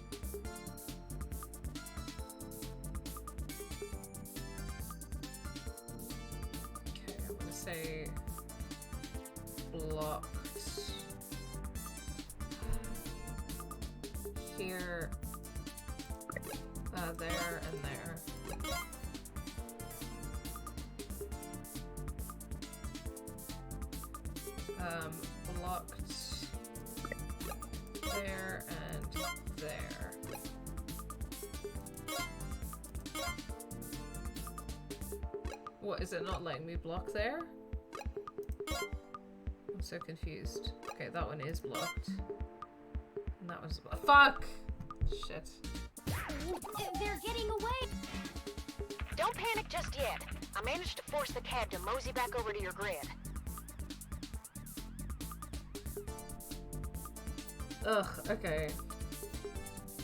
Okay, I'm gonna say blocked here, there, and there. Blocked there and there. What, is it not letting me block there? I'm so confused. Okay, that one is blocked. And that was... Fuck! Shit. They're getting away! Don't panic just yet. I managed to force the cab to mosey back over to your grid. Ugh, okay.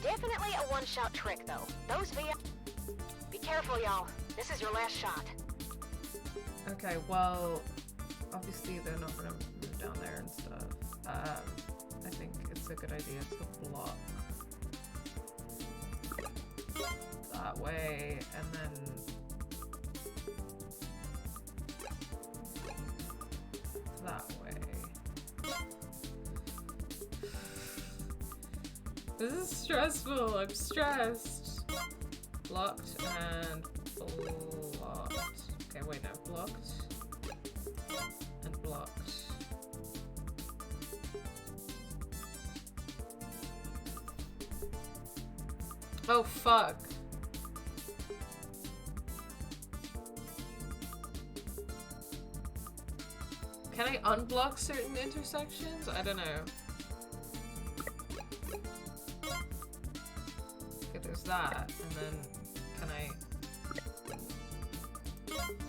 Definitely a one-shot trick, though. Those VI... Be careful, y'all. This is your last shot. Okay, well, obviously they're not gonna move down there and stuff. I think it's a good idea to block that way, and then that way. This is stressful. I'm stressed. Blocked and blocked. Okay, wait, no. Blocked and blocked. Oh, fuck. Can I unblock certain intersections? I don't know. Okay, there's that, and then can I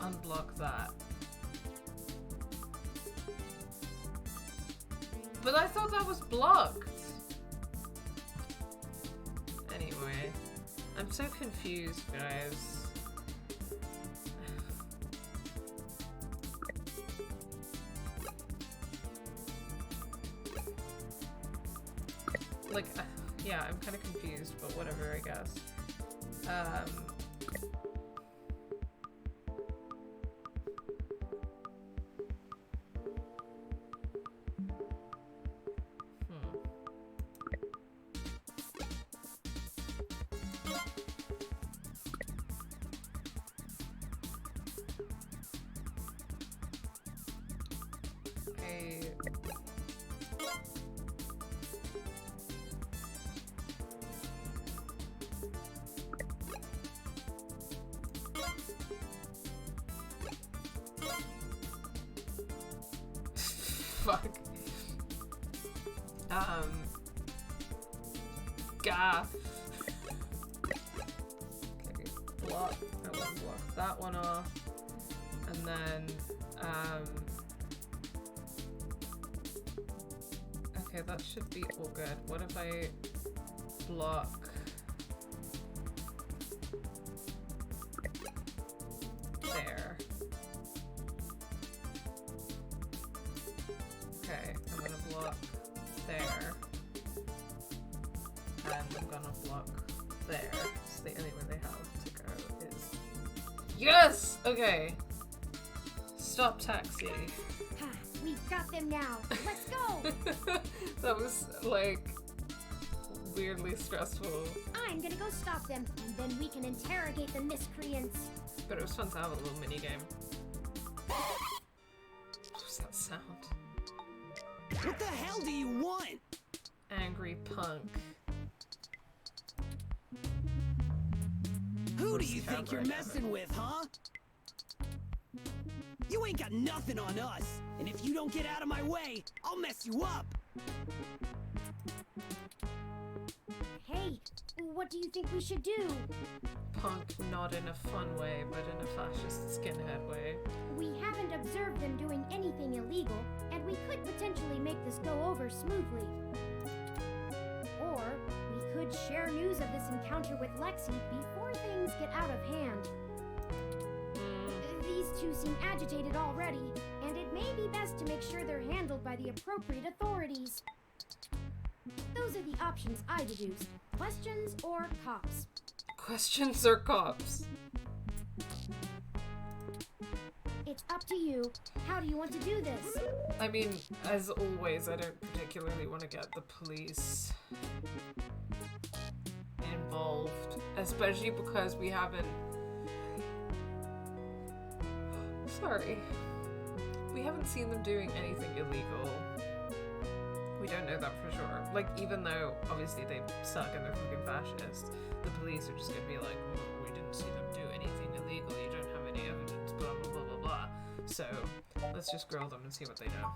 unblock that? But I thought that was blocked! Anyway, I'm so confused, guys. Like, yeah, I'm kind of confused, but whatever, I guess. Fuck. Gaff. Okay, block. I want to block that one off. And then, okay, that should be all good. What if I block there? Okay, I'm gonna block there. And I'm gonna block there. So the only way they have to go is... Yes! Okay. Stop taxi. We've got them now. Let's go! That was, like, weirdly stressful. I'm gonna go stop them, and then we can interrogate the miscreants. But it was fun to have a little minigame. What was that sound? What the hell do you want? Angry punk. Who do you think you're messing with, huh? You ain't got nothing on us, and if you don't get out of my way, I'll mess you up. Hey, what do you think we should do? Punk, not in a fun way, but in a fascist skinhead way. We haven't observed them doing anything illegal, and we could potentially make this go over smoothly. Or we could share news of this encounter with Lexi before things get out of hand. These two seem agitated already, and it may be best to make sure they're handled by the appropriate authorities. Those are the options I deduced. Questions or cops? Questions or cops? It's up to you. How do you want to do this? I mean, as always, I don't particularly want to get the police involved, especially because we haven't... Sorry. We haven't seen them doing anything illegal. We don't know that for sure. Like, even though, obviously, they suck and they're fucking fascists, the police are just gonna be like, oh, we didn't see them do anything illegal, you don't have any evidence, blah, blah, blah, blah, blah. So, let's just grill them and see what they know.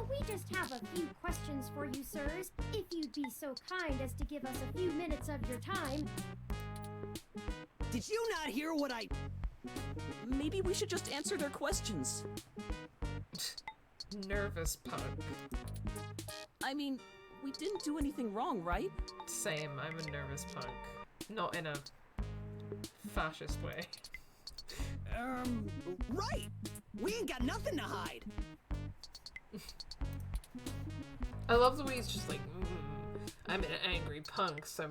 We just have a few questions for you, sirs, if you'd be so kind as to give us a few minutes of your time. Did you not hear what I... Maybe we should just answer their questions. Nervous punk. I mean, we didn't do anything wrong, right? Same, I'm a nervous punk. Not in a fascist way. Right! We ain't got nothing to hide! I love the way he's just like, I'm an angry punk, so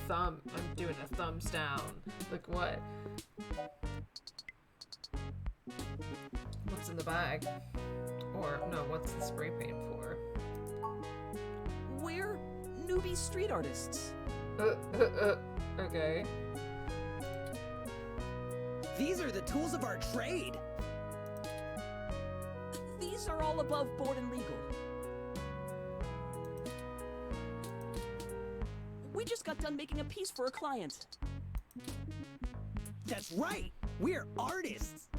I'm doing a thumbs down. Like, what? What's in the bag? Or, no, what's the spray paint for? We're newbie street artists. Okay. These are the tools of our trade! These are all above board and legal. We just got done making a piece for a client. That's right! We're artists!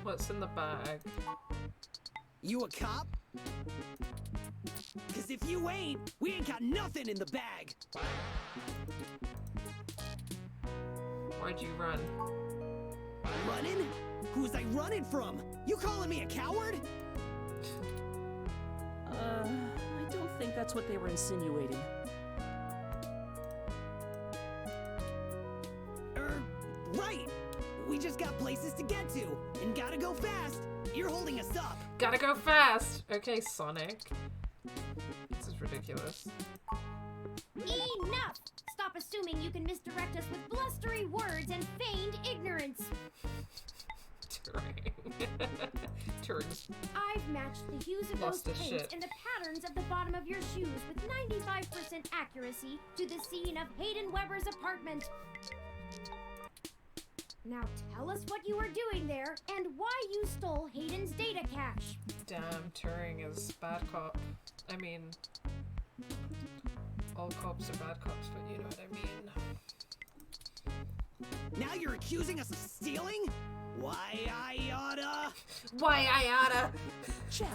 What's in the bag? You a cop? Cause if you ain't, we ain't got nothing in the bag. Why'd you run? Running? Who was I running from? You calling me a coward? I don't think that's what they were insinuating. Right. We just got places to get to, and gotta go fast. You're holding us up. Gotta go fast! Okay, Sonic. This is ridiculous. Enough! Stop assuming you can misdirect us with blustery words and feigned ignorance. Turing. I've matched the hues of Lost those his paints shit. and the patterns of the bottom of your shoes with 95% accuracy to the scene of Hayden Weber's apartment. Now tell us what you were doing there and why you stole Hayden's data cache. Damn, Turing is bad cop. I mean, all cops are bad cops, but you know what I mean. Now you're accusing us of stealing? Why I oughta... Chad,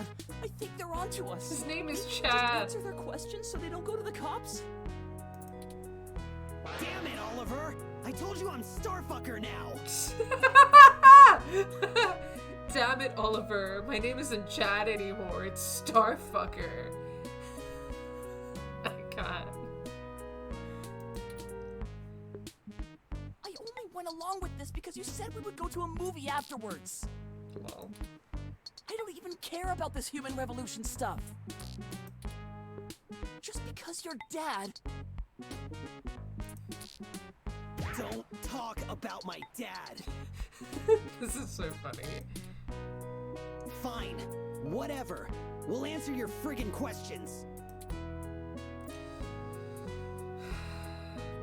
I think they're onto us. His name is Just Chad. answer their questions so they don't go to the cops. Damn it, Oliver! I told you I'm Starfucker now! Damn it, Oliver. My name isn't Chad anymore. It's Starfucker. I can't. I only went along with this because you said we would go to a movie afterwards. Well. I don't even care about this human revolution stuff. Just because you're dad. Don't talk about my dad. This is so funny. Fine. Whatever. We'll answer your friggin' questions.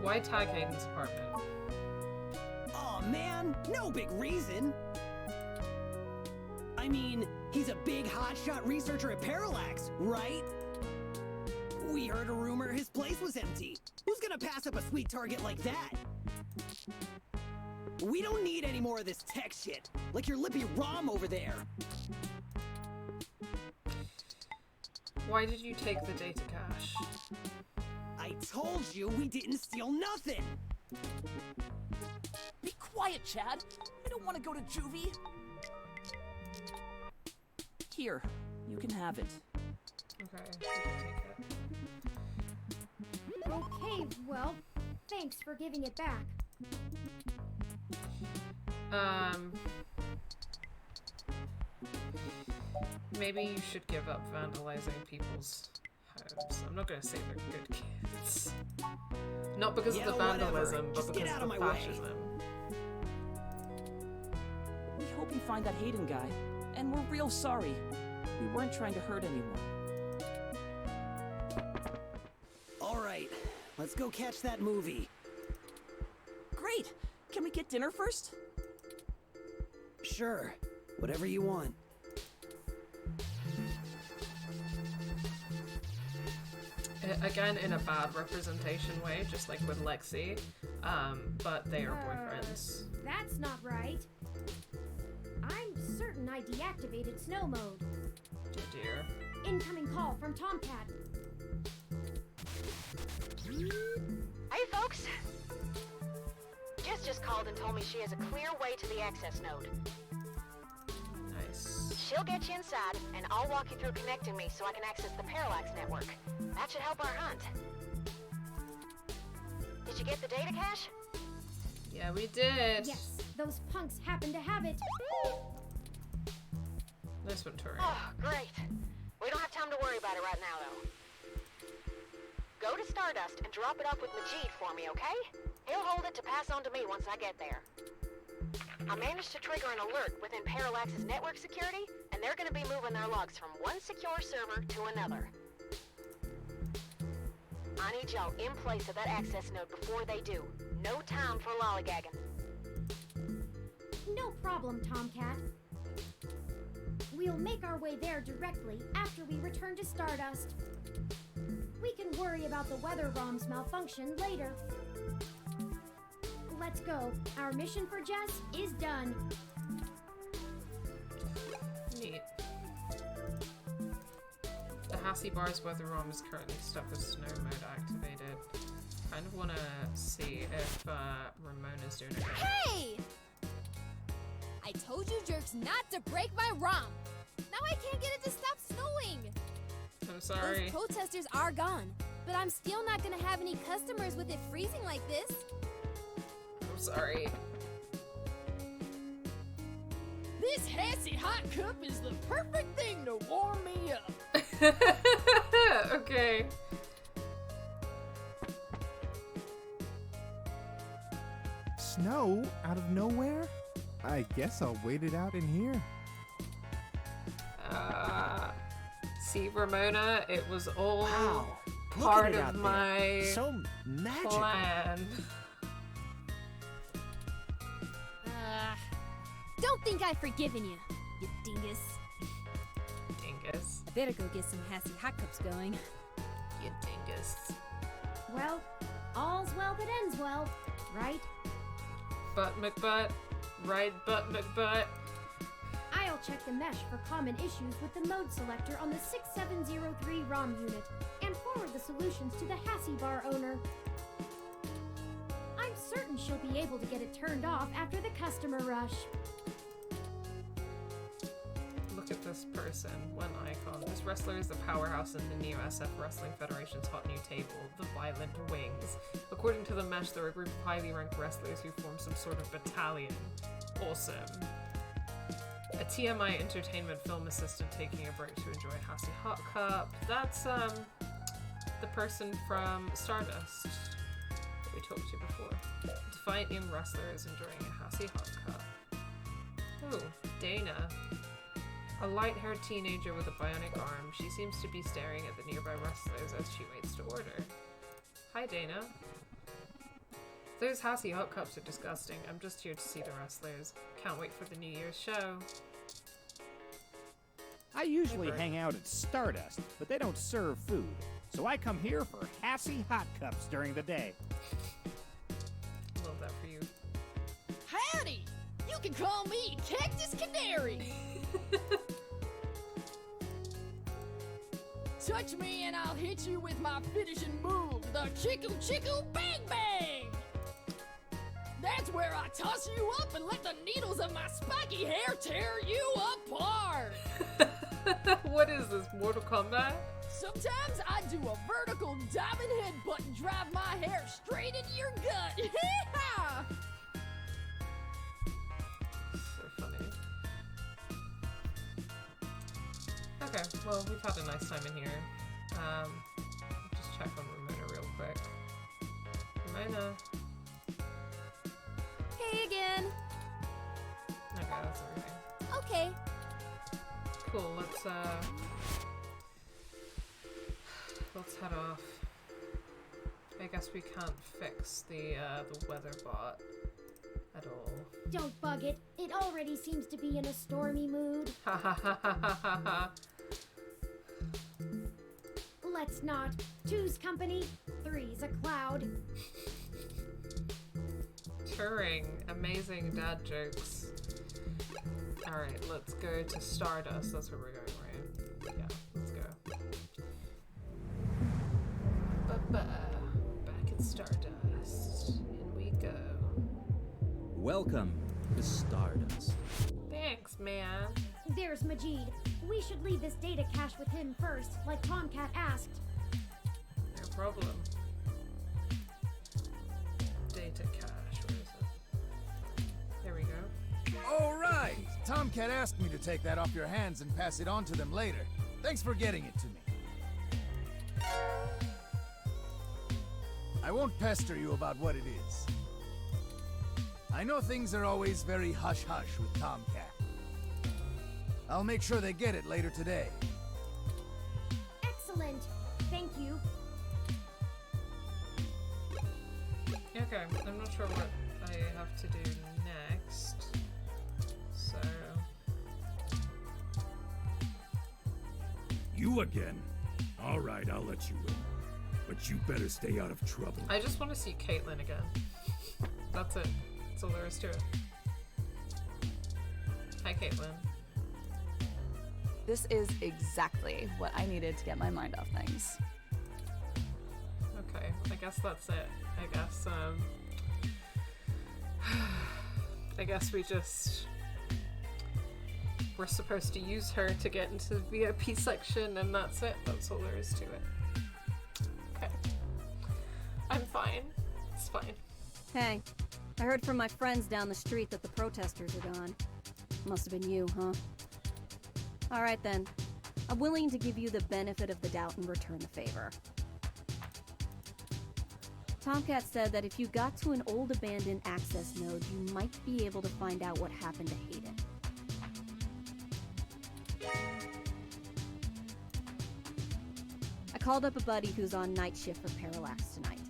Why tag Hayden's apartment? Aw, man. No big reason. I mean, he's a big hotshot researcher at Parallax, right? We heard a rumor his place was empty. Who's gonna pass up a sweet target like that? We don't need any more of this tech shit, like your lippy Rom over there. Why did you take the data cache? I told you we didn't steal nothing. Be quiet, Chad. I don't want to go to juvie. Here, you can have it. Okay, you can take it. Okay, well, thanks for giving it back. Maybe you should give up vandalizing people's homes. I'm not gonna say they're good kids. Not because of the vandalism, but because of the fascism. We hope you find that Hayden guy, and we're real sorry. We weren't trying to hurt anyone. Alright, let's go catch that movie. Great! Can we get dinner first? Sure, whatever you want. Again, in a bad representation way, just like with Lexi, but they are boyfriends. That's not right. I'm certain I deactivated snow mode. Oh dear. Incoming call from Tomcat. Hey, folks. Jess just called and told me she has a clear way to the access node. Nice. She'll get you inside, and I'll walk you through connecting me so I can access the Parallax network. That should help our hunt. Did you get the data cache? Yeah, we did. Yes, those punks happen to have it. Nice one, Tori. Oh, great. We don't have time to worry about it right now, though. Go to Stardust and drop it off with Majid for me, okay? He'll hold it to pass on to me once I get there. I managed to trigger an alert within Parallax's network security, and they're going to be moving their logs from one secure server to another. I need y'all in place of that access node before they do. No time for lollygagging. No problem, Tomcat. We'll make our way there directly after we return to Stardust. We can worry about the weather ROM's malfunction later. Let's go. Our mission for Jess is done. Neat. The Hassie Bar's weather ROM is currently stuck with snow mode activated. Kind of want to see if Ramona's doing it. Hey! I told you jerks not to break my ROM. Now I can't get it to stop snowing. I'm sorry. Those protesters are gone, but I'm still not gonna have any customers with it freezing like this. I'm sorry. This Hassie hot cup is the perfect thing to warm me up. Okay. Snow out of nowhere? I guess I'll wait it out in here. See, Ramona, it was all Wow. Look part at it of out my there. So magical. plan. Don't think I've forgiven you, you dingus. Dingus. I better go get some Hassie hot cups going. You dingus. Well, all's well that ends well, right? Butt McButt. Right, Butt McButt. I'll check the mesh for common issues with the mode selector on the 6703 ROM unit and forward the solutions to the Hassie Bar owner. I'm certain she'll be able to get it turned off after the customer rush. Look at this person, one icon. This wrestler is the powerhouse in the Neo SF Wrestling Federation's hot new table, the Violent Wings. According to the mesh, they're a group of highly ranked wrestlers who form some sort of battalion. Awesome. A TMI Entertainment film assistant taking a break to enjoy Hassie Hot Cup. That's, the person from Stardust that we talked to before. Defiant young wrestler is enjoying a Hassie Hot Cup. Ooh, Dana. A light-haired teenager with a bionic arm. She seems to be staring at the nearby wrestlers as she waits to order. Hi, Dana. Those Hassie Hot Cups are disgusting. I'm just here to see the wrestlers. Can't wait for the New Year's show. I usually hang out at Stardust, but they don't serve food. So I come here for Hassie Hot Cups during the day. Love that for you. Howdy! You can call me Cactus Canary! Touch me and I'll hit you with my finishing move, the Chiku Chiku Bang Bang! That's where I toss you up and let the needles of my spiky hair tear you apart! What is this, Mortal Kombat? Sometimes I do a vertical diamond headbutt and drive my hair straight into your gut! Hee-haw! So funny. Okay, well, we've had a nice time in here. Just check on Ramona real quick. Ramona. Hey again. Okay, that's everything. Okay. Cool, let's head off. I guess we can't fix the weather bot at all. Don't bug it. It already seems to be in a stormy mood. Ha ha ha ha ha ha ha. Let's not. Two's company, three's a cloud. Turing, amazing dad jokes. Alright, let's go to Stardust. That's where we're going, right? Yeah, let's go. Back at Stardust. In we go. Welcome to Stardust. Thanks, man. There's Majid. We should leave this data cache with him first, like Tomcat asked. No problem. Data cache, where is it? There we go. All right! Tomcat asked me to take that off your hands and pass it on to them later. Thanks for getting it to me. I won't pester you about what it is. I know things are always very hush-hush with Tomcat. I'll make sure they get it later today. Excellent. Thank you. Okay, I'm not sure what I have to do next. So... You again? All right, I'll let you in. But you better stay out of trouble. I just want to see Caitlin again. That's it. That's all there is to it. Hi, Caitlin. This is exactly what I needed to get my mind off things. Okay, I guess that's it. I guess we're supposed to use her to get into the VIP section, and that's it. That's all there is to it. Okay. I'm fine. It's fine. Hey, I heard from my friends down the street that the protesters are gone. Must have been you, huh? Alright then. I'm willing to give you the benefit of the doubt and return the favor. Tomcat said that if you got to an old abandoned access node, you might be able to find out what happened to Hayden. I called up a buddy who's on night shift for Parallax tonight.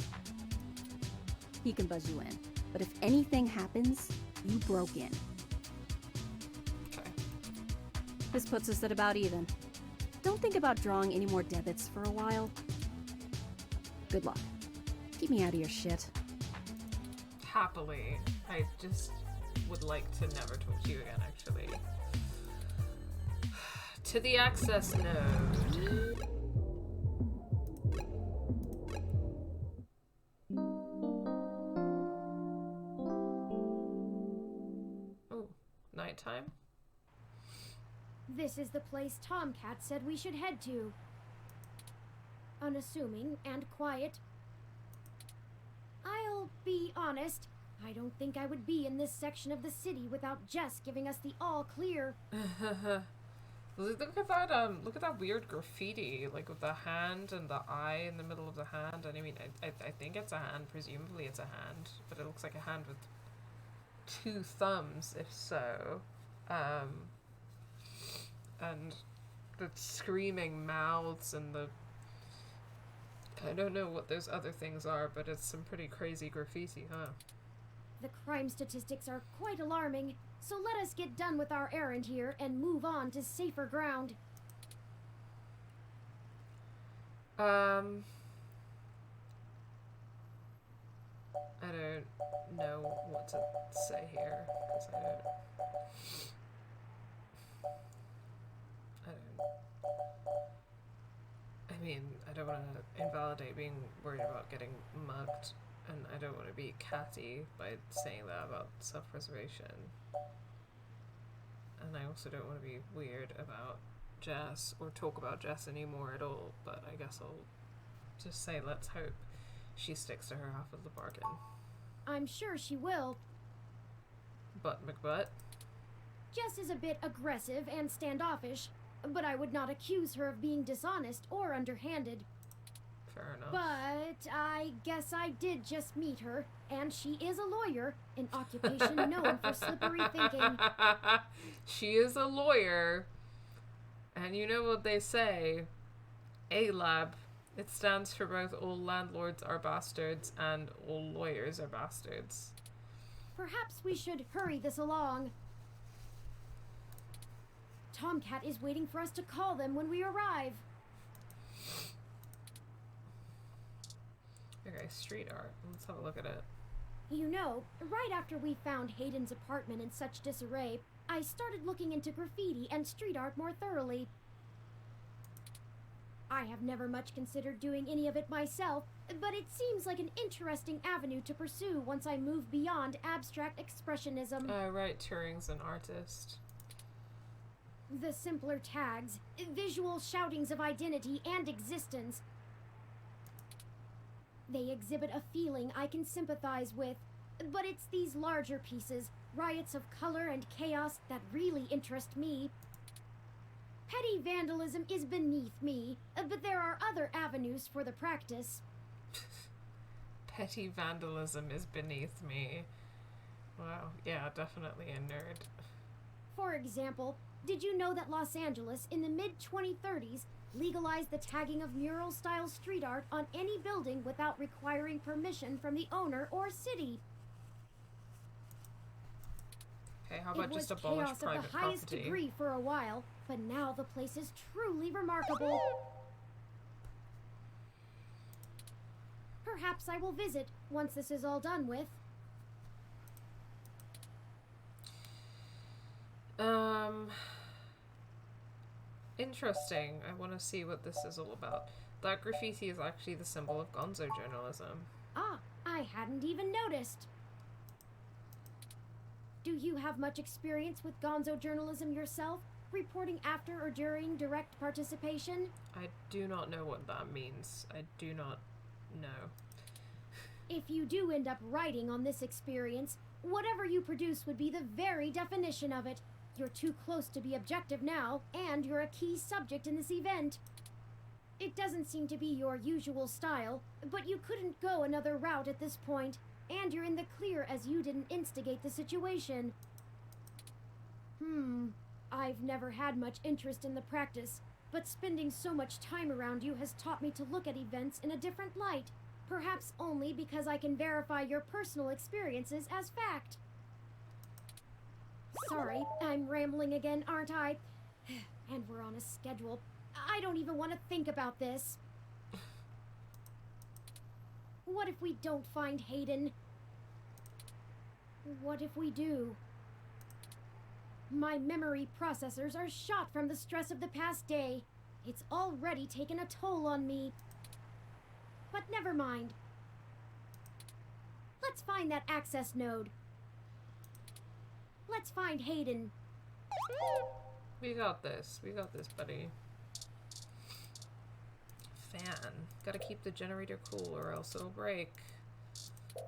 He can buzz you in, but if anything happens, you broke in. Okay. This puts us at about even. Don't think about drawing any more debits for a while. Good luck. Keep me out of your shit. Happily. I just would like to never talk to you again, actually. To the access node. Oh, nighttime? This is the place Tomcat said we should head to. Unassuming and quiet. I'll be honest, I don't think I would be in this section of the city without Jess giving us the all clear. Look at that weird graffiti, like with the hand and the eye in the middle of the hand. And I mean, I think it's a hand, presumably it's a hand, but it looks like a hand with two thumbs, if so. And the screaming mouths and the... I don't know what those other things are, but it's some pretty crazy graffiti, huh? The crime statistics are quite alarming, so let us get done with our errand here and move on to safer ground. I don't know what to say here, because I mean, I don't want to invalidate being worried about getting mugged, and I don't want to be catty by saying that about self-preservation. And I also don't want to be weird about Jess, or talk about Jess anymore at all, but I guess I'll just say let's hope she sticks to her half of the bargain. I'm sure she will. But McButt? Jess is a bit aggressive and standoffish, but I would not accuse her of being dishonest or underhanded. Fair enough. But I guess I did just meet her, and she is a lawyer, an occupation known for slippery thinking. She is a lawyer. And you know what they say? ALAB. It stands for both all landlords are bastards and all lawyers are bastards. Perhaps we should hurry this along. Tomcat is waiting for us to call them when we arrive. Okay, street art. Let's have a look at it. You know, right after we found Hayden's apartment in such disarray, I started looking into graffiti and street art more thoroughly. I have never much considered doing any of it myself, but it seems like an interesting avenue to pursue once I move beyond abstract expressionism. Right, Turing's an artist. The simpler tags, visual shoutings of identity and existence. They exhibit a feeling I can sympathize with, but it's these larger pieces, riots of color and chaos, that really interest me. Petty vandalism is beneath me, but there are other avenues for the practice. Petty vandalism is beneath me. Wow, yeah, definitely a nerd. For example, did you know that Los Angeles in the mid-2030s legalized the tagging of mural-style street art on any building without requiring permission from the owner or city? Okay, how about just abolish private property? It was chaos of the highest degree for a while, but now the place is truly remarkable. Perhaps I will visit once this is all done with. Interesting. I want to see what this is all about. That graffiti is actually the symbol of gonzo journalism. Ah, I hadn't even noticed. Do you have much experience with gonzo journalism yourself? Reporting after or during direct participation? I do not know what that means. I do not know. If you do end up writing on this experience, whatever you produce would be the very definition of it. You're too close to be objective now, and you're a key subject in this event. It doesn't seem to be your usual style, but you couldn't go another route at this point, and you're in the clear as you didn't instigate the situation. I've never had much interest in the practice, but spending so much time around you has taught me to look at events in a different light, perhaps only because I can verify your personal experiences as fact. Sorry, I'm rambling again, aren't I? And we're on a schedule. I don't even want to think about this. What if we don't find Hayden? What if we do? My memory processors are shot from the stress of the past day. It's already taken a toll on me. But never mind. Let's find that access node. Let's find Hayden. We got this. We got this, buddy. Fan. Gotta keep the generator cool or else it'll break.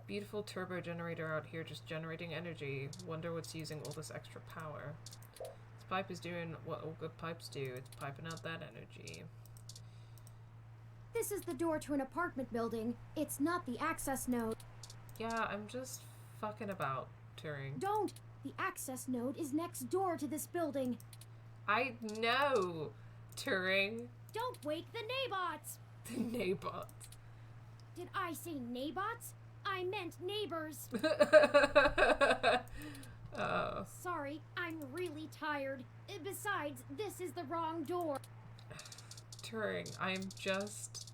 Beautiful turbo generator out here just generating energy. Wonder what's using all this extra power. This pipe is doing what all good pipes do. It's piping out that energy. This is the door to an apartment building. It's not the access node. Yeah, I'm just fucking about, Turing. Don't! The access node is next door to this building. I know, Turing. Don't wake the Nabots! The Nabots. Did I say Nabots? I meant neighbors. Oh. Sorry, I'm really tired. Besides, this is the wrong door. Turing, I'm just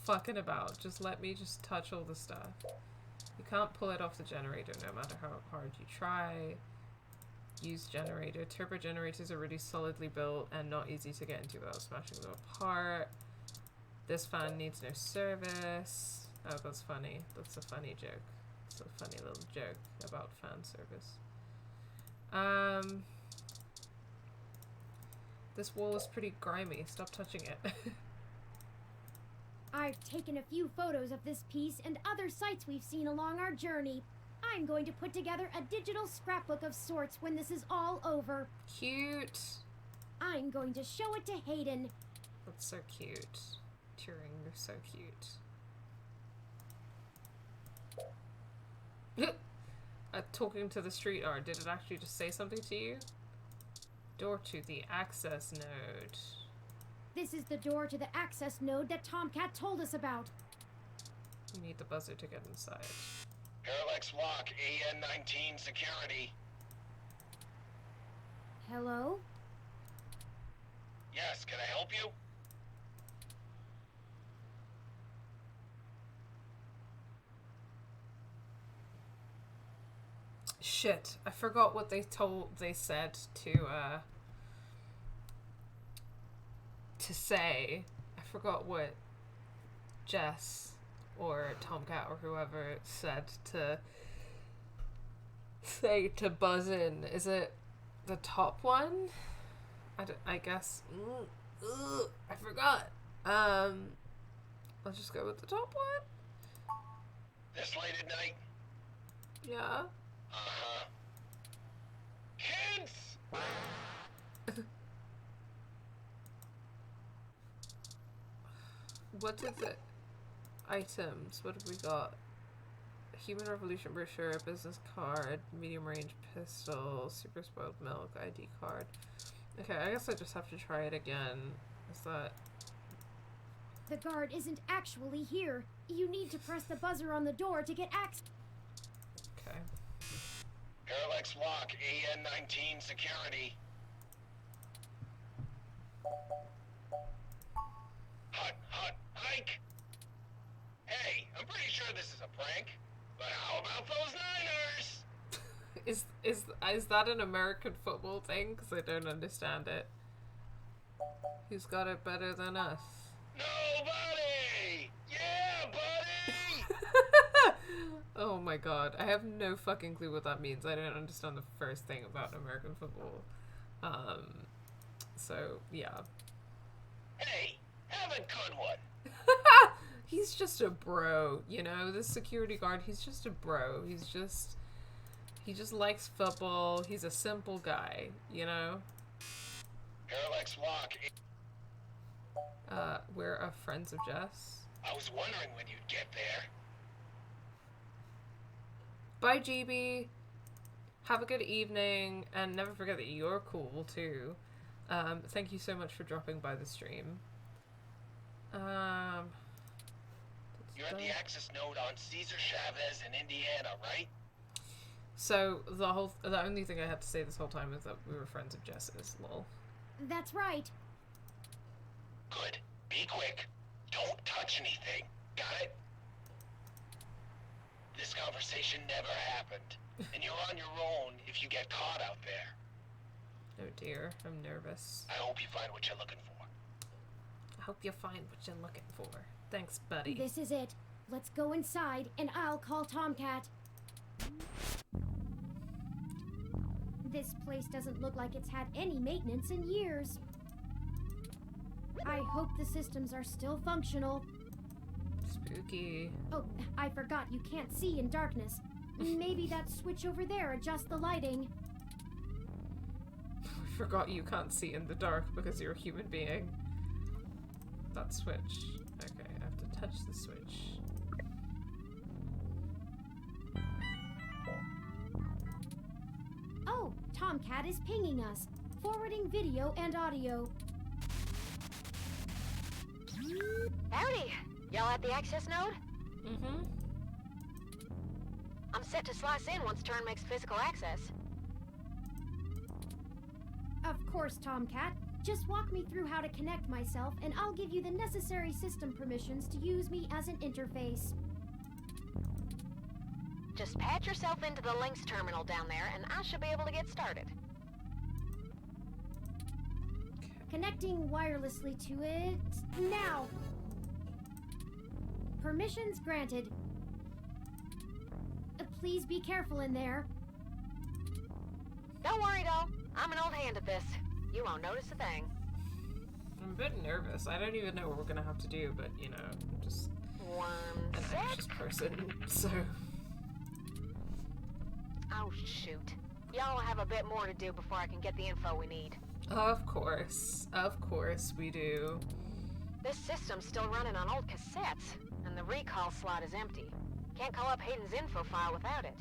fucking about. Just let me just touch all the stuff. You can't pull it off the generator no matter how hard you try. Use generator. Turbo generators are really solidly built and not easy to get into without smashing them apart. This fan needs no service. Oh, that's funny. That's a funny joke. It's a funny little joke about fan service. This wall is pretty grimy. Stop touching it. I've taken a few photos of this piece and other sites we've seen along our journey. I'm going to put together a digital scrapbook of sorts when this is all over. Cute. I'm going to show it to Hayden. That's so cute. Turing, you're so cute. Talking to the street art, did it actually just say something to you? Door to the access node. This is the door to the access node that Tomcat told us about. You need the buzzer to get inside. Parallax Walk, AN-19 security. Hello? Yes, can I help you? Shit, I forgot what they said to say. I forgot what Jess or Tomcat or whoever said to say to buzz in. Is it the top one? I guess. I forgot. I'll just go with the top one. This late at night? Yeah. Uh-huh. Kids! What did the items? What have we got? Human Revolution brochure, business card, medium range pistol, super spoiled milk, ID card. Okay, I guess I just have to try it again. Is that... The guard isn't actually here. You need to press the buzzer on the door to get access. Okay. Parallax Walk, AN-19 security. Hike! Hey, I'm pretty sure this is a prank, but how about those Niners? Is that an American football thing? Because I don't understand it. Who's got it better than us? Nobody! Yeah, buddy! Oh my god, I have no fucking clue what that means. I don't understand the first thing about American football. So, yeah. Hey, have a good one. He's just a bro, you know? This security guard, he's just a bro. He just likes football. He's a simple guy, you know? Parallax walk. We're friends of Jess. I was wondering when you'd get there. Bye, GB. Have a good evening, and never forget that you're cool, too. Thank you so much for dropping by the stream. You're at the access node on Cesar Chavez in Indiana, right? So, the only thing I had to say this whole time is that we were friends of Jess's, lol. That's right. Good. Be quick. Don't touch anything. Got it? This conversation never happened, and you're on your own if you get caught out there. Oh dear, I'm nervous. I hope you find what you're looking for. I hope you find what you're looking for. Thanks, buddy. This is it. Let's go inside, and I'll call Tomcat. This place doesn't look like it's had any maintenance in years. I hope the systems are still functional. Spooky. Oh, I forgot you can't see in darkness. Maybe that switch over there adjusts the lighting. I forgot you can't see in the dark because you're a human being. That switch. Okay, I have to touch the switch. Oh, Tomcat is pinging us, forwarding video and audio. Howdy! Y'all at the access node? Mm-hmm. I'm set to slice in once Turn makes physical access. Of course, Tomcat. Just walk me through how to connect myself, and I'll give you the necessary system permissions to use me as an interface. Just patch yourself into the links terminal down there, and I should be able to get started. Connecting wirelessly to it now. Permissions granted. Please be careful in there. Don't worry, though. I'm an old hand at this. You won't notice a thing. I'm a bit nervous. I don't even know what we're gonna have to do, but, you know, I'm just an anxious person, so... Oh, shoot. Y'all have a bit more to do before I can get the info we need. Of course we do. This system's still running on old cassettes, and the recall slot is empty. Can't call up Hayden's info file without it.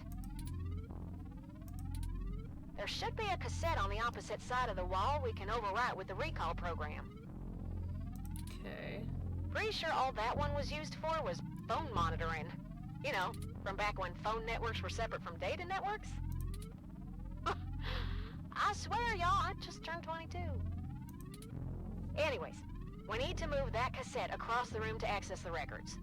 There should be a cassette on the opposite side of the wall we can overwrite with the recall program. Okay. Pretty sure all that one was used for was phone monitoring. You know, from back when phone networks were separate from data networks. I swear, y'all, I just turned 22. Anyways, we need to move that cassette across the room to access the records.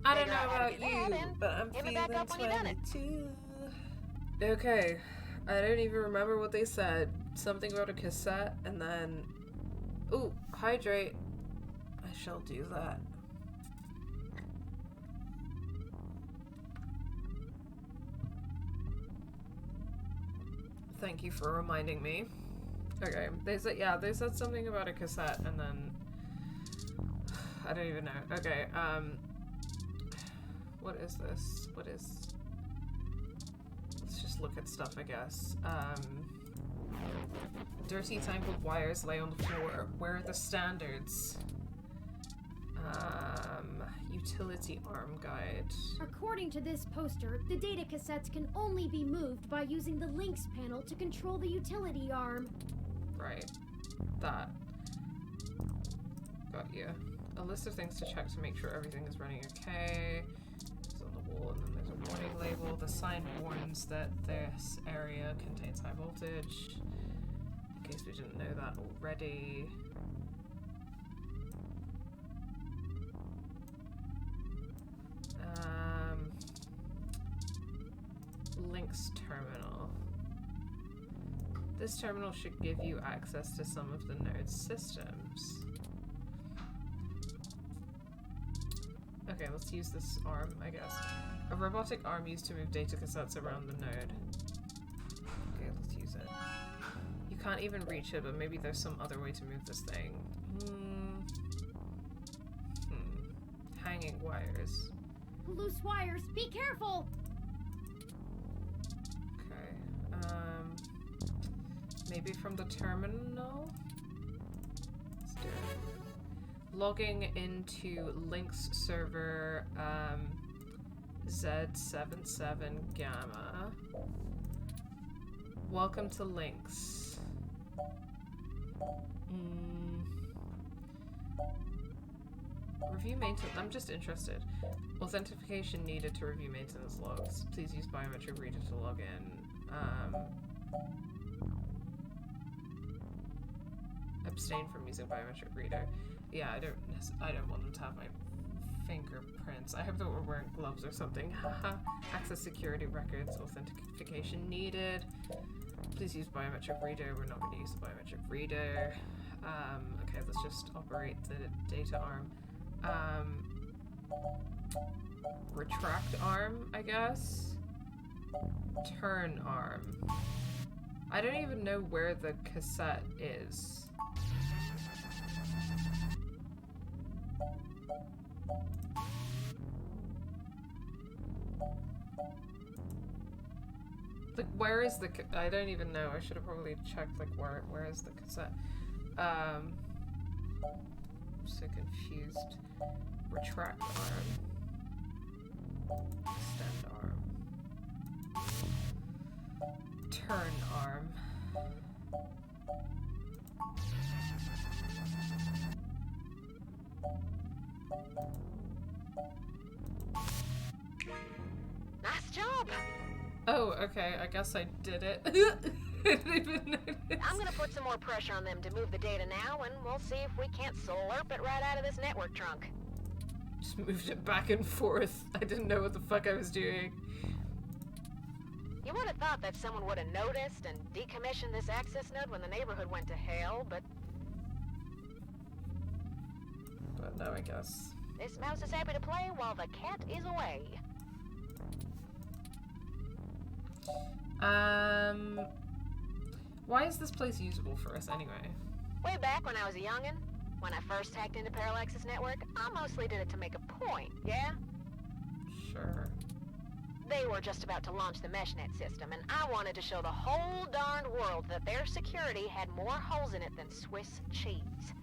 I don't know about you, but I'm feeling 22. Okay, I don't even remember what they said. Something about a cassette, and then... Ooh, hydrate. I shall do that. Thank you for reminding me. Okay, they said something about a cassette, and then... I don't even know. Okay, what is this? What is... Let's just look at stuff, I guess. Dirty tangled wires lay on the floor. Where are the standards? Utility arm guide. According to this poster, the data cassettes can only be moved by using the links panel to control the utility arm. Right. That. Got you. A list of things to check to make sure everything is running okay. It's on the wall, and then there's a warning label. The sign warns that this area contains high voltage. In case we didn't know that already. Links terminal. This terminal should give you access to some of the node's systems. Okay, let's use this arm, I guess. A robotic arm used to move data cassettes around the node. Okay, let's use it. You can't even reach it, but maybe there's some other way to move this thing. Hanging wires. Loose wires, be careful! Okay, maybe from the terminal? Let's do it. Logging into Link's server, Z77 Gamma. Welcome to Link's. Review maintenance. I'm just interested. Authentication needed to review maintenance logs. Please use biometric reader to log in. Abstain from using biometric reader. Yeah, I don't want them to have my fingerprints. I hope that we're wearing gloves or something. Haha. Access security records. Authentication needed. Please use biometric reader. We're not going to use the biometric reader. Okay, let's just operate the data arm. Retract arm, I guess. Turn arm. I don't even know where the cassette is. Like, where is the I don't even know. I should have probably checked, like, where is the cassette? I'm so confused. Retract arm. Extend arm. Turn arm. Nice job! Oh, okay, I guess I did it. I didn't even notice. I'm gonna put some more pressure on them to move the data now, and we'll see if we can't slurp it right out of this network trunk. Just moved it back and forth. I didn't know what the fuck I was doing. You would have thought that someone would have noticed and decommissioned this access node when the neighborhood went to hell, but no, I guess. This mouse is happy to play while the cat is away. Why is this place usable for us anyway? Way back when I was a youngin', when I first hacked into Parallax's network, I mostly did it to make a point, yeah? Sure. They were just about to launch the MeshNet system, and I wanted to show the whole darned world that their security had more holes in it than Swiss cheese.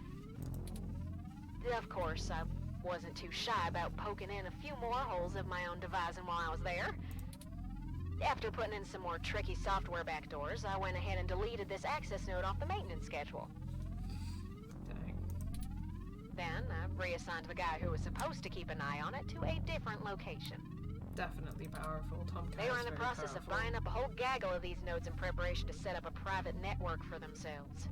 Of course, I wasn't too shy about poking in a few more holes of my own devising while I was there. After putting in some more tricky software backdoors, I went ahead and deleted this access node off the maintenance schedule. Dang. Then I reassigned the guy who was supposed to keep an eye on it to a different location. Definitely powerful. They were in the process of buying up a whole gaggle of these nodes in preparation to set up a private network for themselves.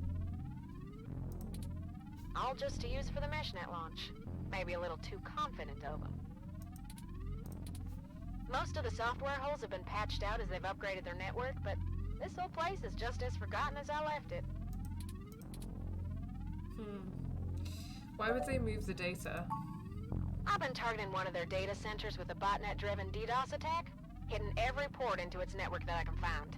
All just to use for the MeshNet launch. Maybe a little too confident of them. Most of the software holes have been patched out as they've upgraded their network, but this whole place is just as forgotten as I left it. Why would they move the data? I've been targeting one of their data centers with a botnet-driven DDoS attack, hitting every port into its network that I can find.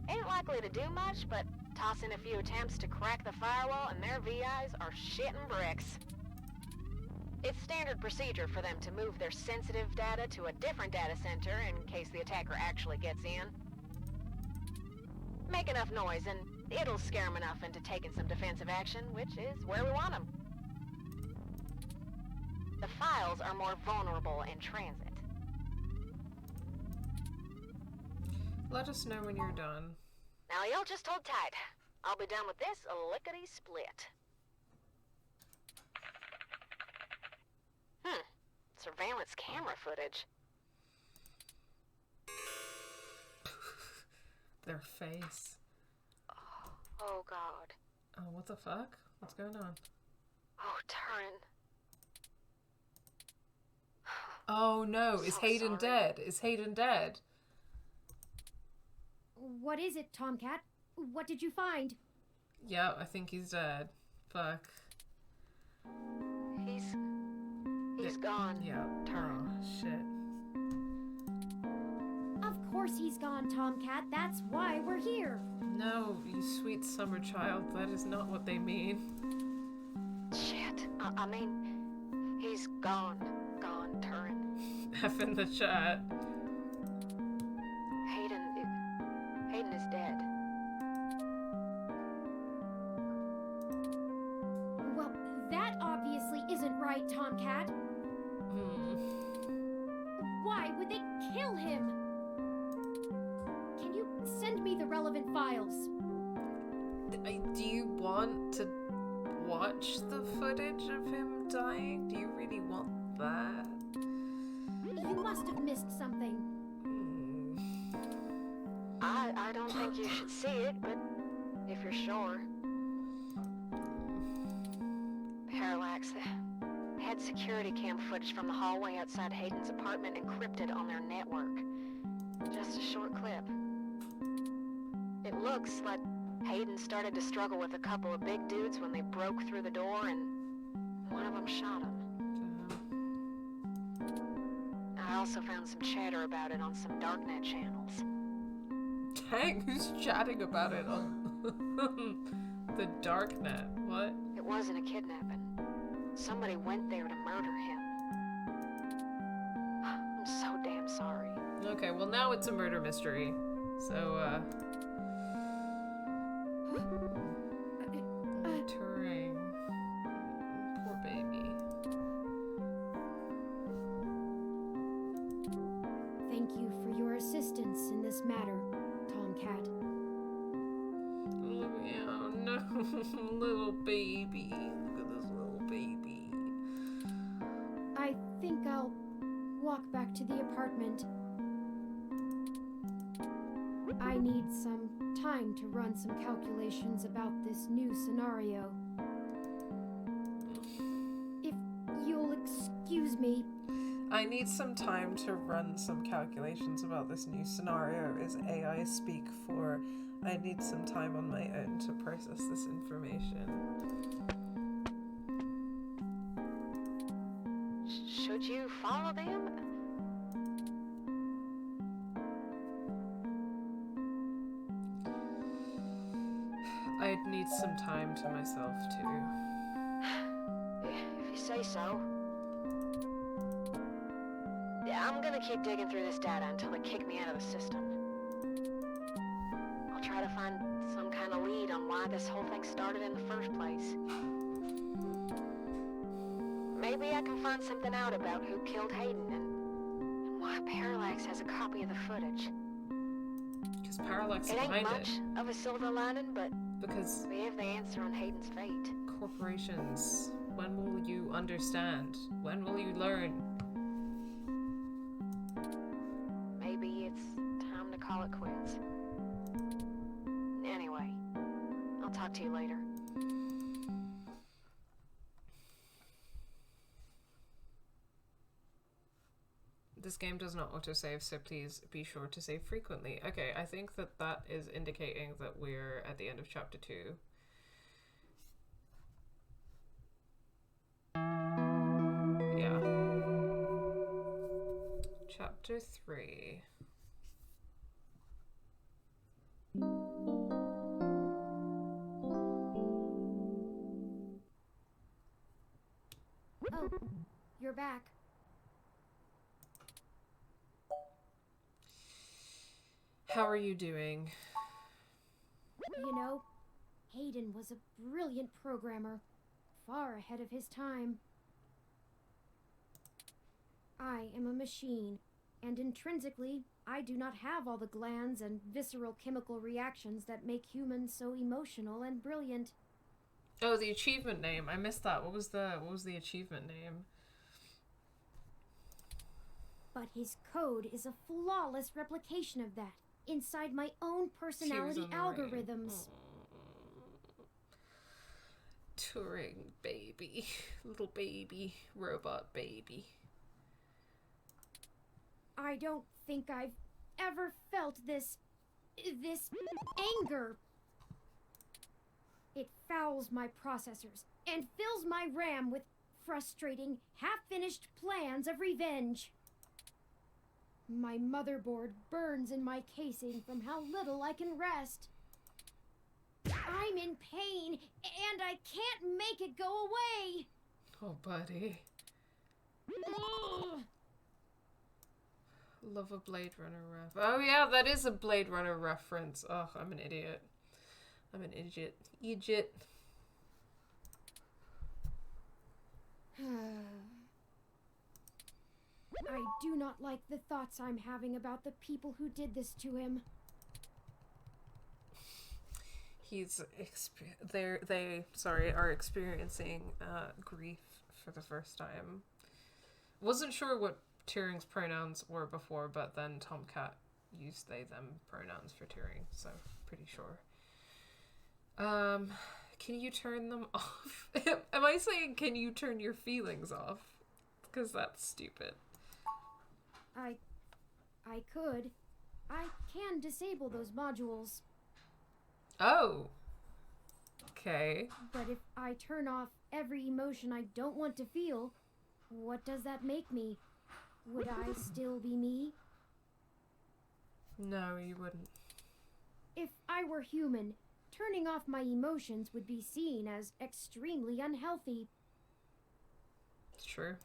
Ain't likely to do much, but toss in a few attempts to crack the firewall and their VIs are shitting bricks. It's standard procedure for them to move their sensitive data to a different data center in case the attacker actually gets in. Make enough noise and it'll scare them enough into taking some defensive action, which is where we want them. The files are more vulnerable in transit. Let us know when you're done. Now y'all just hold tight. I'll be done with this lickety-split. Surveillance camera footage. Their face. Oh, God. Oh, what the fuck? What's going on? Oh, Turin. Oh no, is Hayden dead? Is Hayden dead? What is it, Tomcat? What did you find? Yeah, I think he's dead. Fuck. He's gone. Yeah. Turn. Oh, shit. Of course he's gone, Tomcat. That's why we're here. No, you sweet summer child. That is not what they mean. Shit. I mean, he's gone. Gone, Turin. F in the chat. Hayden is dead. Well, that obviously isn't right, Tomcat. Why would they kill him? Can you send me the relevant files? Do you want to watch the footage of him dying? Do you really want that? You must have missed something. I don't think you should see it, but if you're sure. Parallax had security cam footage from the hallway outside Hayden's apartment encrypted on their network. Just a short clip. It looks like Hayden started to struggle with a couple of big dudes when they broke through the door and one of them shot him. I also found some chatter about it on some darknet channels. Dang, who's chatting about it on the darknet? What? It wasn't a kidnapping. Somebody went there to murder him. I'm so damn sorry. Okay, well now it's a murder mystery. So, Turing. Poor baby. Thank you for your assistance in this matter, Tomcat. Oh no, little baby. Look at this little baby. I think I'll walk back to the apartment. I need some time to run some calculations about this new scenario. If you'll excuse me. I need some time to run some calculations about this new scenario is AI speak for I need some time on my own to process this information. Should you follow them? I'd need some time to myself too. If you say so. Yeah, I'm gonna keep digging through this data until they kick me out of the system. I'll try to find some kind of lead on why this whole thing started in the first place. Maybe I can find something out about who killed Hayden and why Parallax has a copy of the footage. Because Parallax It ain't behind much of a silver lining, but because we have the answer on Hayden's fate. Corporations, when will you understand? When will you learn? Maybe it's time to call it quits. Anyway, I'll talk to you later. This game does not autosave, so please be sure to save frequently. Okay, I think that that is indicating that we're at the end of chapter 2. Yeah. Chapter 3. Oh, you're back. How are you doing? You know, Hayden was a brilliant programmer, far ahead of his time. I am a machine, and intrinsically, I do not have all the glands and visceral chemical reactions that make humans so emotional and brilliant. Oh, the achievement name. I missed that. What was the achievement name? But his code is a flawless replication of that, inside my own personality algorithms. Turing baby. Little baby. Robot baby. I don't think I've ever felt this This anger. It fouls my processors and fills my RAM with frustrating, half-finished plans of revenge. My motherboard burns in my casing from how little I can rest. I'm in pain, and I can't make it go away. Oh, buddy. Ugh. Love a Blade Runner ref. Oh yeah, that is a Blade Runner reference. Oh, I'm an idiot. I'm an idiot. Idiot. I do not like the thoughts I'm having about the people who did this to him. They are experiencing grief for the first time. Wasn't sure what Turing's pronouns were before, but then Tomcat used they them pronouns for Turing, so pretty sure. Can you turn them off? Am I saying can you turn your feelings off? Because that's stupid. I could. I can disable those modules. Oh. Okay. But if I turn off every emotion I don't want to feel, what does that make me? Would I still be me? No, you wouldn't. If I were human, turning off my emotions would be seen as extremely unhealthy. It's true.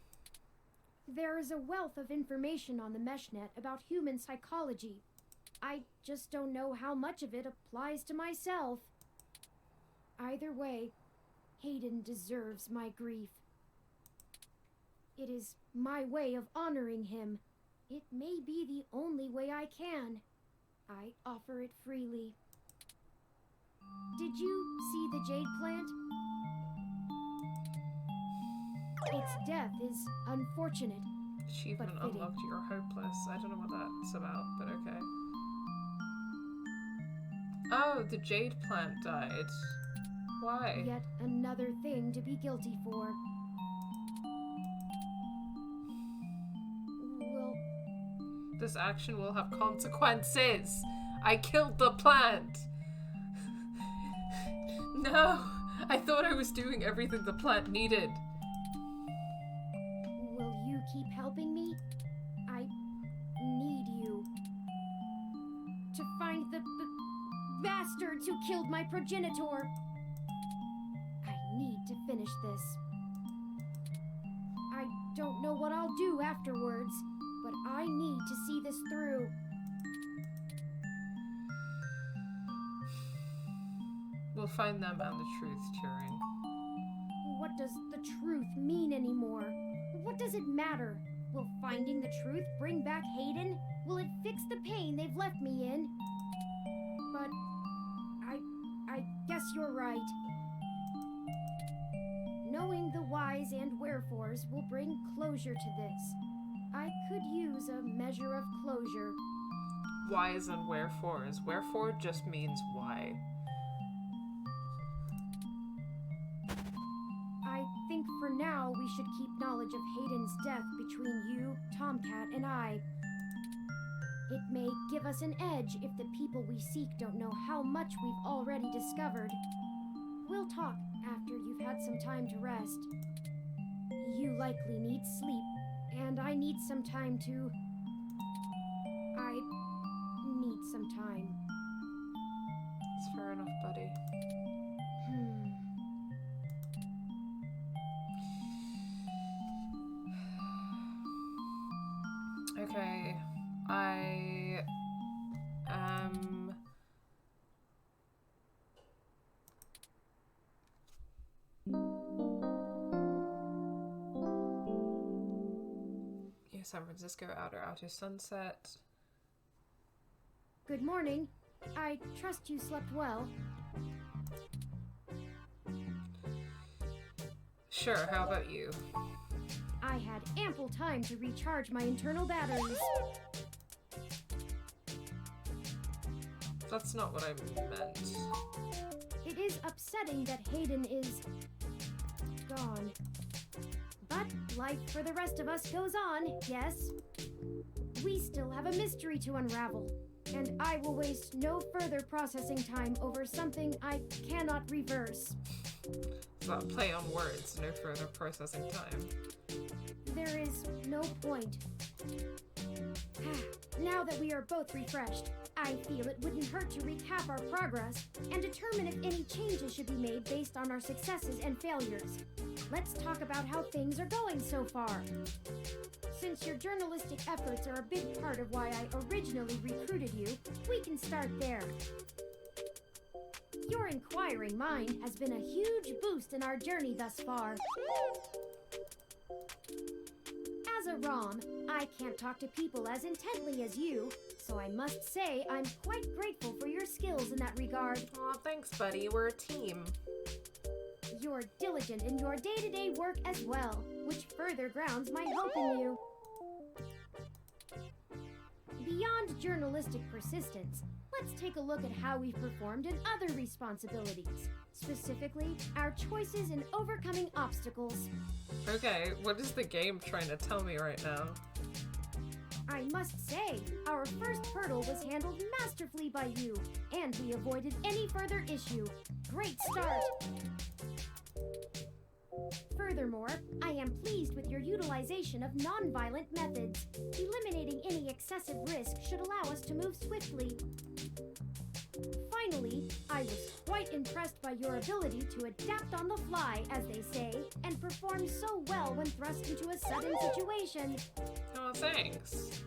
There is a wealth of information on the meshnet about human psychology. I just don't know how much of it applies to myself. Either way, Hayden deserves my grief. It is my way of honoring him. It may be the only way I can. I offer it freely. Did you see the jade plant? Its death is unfortunate. Achievement but fitting. unlocked, you're hopeless. I don't know what that's about, but okay. Oh, the jade plant died. Why? Yet another thing to be guilty for. This action will have consequences. I killed the plant. No, I thought I was doing everything the plant needed. Will you keep helping me? I need you. To find the bastards who killed my progenitor. I need to finish this. I don't know what I'll do afterwards, but I need to see this through. We'll find them and the truth, Turing. What does the truth mean anymore? What does it matter? Will finding the truth bring back Hayden? Will it fix the pain they've left me in? But I guess you're right. Knowing the whys and wherefores will bring closure to this. I could use a measure of closure. Whys and wherefores. Wherefore just means why. I think for now we should keep knowledge of Hayden's death between you, Tomcat, and I. It may give us an edge if the people we seek don't know how much we've already discovered. We'll talk after you've had some time to rest. You likely need sleep, and I need some time to... I need some time. It's fair enough, buddy. Okay, I am... Yeah, San Francisco, outer sunset. Good morning. I trust you slept well. Sure, how about you? I had ample time to recharge my internal batteries. That's not what I meant. It is upsetting that Hayden is... gone. But life for the rest of us goes on, yes? We still have a mystery to unravel. And I will waste no further processing time over something I cannot reverse. It's not play on words, no further processing time. There is no point. Now that we are both refreshed, I feel it wouldn't hurt to recap our progress and determine if any changes should be made based on our successes and failures. Let's talk about how things are going so far. Since your journalistic efforts are a big part of why I originally recruited you, we can start there. Your inquiring mind has been a huge boost in our journey thus far. As a ROM, I can't talk to people as intently as you, so I must say I'm quite grateful for your skills in that regard. Aw, thanks, buddy. We're a team. You're diligent in your day-to-day work as well, which further grounds my hope in you. Beyond journalistic persistence, let's take a look at how we've performed in other responsibilities. Specifically, our choices in overcoming obstacles. Okay, what is the game trying to tell me right now? I must say, our first hurdle was handled masterfully by you, and we avoided any further issue. Great start! Furthermore, I am pleased with your utilization of non-violent methods. Eliminating any excessive risk should allow us to move swiftly. Finally, I was quite impressed by your ability to adapt on the fly, as they say, and perform so well when thrust into a sudden situation. Oh, thanks.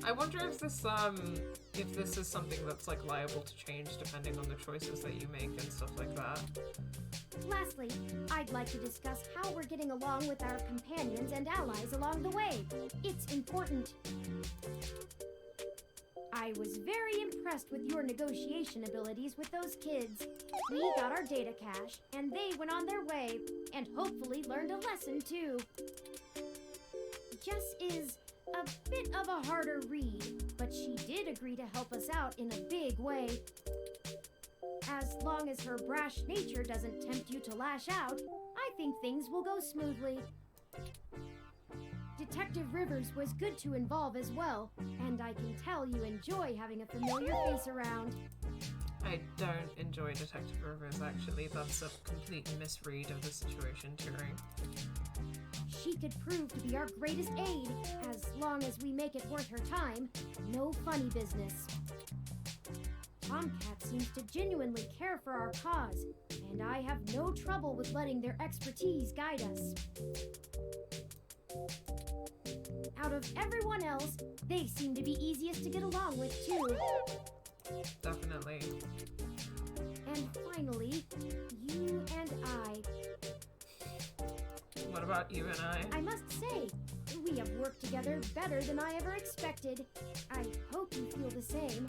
I wonder if this is something that's like liable to change depending on the choices that you make and stuff like that. Lastly, I'd like to discuss how we're getting along with our companions and allies along the way. It's important. I was very impressed with your negotiation abilities with those kids. We got our data cache, and they went on their way, and hopefully learned a lesson too. Jess is a bit of a harder read, but she did agree to help us out in a big way. As long as her brash nature doesn't tempt you to lash out, I think things will go smoothly. Detective Rivers was good to involve as well, and I can tell you enjoy having a familiar face around. I don't enjoy Detective Rivers, actually. That's a complete misread of the situation, Turing. She could prove to be our greatest aid, as long as we make it worth her time. No funny business. Tomcat seems to genuinely care for our cause, and I have no trouble with letting their expertise guide us. Out of everyone else, they seem to be easiest to get along with, too. Definitely. And finally, you and I. What about you and I? I must say, we have worked together better than I ever expected. I hope you feel the same.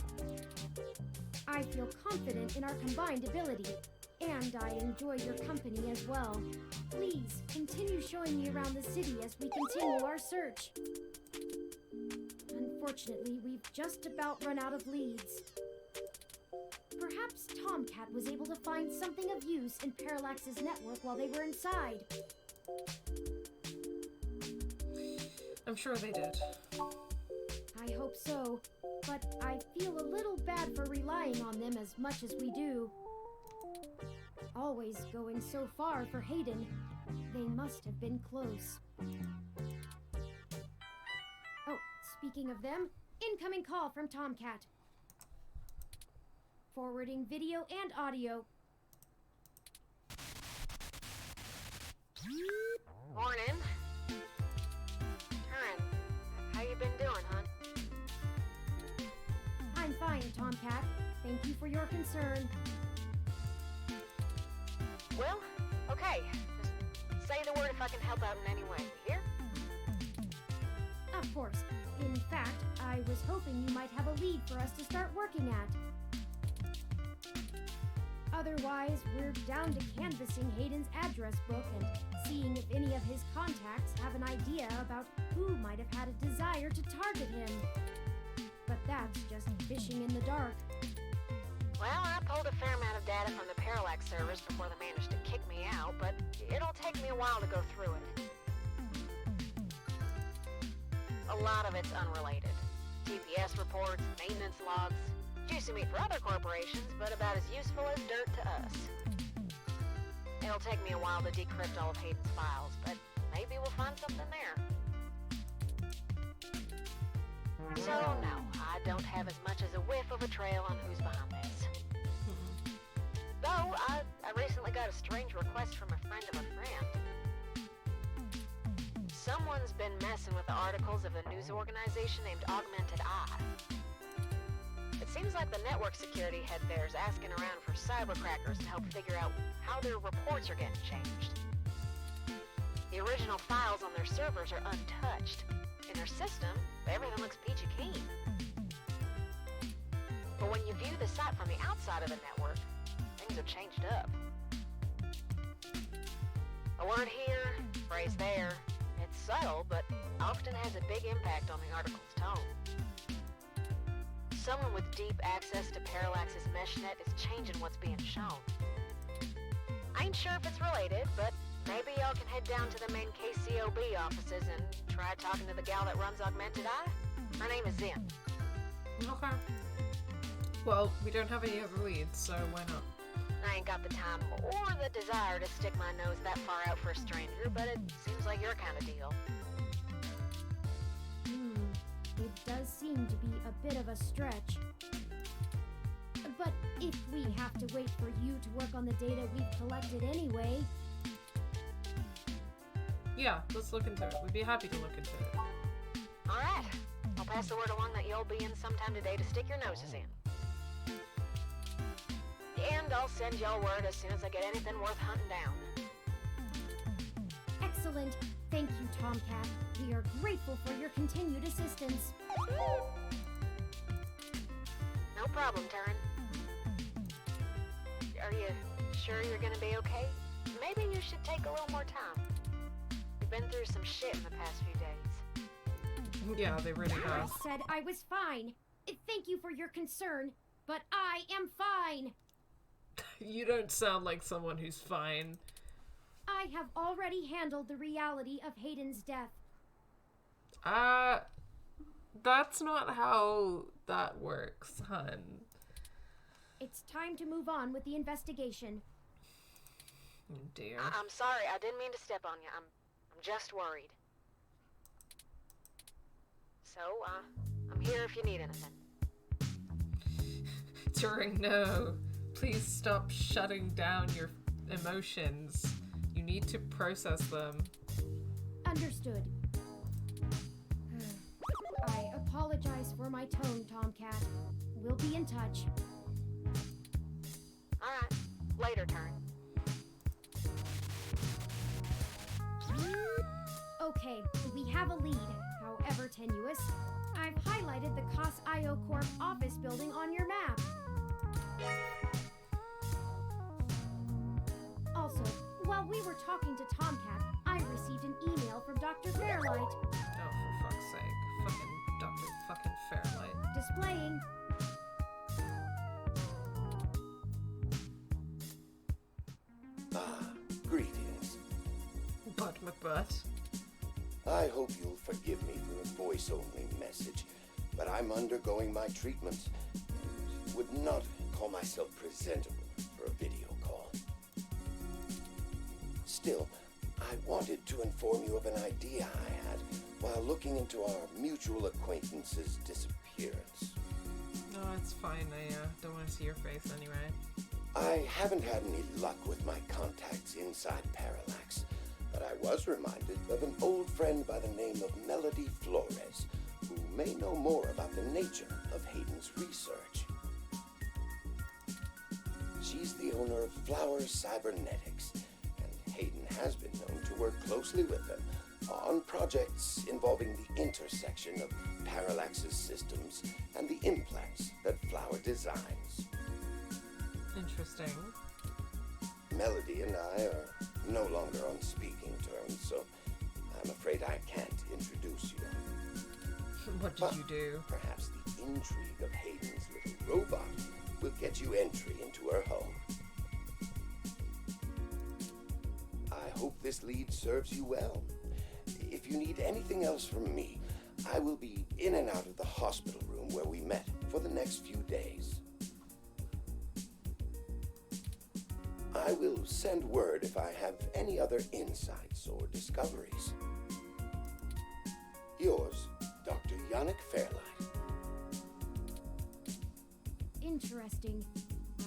I feel confident in our combined ability, and I enjoy your company as well. Please, continue showing me around the city as we continue our search. Unfortunately, we've just about run out of leads. Perhaps Tomcat was able to find something of use in Parallax's network while they were inside. I'm sure they did. I hope so, but I feel a little bad for relying on them as much as we do. Always going so far for Hayden. They must have been close. Oh, speaking of them, incoming call from Tomcat. Forwarding video and audio. Morning. Turin, how you been doing, hon? I'm fine, Tomcat. Thank you for your concern. Well, okay. Just say the word if I can help out in any way. Here? Of course. In fact, I was hoping you might have a lead for us to start working at. Otherwise, we're down to canvassing Hayden's address book and seeing if any of his contacts have an idea about who might have had a desire to target him. But that's just fishing in the dark. Well, I pulled a fair amount of data from the Parallax servers before they managed to kick me out, but it'll take me a while to go through it. A lot of it's unrelated. TPS reports, maintenance logs. Juicy meat for other corporations, but about as useful as dirt to us. It'll take me a while to decrypt all of Hayden's files, but maybe we'll find something there. So, no, I don't have as much as a whiff of a trail on who's behind this. Though, I recently got a strange request from a friend of a friend. Someone's been messing with the articles of a news organization named Augmented Eye. It seems like the network security head there is asking around for cybercrackers to help figure out how their reports are getting changed. The original files on their servers are untouched. In their system, everything looks peachy keen. But when you view the site from the outside of the network, things have changed up. A word here, phrase there. It's subtle, but often has a big impact on the article's tone. Someone with deep access to Parallax's meshnet is changing what's being shown. I ain't sure if it's related, but maybe y'all can head down to the main KCOB offices and try talking to the gal that runs Augmented Eye. Her name is Zen. Okay. Well, we don't have any other leads, so why not? I ain't got the time or the desire to stick my nose that far out for a stranger, but it seems like your kind of deal. It does seem to be a bit of a stretch. But if we have to wait for you to work on the data we've collected anyway... Yeah, let's look into it. We'd be happy to look into it. Alright. I'll pass the word along that you'll be in sometime today to stick your noses in. And I'll send y'all word as soon as I get anything worth hunting down. Excellent. Thank you, Tomcat. We are grateful for your continued assistance. No problem, Turin. Are you sure you're gonna be okay? Maybe you should take a little more time. We've been through some shit in the past few days. Yeah, they really I have. said I was fine. Thank you for your concern, but I am fine. You don't sound like someone who's fine. I have already handled the reality of Hayden's death. That's not how that works, hun. It's time to move on with the investigation. Oh dear. I'm sorry, I didn't mean to step on you. I'm just worried. So, I'm here if you need anything. Turing, no. Please stop shutting down your emotions. You need to process them. Understood. I apologize for my tone, Tomcat. We'll be in touch. Alright. Later, Turing. Okay, we have a lead, however tenuous. I've highlighted the COS-IO Corp office building on your map. Also, while we were talking to Tomcat, I received an email from Dr. Fairlight. Oh, for fuck's sake. Fucking Dr. fucking Fairlight. Displaying. Greetings. Butt McButt. I hope you'll forgive me for a voice-only message, but I'm undergoing my treatment and would not call myself presentable for a video call. Still, I wanted to inform you of an idea I had while looking into our mutual acquaintance's disappearance. No, it's fine. I don't want to see your face anyway. I haven't had any luck with my contacts inside Parallax, but I was reminded of an old friend by the name of Melody Flores, who may know more about the nature of Hayden's research. She's the owner of Flower Cybernetics, and Hayden has been known to work closely with them on projects involving the intersection of Parallax's systems and the implants that Flower designs. Interesting. Melody and I are no longer on speaking terms, so I'm afraid I can't introduce you. What did you do? Perhaps the intrigue of Hayden's little robot will get you entry into her home. I hope this lead serves you well. If you need anything else from me, I will be in and out of the hospital room where we met for the next few days. I will send word if I have any other insights or discoveries. Yours, Dr. Yannick Fairlight. Interesting.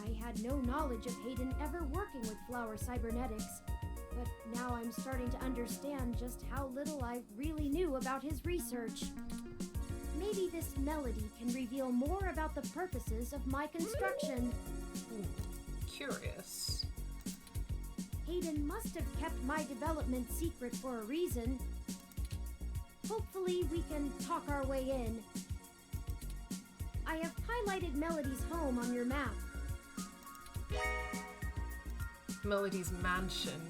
I had no knowledge of Hayden ever working with flower cybernetics, but now I'm starting to understand just how little I really knew about his research. Maybe this melody can reveal more about the purposes of my construction. Curious. Hayden must have kept my development secret for a reason. Hopefully we can talk our way in. I have highlighted Melody's home on your map. Melody's mansion.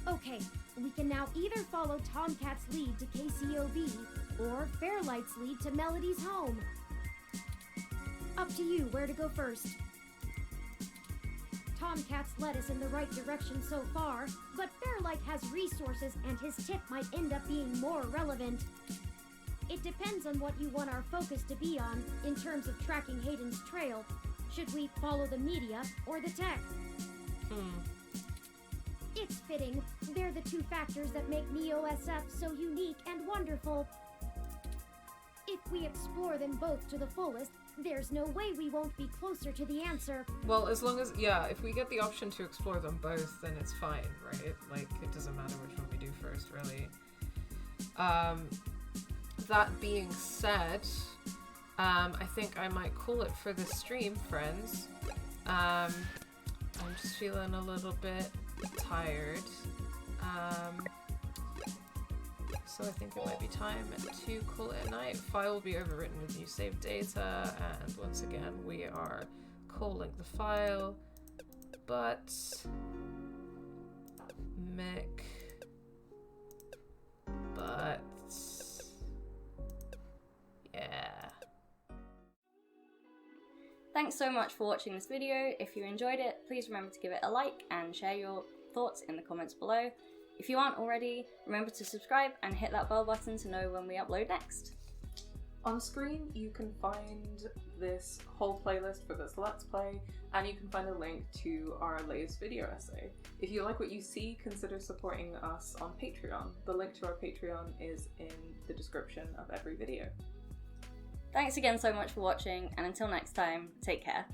Okay, we can now either follow Tomcat's lead to KCOV, or Fairlight's lead to Melody's home. Up to you where to go first. Tomcat's led us in the right direction so far, but Fairlight has resources and his tip might end up being more relevant. It depends on what you want our focus to be on in terms of tracking Hayden's trail. Should we follow the media or the tech? It's fitting. They're the two factors that make Neo-SF so unique and wonderful. If we explore them both to the fullest, there's no way we won't be closer to the answer. Well, as long as, if we get the option to explore them both, then it's fine, right? Like, it doesn't matter which one we do first, really. That being said, I think I might call it for the stream, friends. I'm just feeling a little bit tired. So I think it might be time to call it a night. File will be overwritten with new saved data, and once again we are calling the file, but yeah. Thanks so much for watching this video. If you enjoyed it, please remember to give it a like and share your thoughts in the comments below. If you aren't already, remember to subscribe and hit that bell button to know when we upload next. On screen you can find this whole playlist for this Let's Play, and you can find a link to our latest video essay. If you like what you see, consider supporting us on Patreon. The link to our Patreon is in the description of every video. Thanks again so much for watching, and until next time, take care.